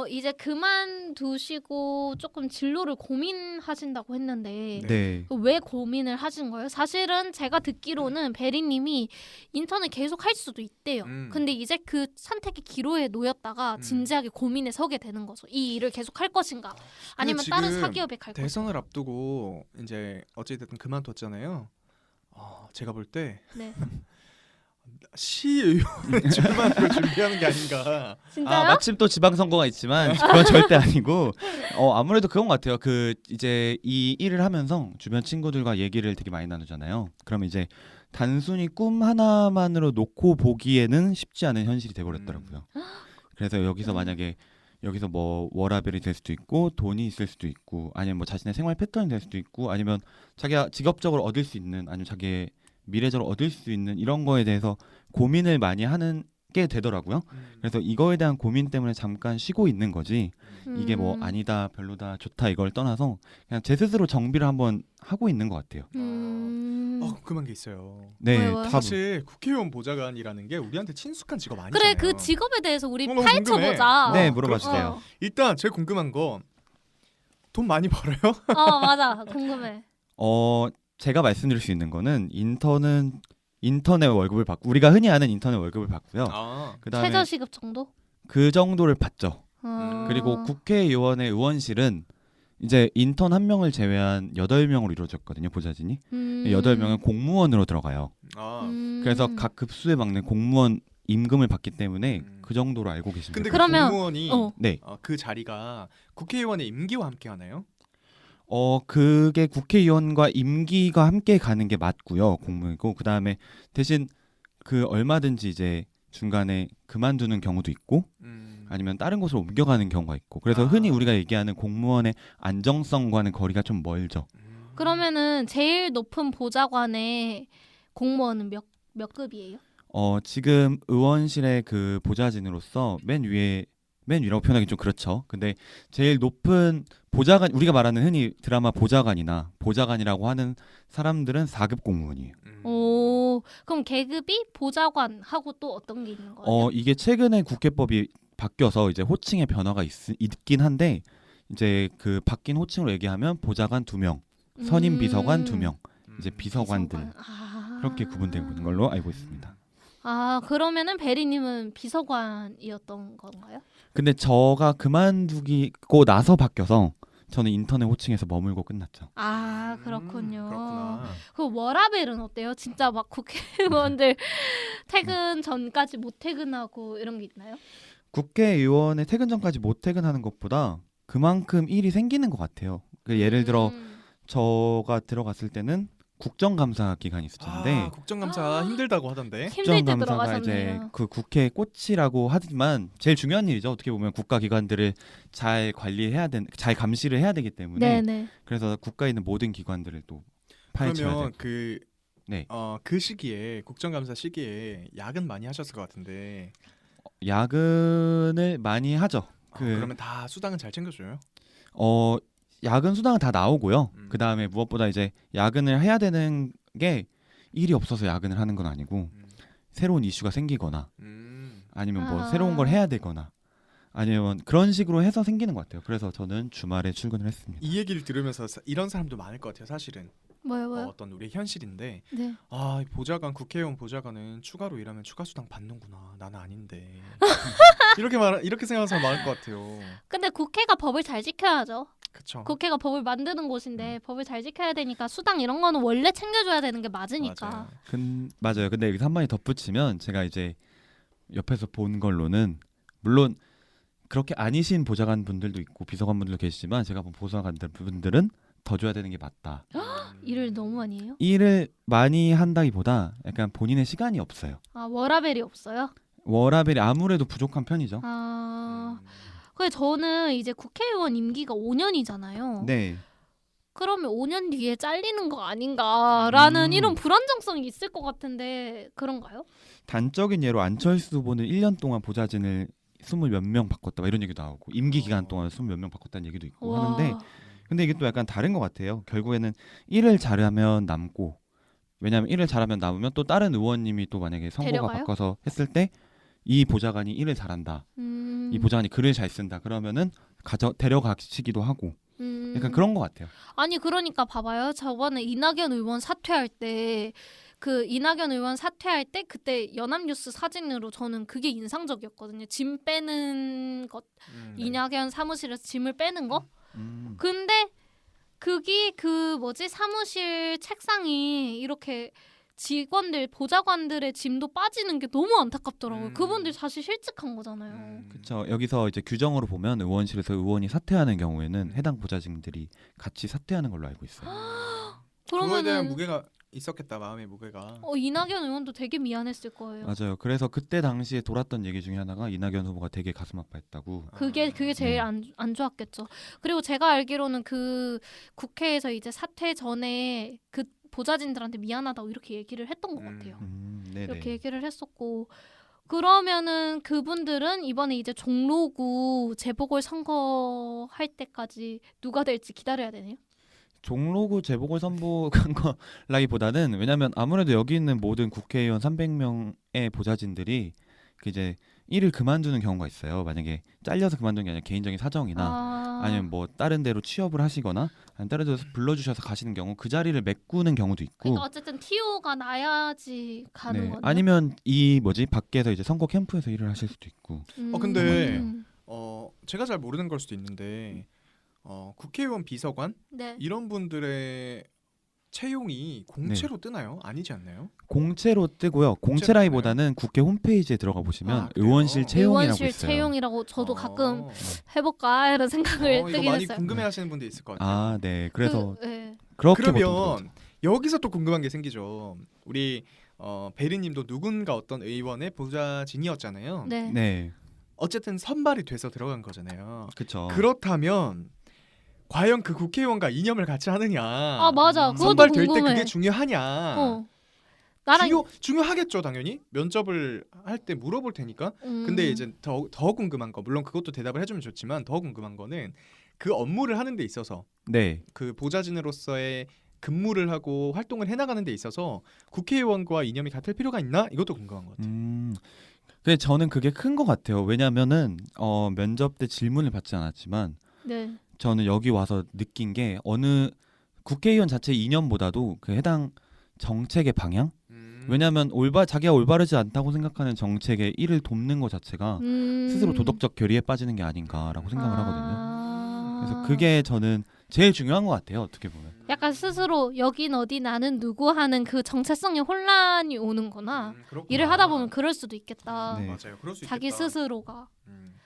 이제 그만두시고 조금 진로를 고민하신다고 했는데 네. 왜 고민을 하신 거예요? 사실은 제가 듣기로는 베리님이 인턴을 계속 할 수도 있대요. 근데 이제 그 선택의 기로에 놓였다가 진지하게 고민에 서게 되는 거죠. 이 일을 계속 할 것인가 아니면 다른 지금 사기업에 갈 것인가. 대선을 앞두고 이제 어찌됐든 그만뒀잖아요. 제가 볼 때 네. 시의원 출마를 준비하는 게 아닌가. 진짜요? 마침 또 지방선거가 있지만 그건 절대 아니고 아무래도 그런 것 같아요. 그 이제 이 일을 하면서 주변 친구들과 얘기를 되게 많이 나누잖아요. 그럼 이제 단순히 꿈 하나만으로 놓고 보기에는 쉽지 않은 현실이 돼버렸더라고요. 그래서 여기서 만약에 여기서 뭐 워라밸이 될 수도 있고 돈이 있을 수도 있고 아니면 뭐 자신의 생활 패턴이 될 수도 있고 아니면 자기가 직업적으로 얻을 수 있는 아니면 자기의 미래적으로 얻을 수 있는 이런 거에 대해서 고민을 많이 하는 게 되더라고요. 그래서 이거에 대한 고민 때문에 잠깐 쉬고 있는 거지 이게 뭐 아니다 별로다 좋다 이걸 떠나서 그냥 제 스스로 정비를 한번 하고 있는 것 같아요. 궁금한 게 있어요. 네, 왜요? 다 사실 국회의원 보좌관이라는 게 우리한테 친숙한 직업 아니잖아요. 그래 그 직업에 대해서 우리 너무 파헤쳐보자. 네, 물어봐 주세요. 일단 제일 궁금한 거 돈 많이 벌어요? 맞아 궁금해. 제가 말씀드릴 수 있는 거는 인턴의 월급을 받고 우리가 흔히 아는 인턴의 월급을 받고요. 그다음에 최저시급 정도? 그 정도를 받죠. 그리고 어. 국회의원의 의원실은 이제 인턴 한 명을 제외한 8명으로 이루어졌거든요. 보좌진이. 8명은 공무원으로 들어가요. 그래서 각 급수에 맞는 공무원 임금을 받기 때문에 그 정도로 알고 계십니다. 근데 그러면- 그 공무원이 네. 그 자리가 국회의원의 임기와 함께 하나요? 그게 국회의원과 임기가 함께 가는 게 맞고요. 공무이고 그다음에 대신 그 얼마든지 이제 중간에 그만두는 경우도 있고 아니면 다른 곳으로 옮겨가는 경우가 있고 그래서 흔히 우리가 얘기하는 공무원의 안정성과는 거리가 좀 멀죠. 그러면은 제일 높은 보좌관의 공무원은 몇 급이에요? 지금 의원실의 그 보좌진으로서 맨 위라고 표현하기 좀 그렇죠. 근데 제일 높은 보좌관 우리가 말하는 흔히 드라마 보좌관이라고 하는 사람들은 4급 공무원이에요. 오, 그럼 계급이 보좌관하고 또 어떤 게 있는 거예요? 이게 최근에 국회법이 바뀌어서 이제 호칭의 변화가 있긴 한데 이제 그 바뀐 호칭으로 얘기하면 보좌관 2명, 선임 비서관 2명, 이제 비서관들 비서관. 그렇게 구분되고 있는 걸로 알고 있습니다. 아 그러면은 베리님은 비서관이었던 건가요? 근데 저가 그만두고 나서 바뀌어서 저는 인터넷 호칭에서 머물고 끝났죠. 아 그렇군요. 그렇구나. 그 워라벨은 어때요? 진짜 막 국회의원들 퇴근 전까지 못 퇴근하고 이런 게 있나요? 국회의원의 퇴근 전까지 못 퇴근하는 것보다 그만큼 일이 생기는 것 같아요. 예를 들어 저가 들어갔을 때는 국정감사 기간이 있었는데 국정감사 힘들다고 하던데. 힘들 때 국정감사가 이제 들어가셨네요. 그 국회 꽃이라고 하지만 제일 중요한 일이죠. 어떻게 보면 국가기관들을 잘 관리해야 잘 감시를 해야 되기 때문에 네네. 그래서 국가에 있는 모든 기관들을 또 파헤쳐야 그러면 돼요. 네. 그 시기에 국정감사 시기에 야근 많이 하셨을 것 같은데. 야근을 많이 하죠. 그러면 다 수당은 잘 챙겨줘요? 야근 수당은 다 나오고요. 음. 그 다음에 무엇보다 이제 야근을 해야 되는 게 일이 없어서 야근을 하는 건 아니고 새로운 이슈가 생기거나 아니면 뭐 새로운 걸 해야 되거나 아니면 그런 식으로 해서 생기는 것 같아요. 그래서 저는 주말에 출근을 했습니다. 이 얘기를 들으면서 이런 사람도 많을 것 같아요. 사실은 뭐요? 어떤 우리 현실인데 네. 보좌관 국회의원 보좌관은 추가로 일하면 추가 수당 받는구나. 나는 아닌데. 이렇게 생각하는 사람 많을 것 같아요. 근데 국회가 법을 잘 지켜야죠. 그렇죠. 국회가 법을 만드는 곳인데 법을 잘 지켜야 되니까 수당 이런 거는 원래 챙겨줘야 되는 게 맞으니까. 맞아요. 근데 여기서 한 마디 덧붙이면 제가 이제 옆에서 본 걸로는 물론 그렇게 아니신 보좌관 분들도 있고 비서관 분들도 계시지만 제가 본 보좌관 분들은 더 줘야 되는 게 맞다. 일을 너무 많이 해요? 일을 많이 한다기보다 약간 본인의 시간이 없어요. 아 워라벨이 없어요? 워라벨이 아무래도 부족한 편이죠. 근데 저는 이제 국회의원 임기가 5년이잖아요. 네. 그러면 5년 뒤에 잘리는 거 아닌가라는 이런 불안정성이 있을 것 같은데 그런가요? 단적인 예로 안철수 후보는 1년 동안 보좌진을 20 몇 명 바꿨다 막 이런 얘기도 나오고 임기 기간 동안 20 몇 명 바꿨다는 얘기도 있고 와. 하는데 근데 이게 또 약간 다른 것 같아요. 결국에는 일을 잘하면 남고 왜냐하면 일을 잘하면 남으면 또 다른 의원님이 또 만약에 선거가 데려가요? 바꿔서 했을 때 이 보좌관이 일을 잘한다. 이 보좌관이 글을 잘 쓴다. 그러면은 데려가시기도 하고 약간 그런 것 같아요. 아니 그러니까 봐봐요. 저번에 이낙연 의원 사퇴할 때 그때 연합뉴스 사진으로 저는 그게 인상적이었거든요. 짐 빼는 것, 네. 이낙연 사무실에서 짐을 빼는 거. 근데 그게 사무실 책상이 이렇게 보좌관들의 짐도 빠지는 게 너무 안타깝더라고요. 그분들 사실 실직한 거잖아요. 그렇죠. 여기서 이제 규정으로 보면 의원실에서 의원이 사퇴하는 경우에는 해당 보좌진들이 같이 사퇴하는 걸로 알고 있어요. 그거에 대한 그러면은 무게가 있었겠다. 마음의 무게가. 이낙연 의원도 되게 미안했을 거예요. 맞아요. 그래서 그때 당시에 돌았던 얘기 중에 하나가 이낙연 후보가 되게 가슴 아파했다고. 그게 제일 안 좋았겠죠. 그리고 제가 알기로는 그 국회에서 이제 사퇴 전에 그 보좌진들한테 미안하다고 이렇게 얘기를 했던 것 같아요. 네네. 이렇게 얘기를 했었고 그러면은 그분들은 이번에 이제 종로구 재보궐 선거할 때까지 누가 될지 기다려야 되네요. 종로구 재보궐 선거한 거라기보다는 왜냐하면 아무래도 여기 있는 모든 국회의원 300명의 보좌진들이 이제 일을 그만두는 경우가 있어요. 만약에 잘려서 그만두는 게 아니라 개인적인 사정이나 아니면 뭐 다른 데로 취업을 하시거나 아니면 다른 데서 불러주셔서 가시는 경우 그 자리를 메꾸는 경우도 있고. 그러니까 어쨌든 TO가 나야지 가는 거네요. 아니면 밖에서 이제 선거 캠프에서 일을 하실 수도 있고. 근데 제가 잘 모르는 걸 수도 있는데 국회의원 비서관 네. 이런 분들의 채용이 공채로 뜨나요? 아니지 않나요? 공채로 뜨고요. 공채라기보다는 국회 홈페이지에 들어가 보시면 의원실 채용이라고 의원실 있어요. 채용이라고 저도 가끔 해볼까 이런 생각을 이거 뜨긴 많이 했어요. 궁금해하시는 분들 있을 것 같아요. 네. 그래서 네. 그렇게 그러면 여기서 또 궁금한 게 생기죠. 우리 베리님도 누군가 어떤 의원의 보좌진이었잖아요. 네. 네. 어쨌든 선발이 돼서 들어간 거잖아요. 그렇죠. 그렇다면 과연 그 국회의원과 이념을 같이 하느냐? 맞아. 그것도 선발될 때 궁금해. 그게 중요하냐? 나랑 중요하겠죠, 당연히. 면접을 할 때 물어볼 테니까. 근데 이제 더 궁금한 거, 물론 그것도 대답을 해주면 좋지만 더 궁금한 거는 그 업무를 하는 데 있어서 그 보좌진으로서의 근무를 하고 활동을 해나가는 데 있어서 국회의원과 이념이 같을 필요가 있나? 이것도 궁금한 것 같아요. 근데 저는 그게 큰 것 같아요. 왜냐하면은 면접 때 질문을 받지 않았지만 저는 여기 와서 느낀 게 어느 국회의원 자체의 이념보다도 그 해당 정책의 방향 왜냐하면 자기가 올바르지 않다고 생각하는 정책에 이를 돕는 것 자체가 스스로 도덕적 결의에 빠지는 게 아닌가라고 생각을 하거든요. 그래서 그게 저는 제일 중요한 것 같아요. 어떻게 보면. 약간 스스로 여긴 어디 나는 누구 하는 그 정체성에 혼란이 오는구나. 일을 하다 보면 그럴 수도 있겠다. 네. 맞아요. 그럴 수 자기 있겠다. 스스로가.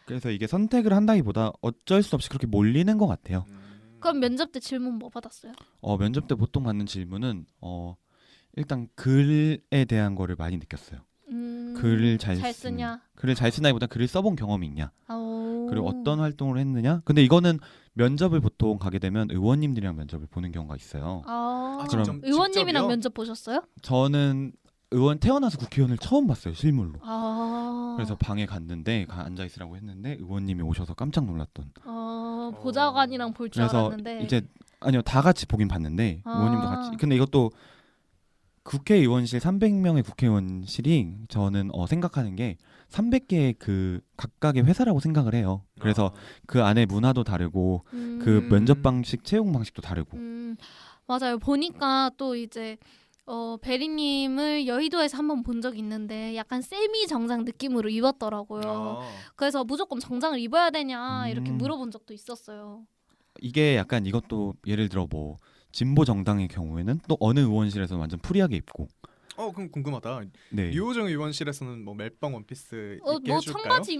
그래서 이게 선택을 한다기보다 어쩔 수 없이 그렇게 몰리는 것 같아요. 그럼 면접 때 질문 뭐 받았어요? 면접 때 보통 받는 질문은 일단 글에 대한 거를 많이 느꼈어요. 글을 잘 쓰냐? 글을 잘 쓰나기보다 글을 써본 경험이 있냐. 오. 그리고 어떤 활동을 했느냐. 근데 이거는 면접을 보통 가게 되면 의원님들이랑 면접을 보는 경우가 있어요. 그럼 의원님이랑 직접이요? 면접 보셨어요? 저는 태어나서 국회의원을 처음 봤어요. 실물로. 그래서 그래서 방에 갔는데 앉아 있으라고 했는데 의원님이 오셔서 깜짝 놀랐던. 보좌관이랑 볼 줄 그래서 알았는데 이제 아니요, 다 같이 보긴 봤는데 의원님도 같이. 근데 이것도 국회의원실 300명의 국회의원실이 저는 생각하는 게 300개의 그 각각의 회사라고 생각을 해요. 그래서 그 안에 문화도 다르고 그 면접 방식, 채용 방식도 다르고. 맞아요. 보니까 또 이제 베리님을 여의도에서 한번 본 적이 있는데 약간 세미 정장 느낌으로 입었더라고요. 그래서 무조건 정장을 입어야 되냐 이렇게 물어본 적도 있었어요. 이게 약간 이것도 예를 들어 뭐 진보 정당의 경우에는 또 어느 의원실에서는 완전 프리하게 입고. 그럼 궁금하다. 네. 류호정 의원실에서는 뭐 멜빵 원피스 입게 뭐 해줄까요? 청바지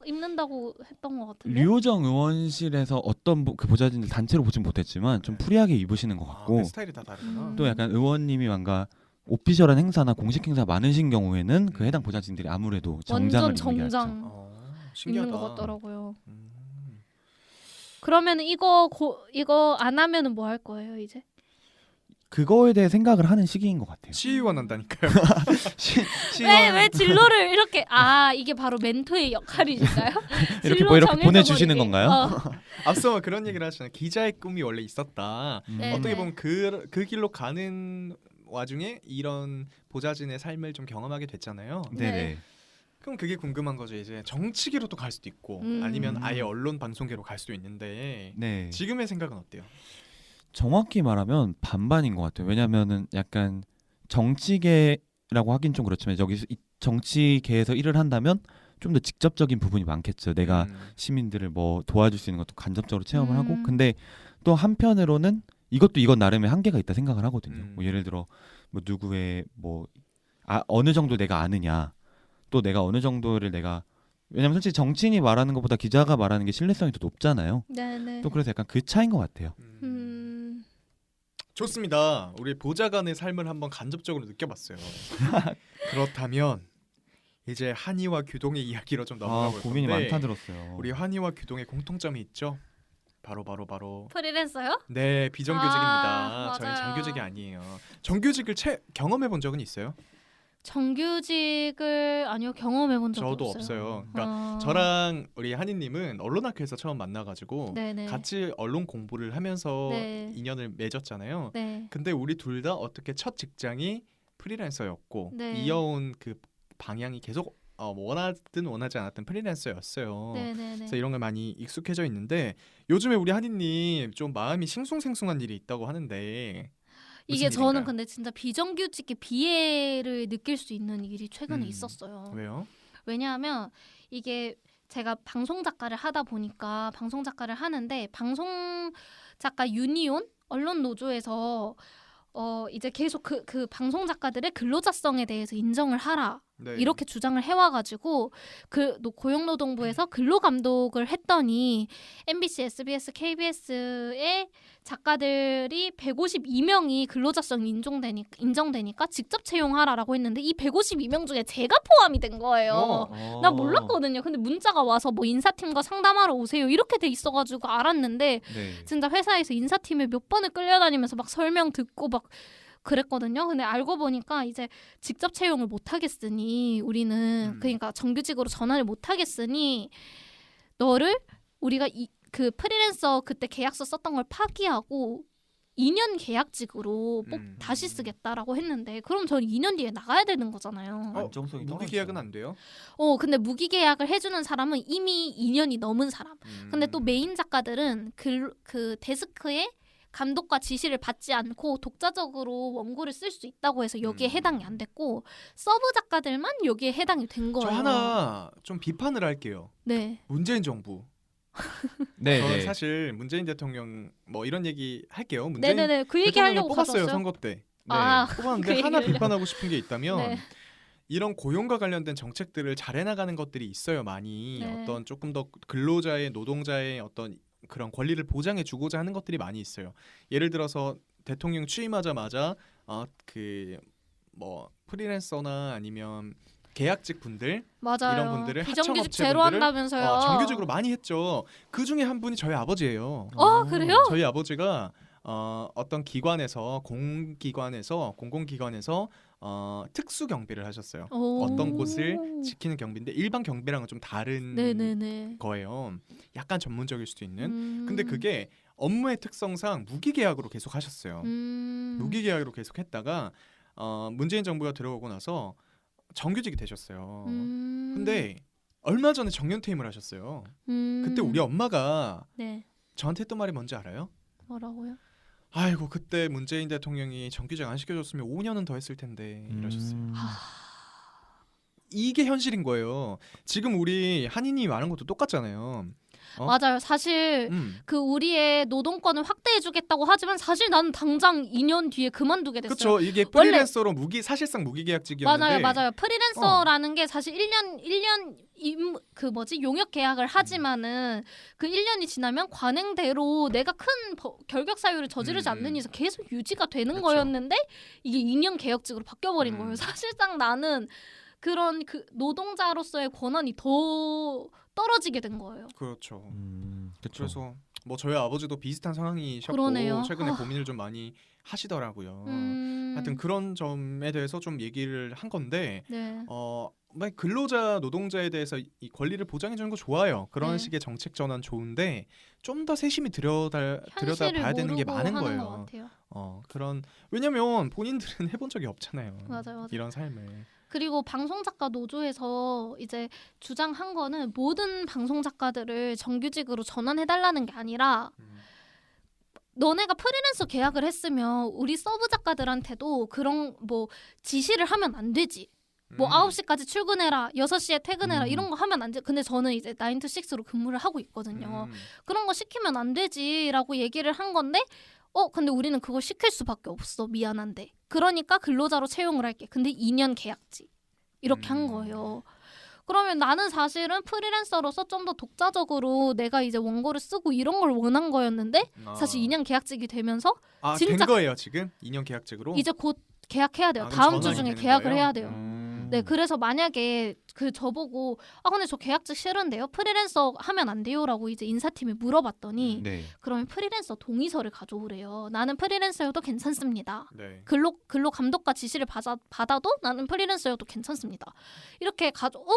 입는다고 했던 것 같은데. 류호정 의원실에서 어떤 그 보좌진들 단체로 보진 못했지만 좀 프리하게 입으시는 것 같고. 그 스타일이 다 다르구나. 또 약간 의원님이 뭔가 오피셜한 행사나 공식 행사 많으신 경우에는 그 해당 보좌진들이 아무래도 정장을 완전 입는 게 낫죠. 정장 신기하다. 입는 것 같더라고요. 그러면 이거 안 하면은 뭐 할 거예요 이제? 그거에 대해 생각을 하는 시기인 것 같아요. 시의원 한다니까요. 왜 진로를 이렇게 이게 바로 멘토의 역할이실까요? 이렇게 진로 뭐 이렇게 정해서 보내주시는 버리게. 건가요? 앞서 그런 얘기를 하시잖아요. 기자의 꿈이 원래 있었다. 네, 어떻게 네. 보면 그 길로 가는 와중에 이런 보좌진의 삶을 좀 경험하게 됐잖아요. 네네. 그럼 그게 궁금한 거죠. 이제 정치계로도 갈 수도 있고 아니면 아예 언론 방송계로 갈 수도 있는데 네. 지금의 생각은 어때요? 정확히 말하면 반반인 것 같아요. 왜냐하면은 약간 정치계라고 하긴 좀 그렇지만 여기서 정치계에서 일을 한다면 좀 더 직접적인 부분이 많겠죠. 내가 시민들을 뭐 도와줄 수 있는 것도 간접적으로 체험을 하고. 근데 또 한편으로는 이건 나름의 한계가 있다 생각을 하거든요. 뭐 예를 들어 뭐 누구의 뭐 어느 정도 내가 아느냐, 또 내가 어느 정도를 왜냐면 솔직히 정치인이 말하는 것보다 기자가 말하는 게 신뢰성이 더 높잖아요. 네네. 또 그래서 약간 그 차이인 것 같아요. 좋습니다. 우리 보좌관의 삶을 한번 간접적으로 느껴봤어요. 그렇다면 이제 한이와 규동의 이야기로 좀 넘어가 볼 고민이 건데 많다 들었어요. 우리 한이와 규동의 공통점이 있죠. 바로 프리랜서요? 네, 비정규직입니다. 맞아요. 저희 정규직이 아니에요. 정규직을 경험해 본 적은 있어요? 정규직을 아니요 경험해 본 적이 저도 없어요. 그러니까 저랑 우리 한이님은 언론학회에서 처음 만나가지고 네네. 같이 언론 공부를 하면서 네. 인연을 맺었잖아요. 네. 근데 우리 둘 다 어떻게 첫 직장이 프리랜서였고 네. 이어온 그 방향이 계속 원하든 원하지 않았든 프리랜서였어요. 네네네. 그래서 이런 걸 많이 익숙해져 있는데 요즘에 우리 한이님 좀 마음이 싱숭생숭한 일이 있다고 하는데 이게 무슨 저는 일인가요? 근데 진짜 비정규직의 비애를 느낄 수 있는 일이 최근에 있었어요. 왜요? 왜냐하면 이게 제가 방송 작가를 하다 보니까 방송 작가를 하는데 방송 작가 유니온 언론 노조에서 이제 계속 그 방송 작가들의 근로자성에 대해서 인정을 하라. 네. 이렇게 주장을 해와가지고 고용노동부에서 근로감독을 했더니 MBC, SBS, KBS의 작가들이 152명이 근로자성이 인정되니까 직접 채용하라라고 했는데 이 152명 중에 제가 포함이 된 거예요. 나 몰랐거든요. 근데 문자가 와서 뭐 인사팀과 상담하러 오세요 이렇게 돼 있어가지고 알았는데 네. 진짜 회사에서 인사팀에 몇 번을 끌려다니면서 막 설명 듣고 막 그랬거든요. 근데 알고 보니까 이제 직접 채용을 못 하겠으니 우리는 그러니까 정규직으로 전환을 못 하겠으니 너를 우리가 그 프리랜서 그때 계약서 썼던 걸 파기하고 2년 계약직으로 다시 쓰겠다라고 했는데 그럼 저는 2년 뒤에 나가야 되는 거잖아요. 안정성이 무기 떨어지죠. 계약은 안 돼요? 근데 무기 계약을 해주는 사람은 이미 2년이 넘은 사람. 근데 또 메인 작가들은 그 데스크에 감독과 지시를 받지 않고 독자적으로 원고를 쓸 수 있다고 해서 여기에 해당이 안 됐고 서브 작가들만 여기에 해당이 된 저 거예요. 하나 좀 비판을 할게요. 네. 문재인 정부. 네, 저는 네. 사실 문재인 대통령 뭐 이런 얘기 할게요. 문재인 네네네. 그 얘기 대통령을 하려고 뽑았어요 가져왔어요. 선거 때. 아, 뽑았는데 그 하나 얘기를 비판하고 싶은 게 있다면 네. 이런 고용과 관련된 정책들을 잘 해나가는 것들이 있어요. 많이 네. 어떤 조금 더 근로자의 노동자의 어떤 그런 권리를 보장해주고자 하는 것들이 많이 있어요. 예를 들어서 대통령 취임하자마자 그 뭐 프리랜서나 아니면 계약직 분들 맞아요. 이런 분들을 비정규직 하청업체 제로 분들을 한다면서요. 정규직으로 많이 했죠. 그 중에 한 분이 저희 아버지예요. 그래요? 저희 아버지가 어떤 기관에서 공공기관에서 특수 경비를 하셨어요. 오. 어떤 곳을 지키는 경비인데 일반 경비랑은 좀 다른 네네네. 거예요. 약간 전문적일 수도 있는. 음. 근데 그게 업무의 특성상 무기계약으로 계속 하셨어요. 무기계약으로 계속 했다가 문재인 정부가 들어오고 나서 정규직이 되셨어요. 근데 얼마 전에 정년퇴임을 하셨어요. 그때 우리 엄마가 네. 저한테 했던 말이 뭔지 알아요? 뭐라고요? 아이고 그때 문재인 대통령이 정규직 안 시켜줬으면 5년은 더 했을 텐데 이러셨어요. 이게 현실인 거예요. 지금 우리 한인이 말한 것도 똑같잖아요. 맞아요. 사실 그 우리의 노동권을 확대해주겠다고 하지만 사실 나는 당장 2년 뒤에 그만두게 됐어요. 그렇죠. 이게 프리랜서로 사실상 무기계약직이었는데 맞아요. 프리랜서라는 게 사실 1년 그 용역 계약을 하지만은 그 1년이 지나면 관행대로 내가 큰 결격 사유를 저지르지 않는 이상 계속 유지가 되는 그렇죠. 거였는데 이게 2년 계약직으로 바뀌어버린 거예요. 음. 사실상 나는 그런 그 노동자로서의 권한이 더 떨어지게 된 거예요. 그렇죠. 그렇죠. 그래서 뭐 저희 아버지도 비슷한 상황이셨고 그러네요. 최근에 고민을 좀 많이 하시더라고요. 하여튼 그런 점에 대해서 좀 얘기를 한 건데 네. 근로자 노동자에 대해서 이 권리를 보장해 주는 거 좋아요. 그런 네. 식의 정책 전환 좋은데 좀 더 세심히 들여다 현실을 봐야 되는 게 모르고 많은 하는 거예요. 것 같아요. 왜냐면 본인들은 해본 적이 없잖아요. 맞아요. 이런 삶을. 그리고 방송작가 노조에서 이제 주장한 거는 모든 방송 작가들을 정규직으로 전환해달라는 게 아니라 너네가 프리랜서 계약을 했으면 우리 서브 작가들한테도 그런 뭐 지시를 하면 안 되지. 뭐 9시까지 출근해라, 6시에 퇴근해라 이런 거 하면 안 돼. 근데 저는 이제 9 to 6로 근무를 하고 있거든요. 그런 거 시키면 안 되지라고 얘기를 한 건데 근데 우리는 그걸 시킬 수밖에 없어. 미안한데. 그러니까 근로자로 채용을 할게. 근데 2년 계약직. 이렇게 한 거예요. 그러면 나는 사실은 프리랜서로서 좀 더 독자적으로 내가 이제 원고를 쓰고 이런 걸 원한 거였는데 사실 2년 계약직이 되면서 진짜 된 거예요 지금? 2년 계약직으로? 이제 곧 계약해야 돼요. 그럼 다음 주 전환이 중에 되는 계약을 거예요? 해야 돼요. 네, 그래서 만약에 그 저보고 근데 저 계약직 싫은데요? 프리랜서 하면 안 돼요라고 이제 인사팀이 물어봤더니 네. 그러면 프리랜서 동의서를 가져오래요. 나는 프리랜서여도 괜찮습니다. 네. 근로 감독과 지시를 받아도 나는 프리랜서여도 괜찮습니다. 이렇게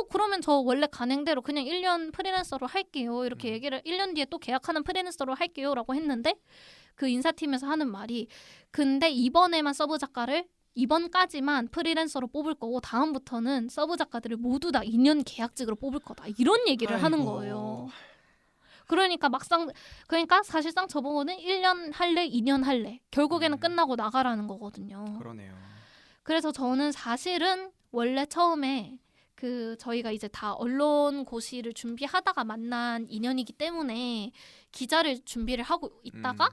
그러면 저 원래 간행대로 그냥 1년 프리랜서로 할게요. 이렇게 얘기를 1년 뒤에 또 계약하는 프리랜서로 할게요라고 했는데 그 인사팀에서 하는 말이 근데 이번에만 서브 작가를 이번까지만 프리랜서로 뽑을 거고 다음부터는 서브 작가들을 모두 다 2년 계약직으로 뽑을 거다. 이런 얘기를 하는 거예요. 그러니까 사실상 저보고는 1년 할래, 2년 할래. 결국에는 끝나고 나가라는 거거든요. 그러네요. 그래서 저는 사실은 원래 처음에 저희가 이제 다 언론고시를 준비하다가 만난 인연이기 때문에 기자를 준비를 하고 있다가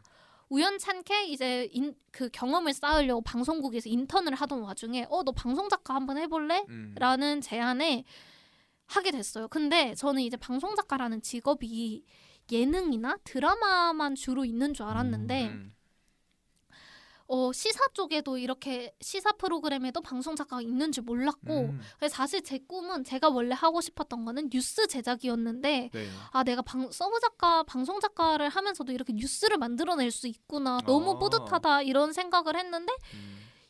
우연찮게 이제 그 경험을 쌓으려고 방송국에서 인턴을 하던 와중에 너 방송 작가 한번 해볼래? 라는 제안에 하게 됐어요. 근데 저는 이제 방송 작가라는 직업이 예능이나 드라마만 주로 있는 줄 알았는데 시사 쪽에도 이렇게 시사 프로그램에도 방송 작가가 있는 줄 몰랐고 그래서 사실 제 꿈은 제가 원래 하고 싶었던 거는 뉴스 제작이었는데 네. 내가 서브 작가, 방송 작가를 하면서도 이렇게 뉴스를 만들어낼 수 있구나. 너무 뿌듯하다 이런 생각을 했는데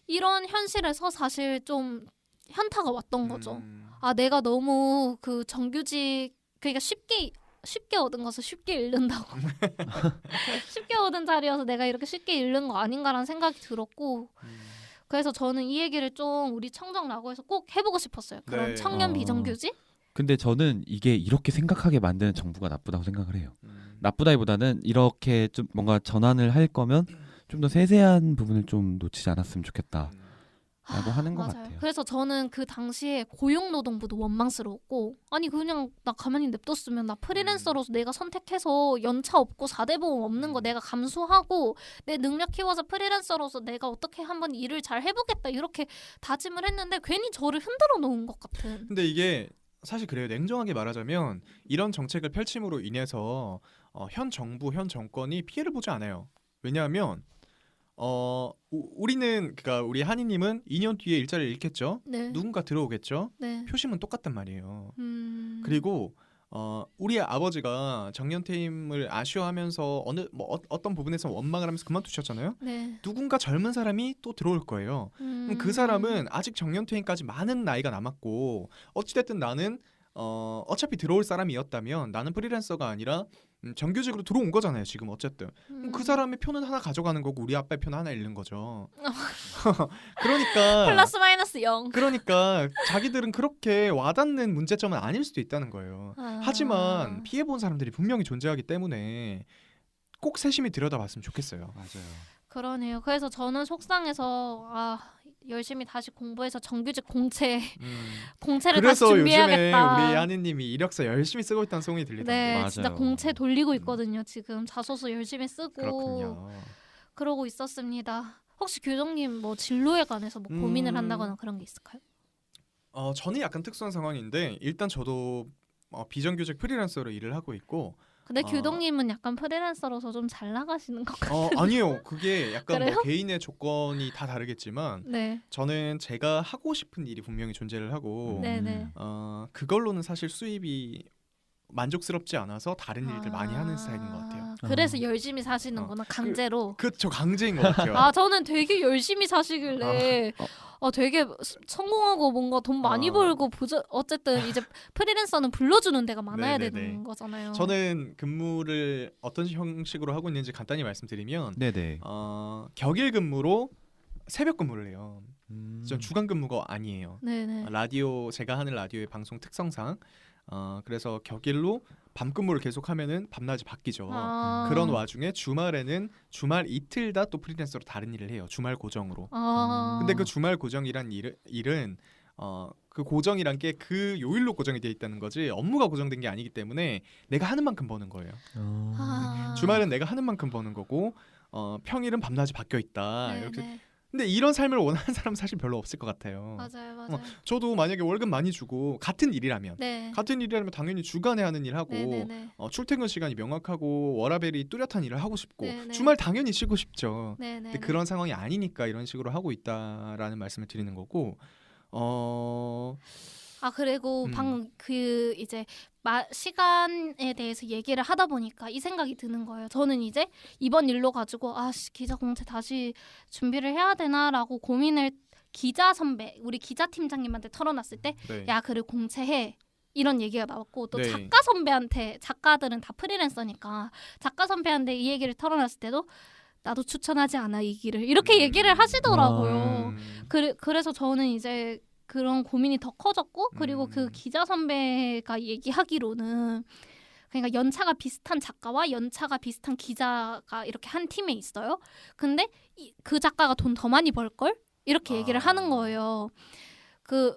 이런 현실에서 사실 좀 현타가 왔던 거죠. 내가 너무 그 정규직 그러니까 쉽게 얻은 것을 쉽게 잃는다고 쉽게 얻은 자리여서 내가 이렇게 쉽게 잃는 거 아닌가라는 생각이 들었고 그래서 저는 이 얘기를 좀 우리 청정라고에서 꼭 해보고 싶었어요. 그런 네. 청년 비정규직? 근데 저는 이게 이렇게 생각하게 만드는 정부가 나쁘다고 생각을 해요. 나쁘다기보다는 이렇게 좀 뭔가 전환을 할 거면 좀 더 세세한 부분을 좀 놓치지 않았으면 좋겠다. 음. 라고 하는 것 맞아요. 같아요. 그래서 저는 그 당시에 고용노동부도 원망스러웠고 아니 그냥 나 가만히 냅뒀으면 나 프리랜서로서 내가 선택해서 연차 없고 4대 보험 없는 거 내가 감수하고 내 능력 키워서 프리랜서로서 내가 어떻게 한번 일을 잘 해보겠다 이렇게 다짐을 했는데 괜히 저를 흔들어 놓은 것 같은. 근데 이게 사실 그래요. 냉정하게 말하자면 이런 정책을 펼침으로 인해서 현 정부, 현 정권이 피해를 보지 않아요. 왜냐하면 우리는 그러니까 우리 한이님은 2년 뒤에 일자리를 잃겠죠. 네. 누군가 들어오겠죠. 네. 표심은 똑같단 말이에요. 음. 그리고 우리 아버지가 정년퇴임을 아쉬워하면서 어떤 부분에서 원망을 하면서 그만두셨잖아요. 네. 누군가 젊은 사람이 또 들어올 거예요. 그럼 그 사람은 아직 정년퇴임까지 많은 나이가 남았고 어찌됐든 나는 어차피 들어올 사람이었다면 나는 프리랜서가 아니라 정규직으로 들어온 거잖아요. 지금 어쨌든 그럼 그 사람의 표는 하나 가져가는 거고 우리 아빠의 표는 하나 잃는 거죠. 그러니까 플러스 마이너스 0. 그러니까 자기들은 그렇게 와닿는 문제점은 아닐 수도 있다는 거예요. 아. 하지만 피해본 사람들이 분명히 존재하기 때문에 꼭 세심히 들여다봤으면 좋겠어요. 맞아요. 그러네요. 그래서 저는 속상해서 열심히 다시 공부해서 정규직 공채를 다시 그래서 요즘에 준비해야겠다. 우리 한이님이 이력서 열심히 쓰고 있다는 소문이 들리던데. 네, 맞아요. 진짜 공채 돌리고 있거든요. 지금 자소서 열심히 쓰고 그렇군요. 그러고 있었습니다. 혹시 교정님 뭐 진로에 관해서 뭐 고민을 음. 한다거나 그런 게 있을까요? 저는 약간 특수한 상황인데 일단 저도 비정규직 프리랜서로 일을 하고 있고 근데 교동님은 약간 프리랜서로서 좀 잘 나가시는 것 같아요. 아니요. 그게 약간 그래요? 뭐 개인의 조건이 다 다르겠지만 네, 저는 제가 하고 싶은 일이 분명히 존재를 하고 네. 그걸로는 사실 수입이 만족스럽지 않아서 다른 일들 많이 하는 스타일인 것 같아요. 그래서 열심히 사시는구나 강제로. 그저 강제인 것 같아요. 저는 되게 열심히 사시길래 되게 성공하고 뭔가 돈 많이 벌고 어쨌든 이제 프리랜서는 불러주는 데가 많아야 네네네. 되는 거잖아요. 저는 근무를 어떤 형식으로 하고 있는지 간단히 말씀드리면 네네. 격일 근무로 새벽 근무를 해요. 전 음. 주간 근무가 아니에요. 네네. 라디오 제가 하는 라디오의 방송 특성상 그래서 격일로 밤 근무를 계속하면은 밤낮이 바뀌죠. 그런 와중에 주말에는 주말 이틀 다 또 프리랜서로 다른 일을 해요. 주말 고정으로. 근데 그 주말 고정이란 일은 그 고정이란 게 그 요일로 고정이 돼 있다는 거지 업무가 고정된 게 아니기 때문에 내가 하는 만큼 버는 거예요. 주말은 내가 하는 만큼 버는 거고 평일은 밤낮이 바뀌어 있다. 이렇게. 근데 이런 삶을 원하는 사람은 사실 별로 없을 것 같아요. 맞아요. 저도 만약에 월급 많이 주고 같은 일이라면 네. 당연히 주간에 하는 일 하고 네네네. 출퇴근 시간이 명확하고 워라밸이 뚜렷한 일을 하고 싶고 네네. 주말 당연히 쉬고 싶죠. 네네. 근데 그런 상황이 아니니까 이런 식으로 하고 있다라는 말씀을 드리는 거고 그리고 방금 그 이제 시간에 대해서 얘기를 하다 보니까 이 생각이 드는 거예요. 저는 이제 이번 일로 가지고 기자 공채 다시 준비를 해야 되나라고 고민을 기자 선배, 우리 기자 팀장님한테 털어놨을 때 네. 야 그래 공채해 이런 얘기가 나왔고 또 네. 작가 선배한테 작가들은 다 프리랜서니까 작가 선배한테 이 얘기를 털어놨을 때도 나도 추천하지 않아 이 길을 이렇게 얘기를 하시더라고요. 그래서 저는 이제 그런 고민이 더 커졌고 그리고 그 기자 선배가 얘기하기로는 그러니까 연차가 비슷한 작가와 연차가 비슷한 기자가 이렇게 한 팀에 있어요. 근데 그 작가가 돈 더 많이 벌걸? 이렇게 얘기를 하는 거예요.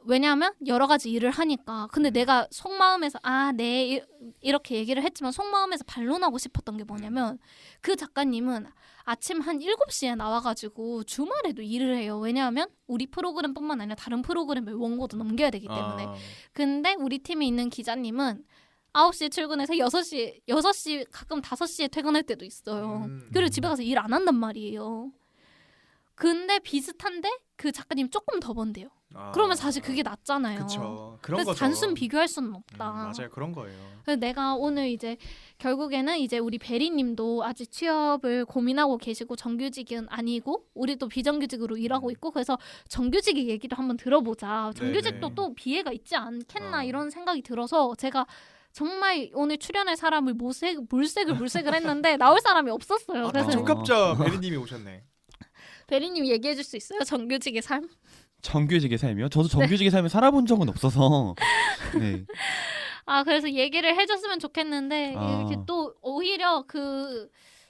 왜냐하면 여러 가지 일을 하니까. 근데 내가 속마음에서 네 이렇게 얘기를 했지만 속마음에서 반론하고 싶었던 게 뭐냐면 그 작가님은 아침 한 7시에 나와가지고 주말에도 일을 해요. 왜냐하면 우리 프로그램뿐만 아니라 다른 프로그램에 원고도 넘겨야 되기 때문에. 근데 우리 팀에 있는 기자님은 9시에 출근해서 6시 가끔 5시에 퇴근할 때도 있어요. 그리고 집에 가서 일 안 한단 말이에요. 근데 비슷한데 그 작가님 조금 더 번대요. 그러면 사실 그게 낫잖아요. 그쵸. 그런 그래서 거죠. 단순 비교할 수는 없다. 맞아요. 그런 거예요. 그래서 내가 오늘 이제 결국에는 이제 우리 베리님도 아직 취업을 고민하고 계시고 정규직은 아니고 우리도 비정규직으로 일하고 있고 그래서 정규직의 얘기도 한번 들어보자. 정규직도 네네. 또 비애가 있지 않겠나 이런 생각이 들어서 제가 정말 오늘 출연할 사람을 물색을 했는데 나올 사람이 없었어요. 그래서 적합자 베리님이 오셨네. 베리님 얘기해 줄 수 있어요? 정규직의 삶? 정규직의 삶이요? 저도 정규직의 삶을 살아본 적은 없어서. 네. 그래서 얘기를 해줬으면 좋겠는데 이렇게 또 오히려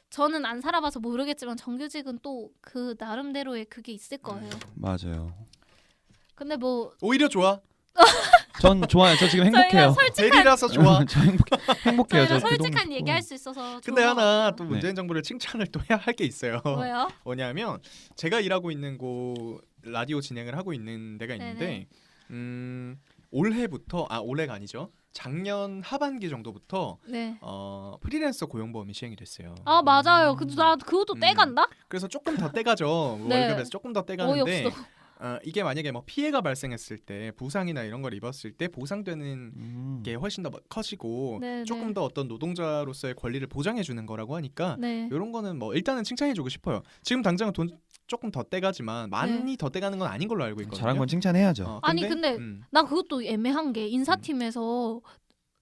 저는 안 살아봐서 모르겠지만 정규직은 또 그 나름대로의 그게 있을 거예요. 맞아요. 근데 뭐 오히려 좋아. 전 좋아요. 저 지금 행복해요. 대리라서 좋아. 저 행복해요. 저희가 저 솔직한 그동- 얘기할 수 있어서 근데 좋은 것 하나 같아요. 또 문재인 정부를 칭찬을 또 해야 할 게 있어요. 왜요? 뭐냐면 제가 일하고 있는 곳 라디오 진행을 하고 있는 데가 있는데 올해부터 올해가 아니죠. 작년 하반기 정도부터 네. 프리랜서 고용보험이 시행이 됐어요. 아 맞아요. 나 그것도 떼간다? 그래서 조금 더 떼가죠. 네. 월급에서 조금 더 떼가는데 어이없어. 이게 만약에 뭐 피해가 발생했을 때 부상이나 이런 걸 입었을 때 보상되는 게 훨씬 더 커지고 네, 조금 네. 더 어떤 노동자로서의 권리를 보장해 주는 거라고 하니까 네. 이런 거는 뭐 일단은 칭찬해주고 싶어요. 지금 당장은 돈 조금 더 떼가지만 많이 더 떼가는 건 아닌 걸로 알고 있거든요. 잘한 건 칭찬해야죠. 아니, 근데 난 그것도 애매한 게 인사팀에서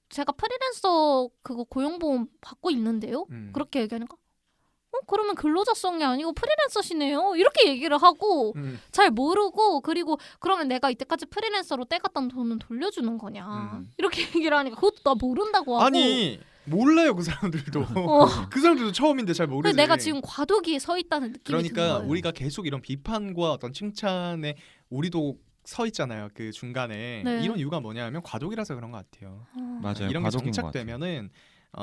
제가 프리랜서 그거 고용보험 받고 있는데요. 그렇게 얘기하니까 그러면 근로자성이 아니고 프리랜서시네요. 이렇게 얘기를 하고 잘 모르고 그리고 그러면 내가 이때까지 프리랜서로 떼갔던 돈은 돌려주는 거냐 이렇게 얘기를 하니까 그것도 나 모른다고 하고 아니 몰라요 그 사람들도. 그 사람들도 처음인데 잘 모르지. 근데 내가 지금 과도기에 서 있다는 느낌이 드는 그러니까 거예요. 우리가 계속 이런 비판과 어떤 칭찬에 우리도 서 있잖아요. 그 중간에 네. 이런 이유가 뭐냐면 과도기라서 그런 것 같아요. 맞아요. 이런 게 과도기인 것 같아요. 정착되면은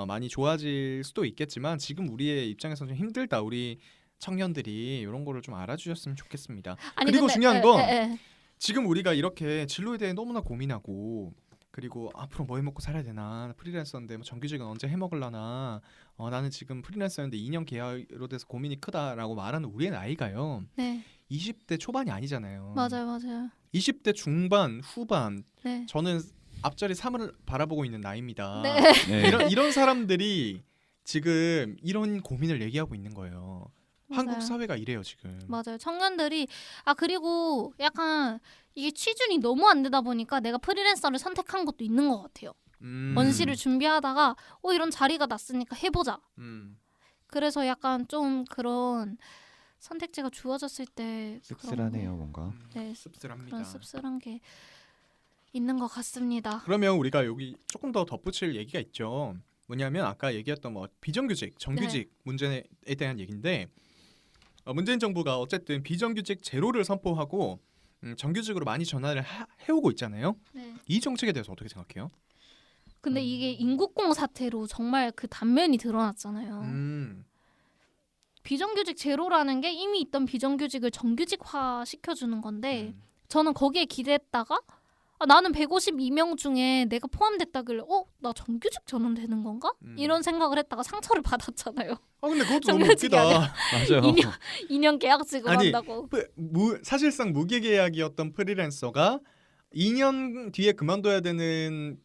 많이 좋아질 수도 있겠지만 지금 우리의 입장에서 좀 힘들다. 우리 청년들이 이런 거를 좀 알아주셨으면 좋겠습니다. 아니, 그리고 근데, 중요한 건 에. 지금 우리가 이렇게 진로에 대해 너무나 고민하고 그리고 앞으로 뭐 해먹고 살아야 되나 프리랜서인데 뭐 정규직은 언제 해먹을라나 나는 지금 프리랜서인데 2년 계약으로 돼서 고민이 크다라고 말하는 우리의 나이가요. 네. 20대 초반이 아니잖아요. 맞아요. 20대 중반 후반 네. 저는 앞자리 3을 바라보고 있는 나이입니다. 네. 네. 이런 사람들이 지금 이런 고민을 얘기하고 있는 거예요. 한국 맞아요. 사회가 이래요 지금. 맞아요. 청년들이 그리고 약간 이게 취준이 너무 안 되다 보니까 내가 프리랜서를 선택한 것도 있는 것 같아요. 원시를 준비하다가 이런 자리가 났으니까 해보자. 그래서 약간 좀 그런 선택지가 주어졌을 때 씁쓸하네요 뭔가. 네, 씁쓸합니다. 그런 씁쓸한 게 있는 것 같습니다. 그러면 우리가 여기 조금 더 덧붙일 얘기가 있죠. 뭐냐면 아까 얘기했던 뭐 비정규직, 정규직 문제에 대한 얘기인데 문재인 정부가 어쨌든 비정규직 제로를 선포하고 정규직으로 많이 전환을 해오고 있잖아요. 네. 이 정책에 대해서 어떻게 생각해요? 근데 이게 인국공 사태로 정말 그 단면이 드러났잖아요. 비정규직 제로라는 게 이미 있던 비정규직을 정규직화 시켜주는 건데 저는 거기에 기대했다가 나는 152명 중에 내가 포함됐다길래 나 정규직 전환되는 건가? 이런 생각을 했다가 상처를 받았잖아요. 근데 그것도 너무 정규직이 웃기다. 맞아요. 2년 계약직을 아니, 한다고. 사실상 무기계약이었던 프리랜서가 2년 뒤에 그만둬야 되는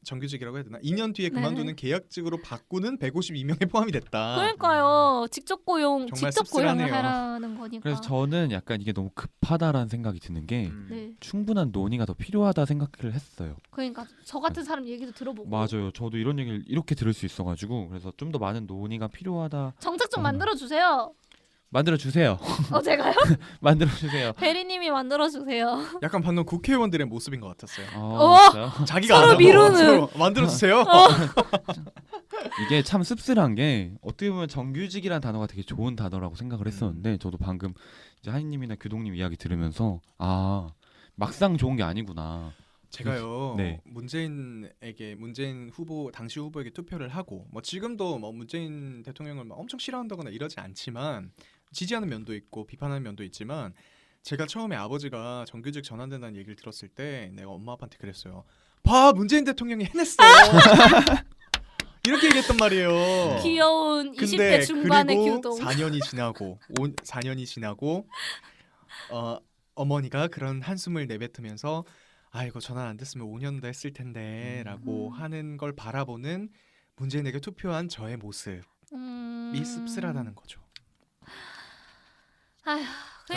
정규직이라고 해야 되나? 2년 뒤에 그만두는 계약직으로 바꾸는 152명에 포함이 됐다. 그러니까요. 직접 고용을 씁쓸하네요. 하라는 거니까. 그래서 저는 약간 이게 너무 급하다라는 생각이 드는 게 네. 충분한 논의가 더 필요하다 생각을 했어요. 그러니까 저 같은 사람 얘기도 들어보고. 맞아요. 저도 이런 얘기를 이렇게 들을 수 있어가지고 그래서 좀 더 많은 논의가 필요하다. 정책 좀 만들어 주세요. 만들어 주세요. 제가요? 만들어 주세요. 대리님이 만들어 주세요. 약간 방금 국회의원들의 모습인 것 같았어요. 진짜요? 자기가 서로 안 하고 미루는. 서로 만들어주세요. 이게 참 씁쓸한 게 어떻게 보면 정규직이라는 단어가 되게 좋은 단어라고 생각을 했었는데 저도 방금 이제 하인님이나 규동님 이야기 들으면서 막상 좋은 게 아니구나. 제가요 네. 문재인 후보 당시 후보에게 투표를 하고 뭐 지금도 뭐 문재인 대통령을 막 엄청 싫어한다거나 이러지 않지만 지지하는 면도 있고 비판하는 면도 있지만 제가 처음에 아버지가 정규직 전환된다는 얘기를 들었을 때 내가 엄마 아빠한테 그랬어요. 봐 문재인 대통령이 해냈어. 이렇게 얘기했단 말이에요. 귀여운 근데 20대 중반의 그리고 규동. 4년이 지나고 어머니가 그런 한숨을 내뱉으면서 아이고 전환 안 됐으면 5년도 했을 텐데라고 하는 걸 바라보는 문재인에게 투표한 저의 모습이 씁쓸하다는 거죠. 아휴,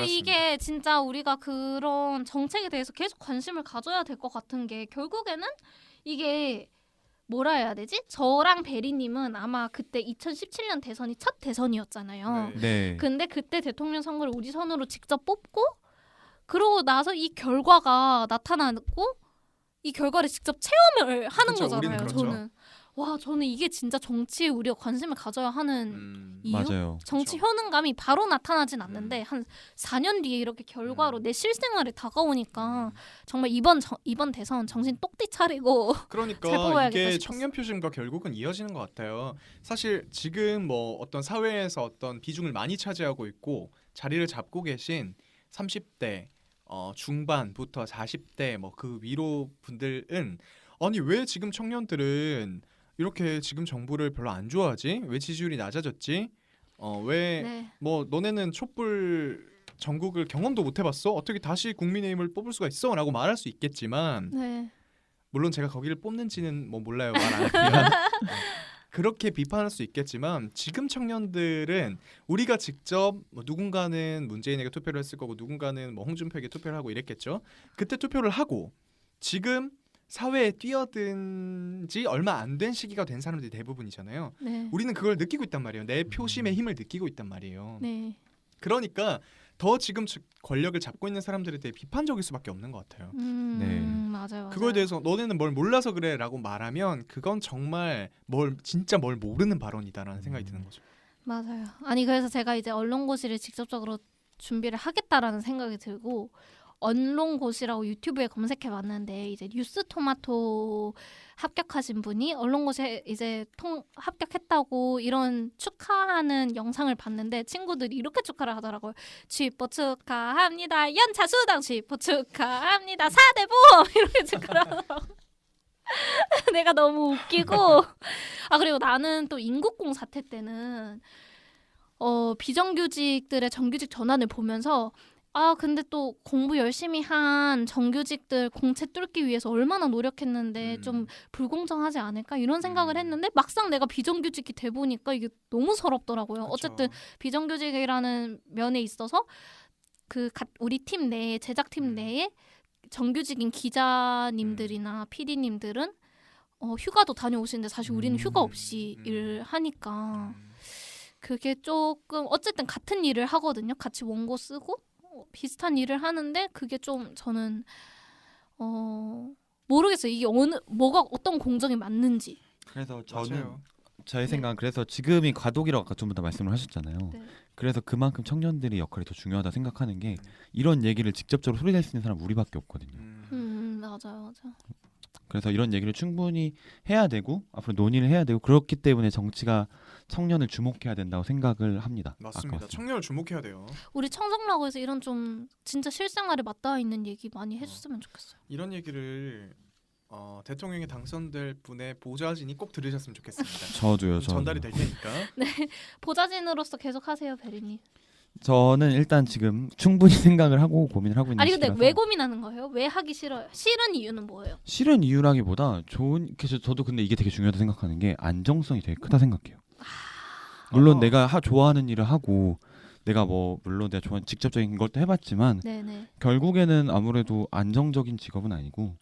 이게 진짜 우리가 그런 정책에 대해서 계속 관심을 가져야 될 것 같은 게 결국에는 이게 뭐라 해야 되지? 저랑 베리님은 아마 그때 2017년 대선이 첫 대선이었잖아요. 네. 근데 그때 대통령 선거를 우리 선으로 직접 뽑고 그러고 나서 이 결과가 나타나고 이 결과를 직접 체험을 하는 그쵸, 거잖아요. 우리는 그렇죠. 저는 와 저는 이게 진짜 정치에 우리가 관심을 가져야 하는 이유? 맞아요. 정치 그쵸. 효능감이 바로 나타나진 않는데 한 4년 뒤에 이렇게 결과로 내 실생활에 다가오니까 정말 이번 대선 정신 똑띠 차리고 잘 그러니까 뽑아야겠다 이게 싶었어. 청년 표심과 결국은 이어지는 것 같아요. 사실 지금 뭐 어떤 사회에서 어떤 비중을 많이 차지하고 있고 자리를 잡고 계신 30대 중반부터 40대 뭐 그 위로 분들은 아니 왜 지금 청년들은 이렇게 지금 정부를 별로 안 좋아하지? 왜 지지율이 낮아졌지? 왜 네. 뭐 너네는 촛불 전국을 경험도 못 해봤어? 어떻게 다시 국민의힘을 뽑을 수가 있어? 라고 말할 수 있겠지만 네. 물론 제가 거기를 뽑는지는 뭐 몰라요. 말 안 할게요. 그렇게 비판할 수 있겠지만 지금 청년들은 우리가 직접 뭐 누군가는 문재인에게 투표를 했을 거고 누군가는 뭐 홍준표에게 투표를 하고 이랬겠죠. 그때 투표를 하고 지금 사회에 뛰어든 지 얼마 안 된 시기가 된 사람들이 대부분이잖아요. 네. 우리는 그걸 느끼고 있단 말이에요. 내 표심의 힘을 느끼고 있단 말이에요. 네. 그러니까 더 지금 권력을 잡고 있는 사람들에 대해 비판적일 수밖에 없는 것 같아요. 네. 맞아요. 그거에 대해서 너네는 뭘 몰라서 그래라고 말하면 그건 정말 진짜 뭘 모르는 발언이다라는 생각이 드는 거죠. 맞아요. 아니 그래서 제가 이제 언론고시를 직접적으로 준비를 하겠다라는 생각이 들고 언론고시라고 유튜브에 검색해 봤는데 이제 뉴스토마토 합격하신 분이 언론고시에 이제 합격했다고 이런 축하하는 영상을 봤는데 친구들이 이렇게 축하를 하더라고요. 취뽀 축하합니다. 연차수당 취뽀 축하합니다. 사대보 이렇게 축하를 하더라고요. 내가 너무 웃기고 그리고 나는 또 인국공 사태 때는 비정규직들의 정규직 전환을 보면서 근데 또 공부 열심히 한 정규직들 공채 뚫기 위해서 얼마나 노력했는데 좀 불공정하지 않을까 이런 생각을 했는데 막상 내가 비정규직이 돼 보니까 이게 너무 서럽더라고요. 그쵸. 어쨌든 비정규직이라는 면에 있어서 우리 팀 내에 제작팀 내에 정규직인 기자님들이나 PD님들은 휴가도 다녀오시는데 사실 우리는 휴가 없이 일을 하니까 그게 조금 어쨌든 같은 일을 하거든요. 같이 원고 쓰고 비슷한 일을 하는데 그게 좀 저는 모르겠어요. 이게 뭐가 어떤 공정이 맞는지. 그래서 맞아요. 저의 생각은 그래서 지금이 과도기라고 아까 전부 다 말씀을 하셨잖아요. 네. 그래서 그만큼 청년들이 역할이 더 중요하다 생각하는 게 이런 얘기를 직접적으로 소리낼 수 있는 사람 우리밖에 없거든요. 맞아요. 그래서 이런 얘기를 충분히 해야 되고 앞으로 논의를 해야 되고 그렇기 때문에 정치가 청년을 주목해야 된다고 생각을 합니다. 맞습니다. 아까웠어요. 청년을 주목해야 돼요. 우리 청정라고해서 이런 좀 진짜 실생활에 맞닿아 있는 얘기 많이 해줬으면 좋겠어요. 이런 얘기를 대통령에 당선될 분의 보좌진이 꼭 들으셨으면 좋겠습니다. 저도요. 전달이 될 테니까. 보좌진으로서 계속 하세요, 베리님. 저는 일단 지금 충분히 생각을 하고 고민을 하고 있는 아니 근데 시기라서 왜 고민하는 거예요? 왜 하기 싫어요? 싫은 이유는 뭐예요? 싫은 이유라기보다 그래서 저도 근데 이게 되게 중요하다 생각하는 게 안정성이 되게 크다 생각해요. 물론 내가 좋아하는 일을 하고 내가 물론 내가 좋아하는 직접적인 것도 해봤지만 네네. 결국에는 아무래도 안정적인 직업은 아니고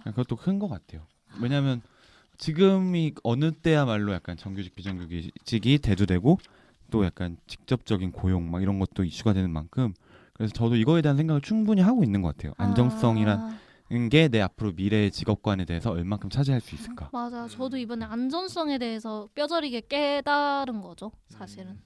그것도 큰 것 같아요. 왜냐하면 지금이 어느 때야말로 약간 정규직 비정규직이 대두되고 또 약간 직접적인 고용 막 이런 것도 이슈가 되는 만큼 그래서 저도 이거에 대한 생각을 충분히 하고 있는 것 같아요. 안정성이란 게 내 앞으로 미래의 직업관에 대해서 얼만큼 차지할 수 있을까. 맞아. 저도 이번에 안전성에 대해서 뼈저리게 깨달은 거죠. 사실은.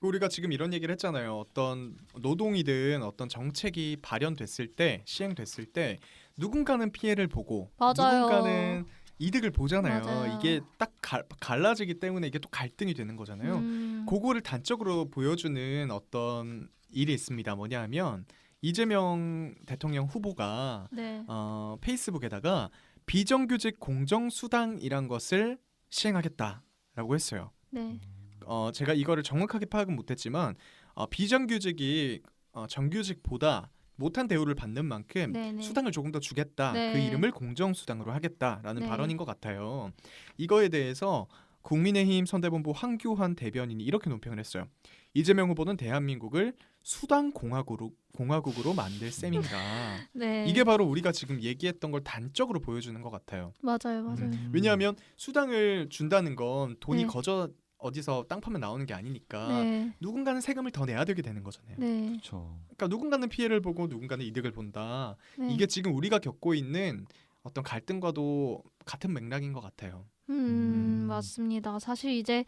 우리가 지금 이런 얘기를 했잖아요. 어떤 노동이든 어떤 정책이 발현됐을 때 시행됐을 때 누군가는 피해를 보고 맞아요. 누군가는 이득을 보잖아요. 맞아요. 이게 딱 갈라지기 때문에 이게 또 갈등이 되는 거잖아요. 그거를 단적으로 보여주는 어떤 일이 있습니다. 뭐냐 하면 이재명 대통령 후보가 네. 페이스북에다가 비정규직 공정수당이란 것을 시행하겠다라고 했어요. 네. 제가 이거를 정확하게 파악은 못했지만 비정규직이 정규직보다 못한 대우를 받는 만큼 네네. 수당을 조금 더 주겠다. 네. 그 이름을 공정수당으로 하겠다라는 네. 발언인 것 같아요. 이거에 대해서 국민의힘 선대본부 황교안 대변인이 이렇게 논평을 했어요. 이재명 후보는 대한민국을 수당 공화국으로 만들 셈인가. 네. 이게 바로 우리가 지금 얘기했던 걸 단적으로 보여주는 것 같아요. 맞아요. 왜냐하면 수당을 준다는 건 돈이 네. 거저 어디서 땅 파면 나오는 게 아니니까 네. 누군가는 세금을 더 내야 되게 되는 거잖아요. 네. 그렇죠. 그러니까 누군가는 피해를 보고 누군가는 이득을 본다. 네. 이게 지금 우리가 겪고 있는 어떤 갈등과도 같은 맥락인 것 같아요. 맞습니다. 사실 이제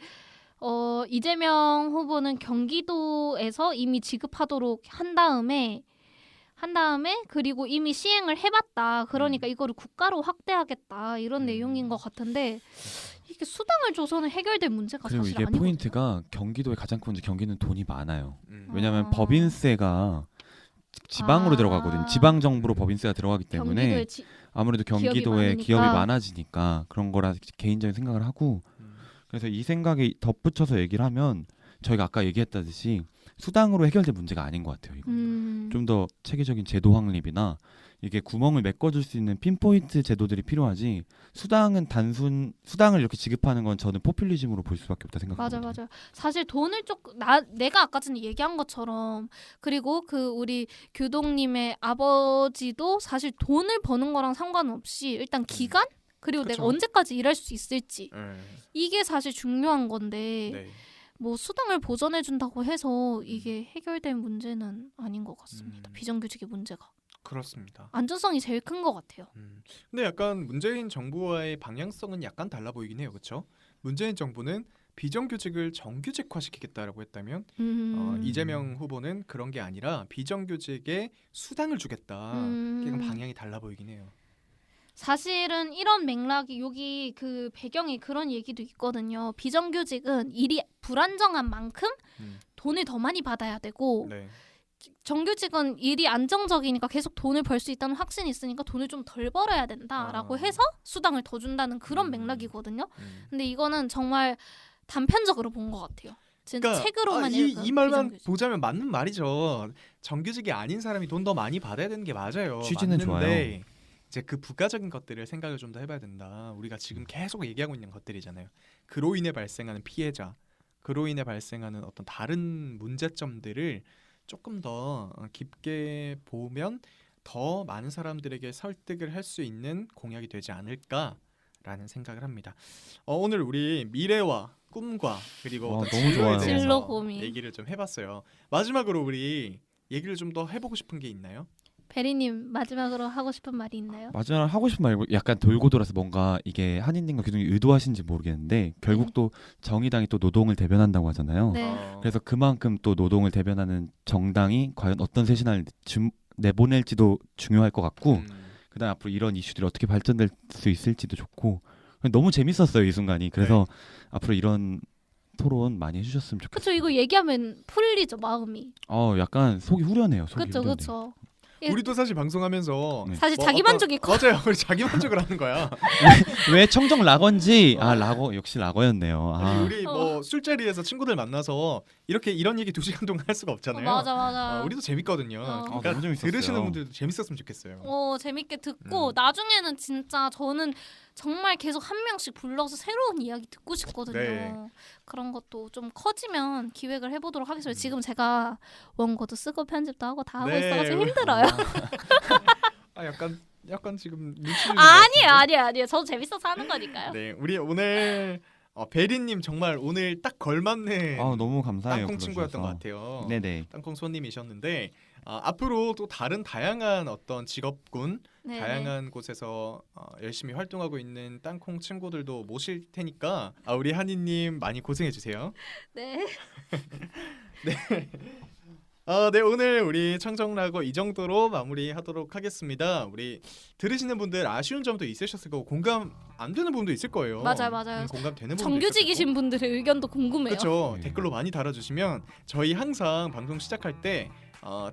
이재명 후보는 경기도에서 이미 지급하도록 한 다음에 그리고 이미 시행을 해봤다. 그러니까 이거를 국가로 확대하겠다 이런 내용인 것 같은데 이게 수당을 줘서는 해결될 문제가 그리고 사실 이게 아니거든요. 포인트가 경기도의 가장 큰 문제 경기는 돈이 많아요. 음. 왜냐하면 아. 법인세가 지방으로 아. 들어가거든요. 지방 정부로 법인세가 들어가기 때문에 경기도에 아무래도 기업이 경기도에 많으니까. 기업이 많아지니까 그런 거라 개인적인 생각을 하고 그래서 이 생각에 덧붙여서 얘기를 하면 저희가 아까 얘기했다듯이 수당으로 해결될 문제가 아닌 것 같아요. 이거. 좀 더 체계적인 제도 확립이나 이게 구멍을 메꿔줄 수 있는 핀포인트 제도들이 필요하지 수당을 이렇게 지급하는 건 저는 포퓰리즘으로 볼 수밖에 없다 생각합니다. 맞아. 사실 돈을 내가 아까 전에 얘기한 것처럼 그리고 그 우리 규동님의 아버지도 사실 돈을 버는 거랑 상관없이 일단 기간 그리고 내가 그쵸. 언제까지 일할 수 있을지 네. 이게 사실 중요한 건데 네. 뭐 수당을 보전해 준다고 해서 이게 해결될 문제는 아닌 것 같습니다. 음. 비정규직의 문제가 그렇습니다. 안전성이 제일 큰 것 같아요. 근데 약간 문재인 정부와의 방향성은 약간 달라 보이긴 해요. 그렇죠? 문재인 정부는 비정규직을 정규직화시키겠다라고 했다면 이재명 후보는 그런 게 아니라 비정규직에 수당을 주겠다. 이건 방향이 달라 보이긴 해요. 사실은 이런 맥락이 여기 그 배경에 그런 얘기도 있거든요. 비정규직은 일이 불안정한 만큼 돈을 더 많이 받아야 되고 네. 정규직은 일이 안정적이니까 계속 돈을 벌 수 있다는 확신이 있으니까 돈을 좀 덜 벌어야 된다라고 해서 수당을 더 준다는 그런 맥락이거든요. 근데 이거는 정말 단편적으로 본 것 같아요. 진짜 책으로만 읽은 이 말만 비정규직. 보자면 맞는 말이죠. 정규직이 아닌 사람이 돈 더 많이 받아야 되는 게 맞아요. 취지는 맞는데 이제 그 부가적인 것들을 생각을 좀 더 해봐야 된다. 우리가 지금 계속 얘기하고 있는 것들이잖아요. 그로 인해 발생하는 피해자, 그로 인해 발생하는 어떤 다른 문제점들을 조금 더 깊게 보면 더 많은 사람들에게 설득을 할 수 있는 공약이 되지 않을까라는 생각을 합니다. 오늘 우리 미래와 꿈과 그리고 와, 어떤 너무 진로에 좋아요. 대해서 진로 고민. 얘기를 좀 해봤어요. 마지막으로 우리 얘기를 좀 더 해보고 싶은 게 있나요? 베리님 마지막으로 하고 싶은 말이 있나요? 마지막으로 하고 싶은 말고 약간 돌고 돌아서 뭔가 이게 한인님과 규동이 의도하신지 모르겠는데 결국 또 정의당이 또 노동을 대변한다고 하잖아요. 네. 그래서 그만큼 또 노동을 대변하는 정당이 과연 어떤 새 신화를 내보낼지도 중요할 것 같고 그다음 앞으로 이런 이슈들이 어떻게 발전될 수 있을지도 좋고 너무 재밌었어요 이 순간이. 그래서 앞으로 이런 토론 많이 해주셨으면 좋겠어요. 그쵸, 이거 얘기하면 풀리죠 마음이. 약간 속이 후련해요. 그쵸. 우리도 사실 방송하면서 네. 사실 뭐 자기 만족이 커. 맞아요. 우리 자기 만족을 하는 거야. 왜 청정 락어인지 락어 역시 락어였네요. 아니, 우리 뭐 술자리에서 친구들 만나서 이런 얘기 2시간 동안 할 수가 없잖아요. 맞아. 우리도 재밌거든요. 그러니까 너무 재밌었어요. 들으시는 분들도 재밌었으면 좋겠어요. 재밌게 듣고 나중에는 진짜 저는 정말 계속 한 명씩 불러서 새로운 이야기 듣고 싶거든요. 네. 그런 것도 좀 커지면 기획을 해보도록 하겠습니다. 지금 제가 원고도 쓰고 편집도 하고 다 하고 네. 있어가지고 힘들어요. 약간 지금 눈치 주는 아니에요. 저도 재밌어서 하는 거니까요. 네, 우리 오늘 베리님 정말 오늘 딱 걸맞는 너무 감사해요. 땅콩 친구였던 것 불러주셔서. 같아요. 네네. 땅콩 손님이셨는데 앞으로 또 다른 다양한 어떤 직업군, 네. 다양한 곳에서 열심히 활동하고 있는 땅콩 친구들도 모실 테니까 우리 한이님 많이 고생해 주세요. 네. 네, 오늘 우리 청정라고 이 정도로 마무리하도록 하겠습니다. 우리 들으시는 분들 아쉬운 점도 있으셨을 거고 공감 안 되는 부분도 있을 거예요. 맞아요. 공감되는 부분도 정규직이신 분들의 의견도 궁금해요. 그렇죠. 네. 댓글로 많이 달아주시면 저희 항상 방송 시작할 때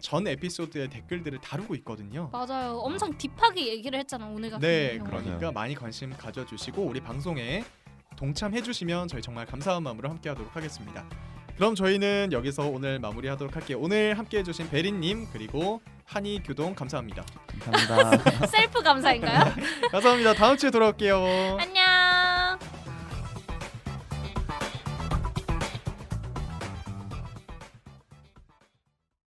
전 에피소드의 댓글들을 다루고 있거든요. 맞아요. 엄청 딥하게 얘기를 했잖아 오늘 같은 네, 경우는. 그러니까 많이 관심 가져주시고 우리 방송에 동참해주시면 저희 정말 감사한 마음으로 함께하도록 하겠습니다. 그럼 저희는 여기서 오늘 마무리하도록 할게요. 오늘 함께해주신 베리님 그리고 한이 규동 감사합니다. 감사합니다. 셀프 감사인가요? 감사합니다. 다음 주에 돌아올게요. 안녕.